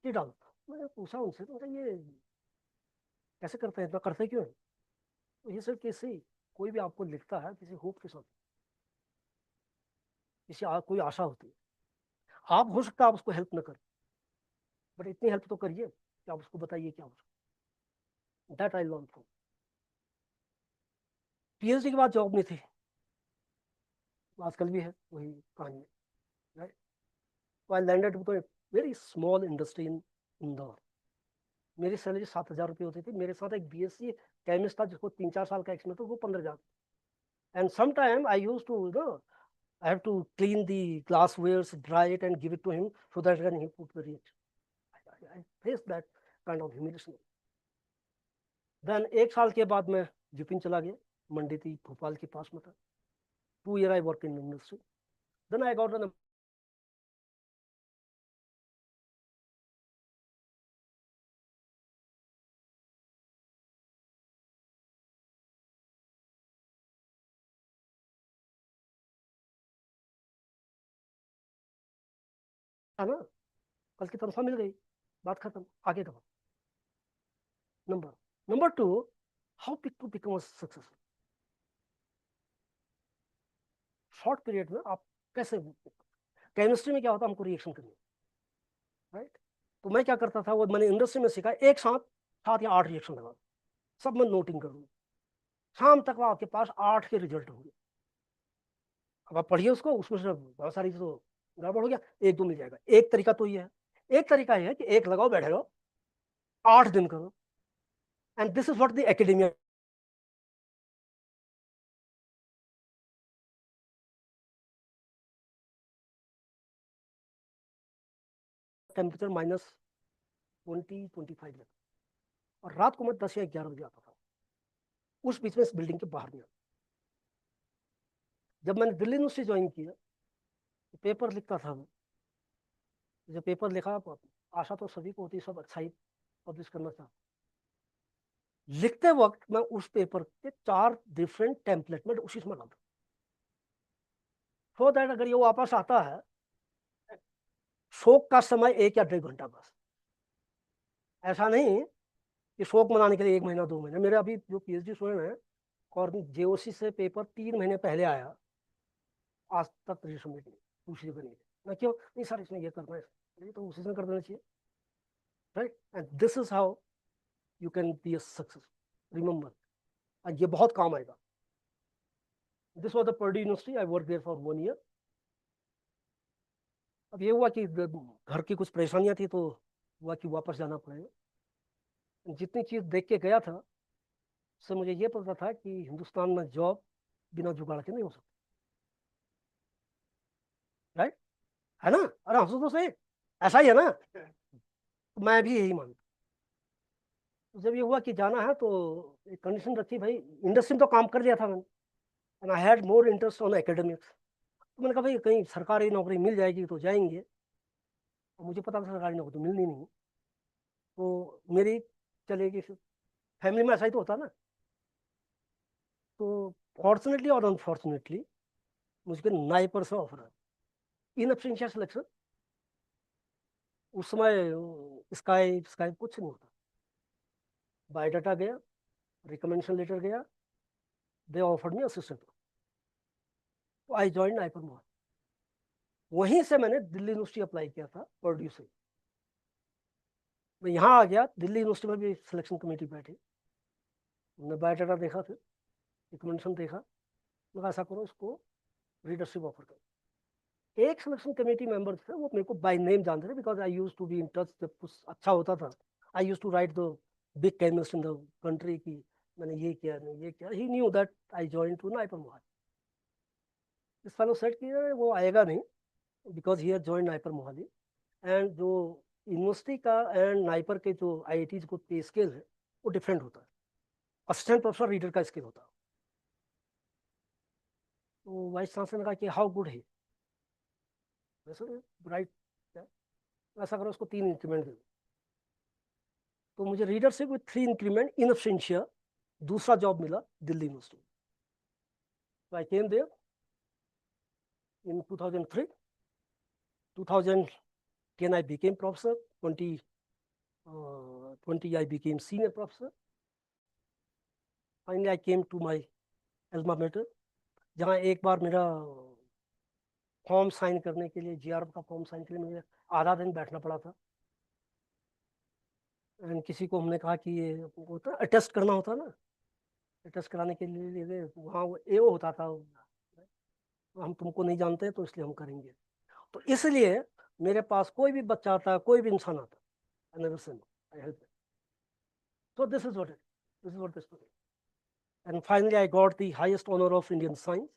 G: ये डालता। मैंने पूछा उनसे, तो ये कैसे करते हैं, इतना करते क्यों है? तो ये सर कैसे, कोई भी आपको लिखता है किसी होप के साथ, कोई आशा होती है, आप हो सकता है आप उसको हेल्प न करें, बट इतनी हेल्प तो करिए कि आप उसको बताइए क्या हो। That I learn from. PhD के बाद जॉब नहीं थी, आजकल भी है वही कहानी, राइट? तो I landed with a very small industry in Indore. मेरी सैलरी 7,000 रुपये होती थी। मेरे साथ एक BSc केमिस्ट था जिसको 3-4 साल का एक्सपीरियंस था, वो 15,000। And some time I used to I have to clean the glasswares, dry it and give it to him so that when he put the reaction. I faced that kind of humiliation. Then 1 साल के बाद मैं जुपिन चला गया, मंडी थी भोपाल के पास में था। 2 years I worked in industry. Then I got an है ना, कल की तनख्वाह मिल गई, बात खत्म, आगे का। Number 2, how to become a successful। Short period में आप कैसे, केमिस्ट्री में क्या होता है, हमको रिएक्शन करनी, राइट? तो मैं क्या करता था, वो मैंने इंडस्ट्री में सीखा, एक साथ 7 या 8 रिएक्शन लगा, सब मैं नोटिंग करूंगा, शाम तक वो आपके पास 8 के रिजल्ट होंगे। अब आप पढ़िए उसको, उसमें से बहुत सारी तो गड़बड़ हो गया, 1-2 मिल जाएगा। एक तरीका तो ये है, एक तरीका ये है कि एक लगाओ, बैठे रहो, 8 दिन करो। And this is what the academia, temperature -20-25 लगा, और रात को मैं 10 या 11 बजे आता था। उस बीच में इस बिल्डिंग के बाहर नहीं आता। जब मैंने दिल्ली यूनिवर्सिटी ज्वाइन किया, तो पेपर लिखता था मैं। जब पेपर लिखा, आशा तो सभी को होती, सब अच्छा ही पब्लिश करना चाहता। लिखते वक्त मैं उस पेपर के 4 डिफरेंट टेम्पलेट में उसी में डालता, सो दैट अगर ये वापस आता है, शोक का समय 1 या 1.5 घंटा बस। ऐसा नहीं कि शोक मनाने के लिए 1 महीना 2 महीने। मेरे अभी जो PhD स्टूडेंट है, और JOC से पेपर 3 महीने पहले आया, आज तक रिसबमिट नहीं, दूसरी जगह नहीं। मैं क्यों नहीं सर, इसमें ये करना है, ये तो उसी से कर देना चाहिए, right? And this is how you can be a success, remember. और ये बहुत काम आएगा। This was the Purdue university, I work there for 1 year। अब ये हुआ कि घर की कुछ परेशानियां थी, तो हुआ कि वापस जाना पड़ेगा। जितनी चीज देख के गया था उससे मुझे ये पता था कि हिंदुस्तान में जॉब बिना जुगाड़ के नहीं हो सकती, राइट? है ना? अरे हंसो तो सही, ऐसा ही है ना? तो मैं भी यही मानता। जब ये हुआ कि जाना है तो एक कंडीशन रखी, भाई इंडस्ट्री में तो काम कर लिया था मैंने, and I had more interest on academics. तो मैंने कहा भाई कहीं सरकारी नौकरी मिल जाएगी तो जाएंगे, और मुझे पता था सरकारी नौकरी तो मिलनी नहीं, तो मेरी चलेगी। फिर फैमिली में ऐसा ही तो होता ना। तो फॉर्चुनेटली और अनफॉर्चुनेटली मुझे नाइपर से ऑफर है, इन एब्सेंशिया सिलेक्शन। उस समय स्काई स्काई कुछ नहीं होता, बायोडाटा गया, रिकमेंडेशन लेटर गया, दे ऑफर्ड मी असिस्टेंट, तो आई जॉइन नाइपर मोहन। वहीं से मैंने दिल्ली यूनिवर्सिटी अप्लाई किया था, पर्ड्यू से। मैं यहाँ आ गया, दिल्ली यूनिवर्सिटी में भी सिलेक्शन कमेटी बैठी, मैंने बायोडाटा देखा, फिर रिकमेंडेशन देखा, मैं ऐसा करो इसको रीडरशिप ऑफर करो। एक सिलेक्शन कमेटी मेंबर थे, वो मेरे को बाय नेम जानते थे, because I use to be in touch. जब कुछ अच्छा होता था, I use to write the big chemist in the country की मैंने ये किया, नहीं ये किया। He knew that I join to NIPER Mohali. इस फेलो सेट किया, वो आएगा नहीं, because he has join NIPER Mohali. And जो यूनिवर्सिटी का एंड नाइपर के जो आईआईटीज को पे स्केल है वो डिफरेंट होता है, असिस्टेंट प्रोफेसर रीडर का स्केल होता है। तो वाइस चांसलर ने कहा कि हाउ गुड है, वैसे राइट, ऐसा करो उसको 3 इंक्रीमेंट दे दो। तो मुझे readership with 3 increment in absentia दूसरा जॉब मिला दिल्ली यूनिवर्सिटी। तो आई came there in 2003। 2010 I became professor, 2020 I became senior professor. Finally I came to my alma mater, जहाँ एक बार मेरा फॉर्म साइन करने के लिए, जीआर का फॉर्म साइन करने के लिए मुझे आधा दिन बैठना पड़ा था। एंड किसी को हमने कहा कि ये होता अटेस्ट करना होता ना, अटेस्ट कराने के लिए वहाँ एओ होता था, हम तुमको नहीं जानते तो इसलिए हम करेंगे। तो इसलिए मेरे पास कोई भी बच्चा आता, कोई भी इंसान आता, I never say no, I help them. So this is what it is. This is what the story is. And finally, I got the highest honor of Indian science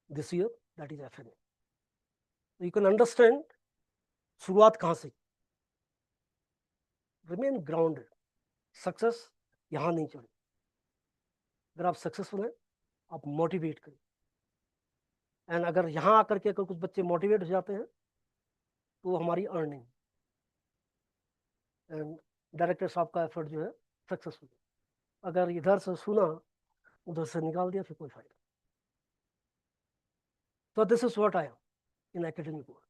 G: this year, that is FNA. So you can understand शुरुआत कहाँ से। Remain grounded. Success यहाँ नहीं चढ़े। अगर आप successful हैं, आप मोटिवेट करें। एंड अगर यहाँ आकर के अगर कुछ बच्चे मोटिवेट हो जाते हैं तो हमारी अर्निंग एंड डायरेक्टर साहब का एफर्ट जो है सक्सेसफुल। अगर इधर से सुना उधर से निकाल दिया फिर कोई फायदा। तो this is what I am in academic world.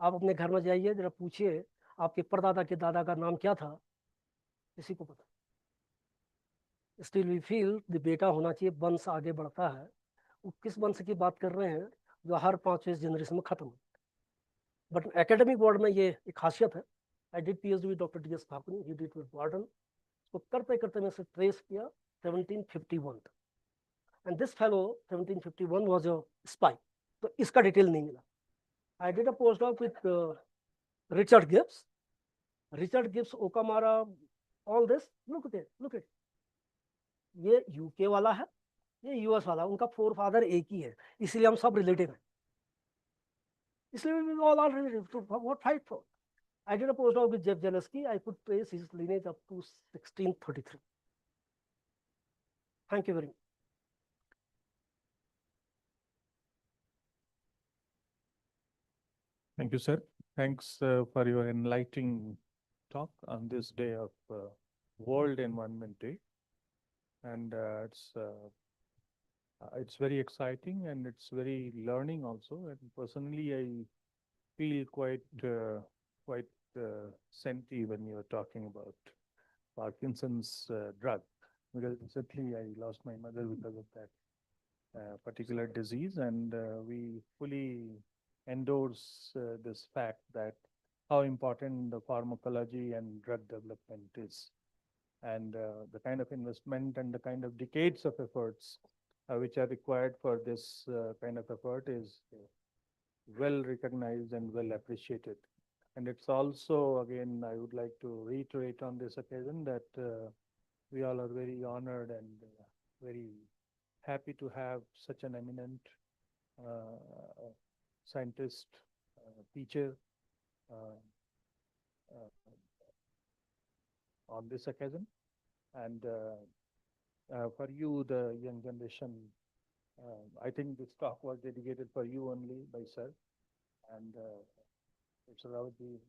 G: आप अपने घर में जाइए, जरा पूछिए आपके परदादा के दादा का नाम क्या था, किसी को पता। स्टिल वी फील द बेटा होना चाहिए, वंश आगे बढ़ता है। वो किस वंश की बात कर रहे हैं जो हर 5वें जनरेशन में खत्म है। बट एकेडमिक वर्ल्ड में ये एक खासियत है। I did PhD with doctor DS Bhakuni, he did with warden. तो करते करते मैं ट्रेस किया 1751 तक। And this fellow 1751 was a spy. तो इसका डिटेल नहीं मिला। I did a post doc with Richard Gibbs, Okamura, all this. Look at ये यूके वाला है, ये यूएस वाला, उनका फोर फादर एक ही है, इसलिए हम सब रिलेटिव हैं, इसलिए ऑल आर रिलेटिव। तो what fight for? I did a postdoc with Jeff Zaleski. I could trace his lineage up to 1633. Thank you very much.
F: Thank you, sir. Thanks for your enlightening talk on this day of World Environment Day. And it's very exciting and it's very learning also. And personally, I feel quite senti when you are talking about Parkinson's drug, because recently I lost my mother because of that particular disease, and we fully endorse this fact that how important the pharmacology and drug development is, and the kind of investment and the kind of decades of efforts which are required for this kind of effort is well recognized and well appreciated. And it's also, again, I would like to reiterate on this occasion that we all are very honored and very happy to have such an eminent scientist, teacher on this occasion. And for you, the young generation, I think this talk was dedicated for you only by sir. And Mr. Rawatji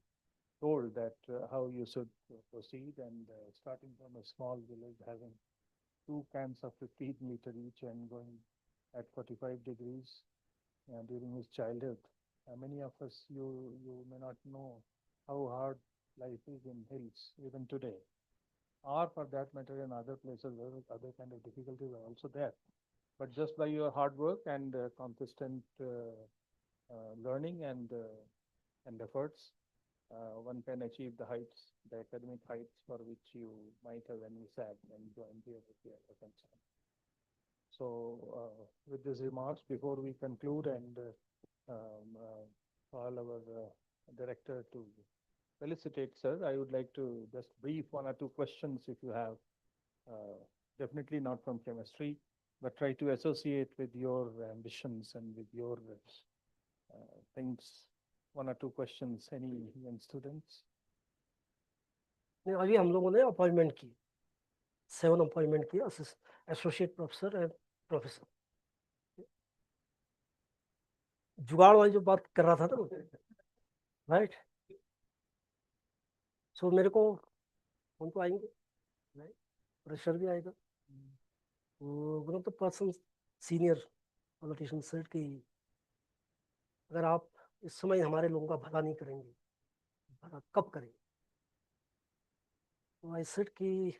F: told that how you should proceed, and starting from a small village, having 2 cans of 15 liter each and going at 45 degrees during his childhood. Many of us, you may not know how hard life is in hills even today, or for that matter in other places where other kind of difficulties are also there. But just by your hard work and consistent learning and efforts, one can achieve the heights, the academic heights for which you might have envisaged when you joined the concern. So with these remarks, before we conclude and call our director to felicitate sir, I would like to just brief 1 or 2 questions if you have, definitely not from chemistry, but try to associate with your ambitions and with your things. 1 or 2 questions, any young students?
G: नहीं, अभी हम लोगों ने appointment की 7 appointment किया, associate professor and professor. जुगाड़ वाली जो बात कर रहा था ना, राइट, सो मेरे को हम तो आएंगे, राइट, प्रेशर भी आएगा। One of the person senior politician said कि अगर आप इस समय हमारे लोगों का भला नहीं करेंगे, भला कब करेंगे? तो आई सेड कि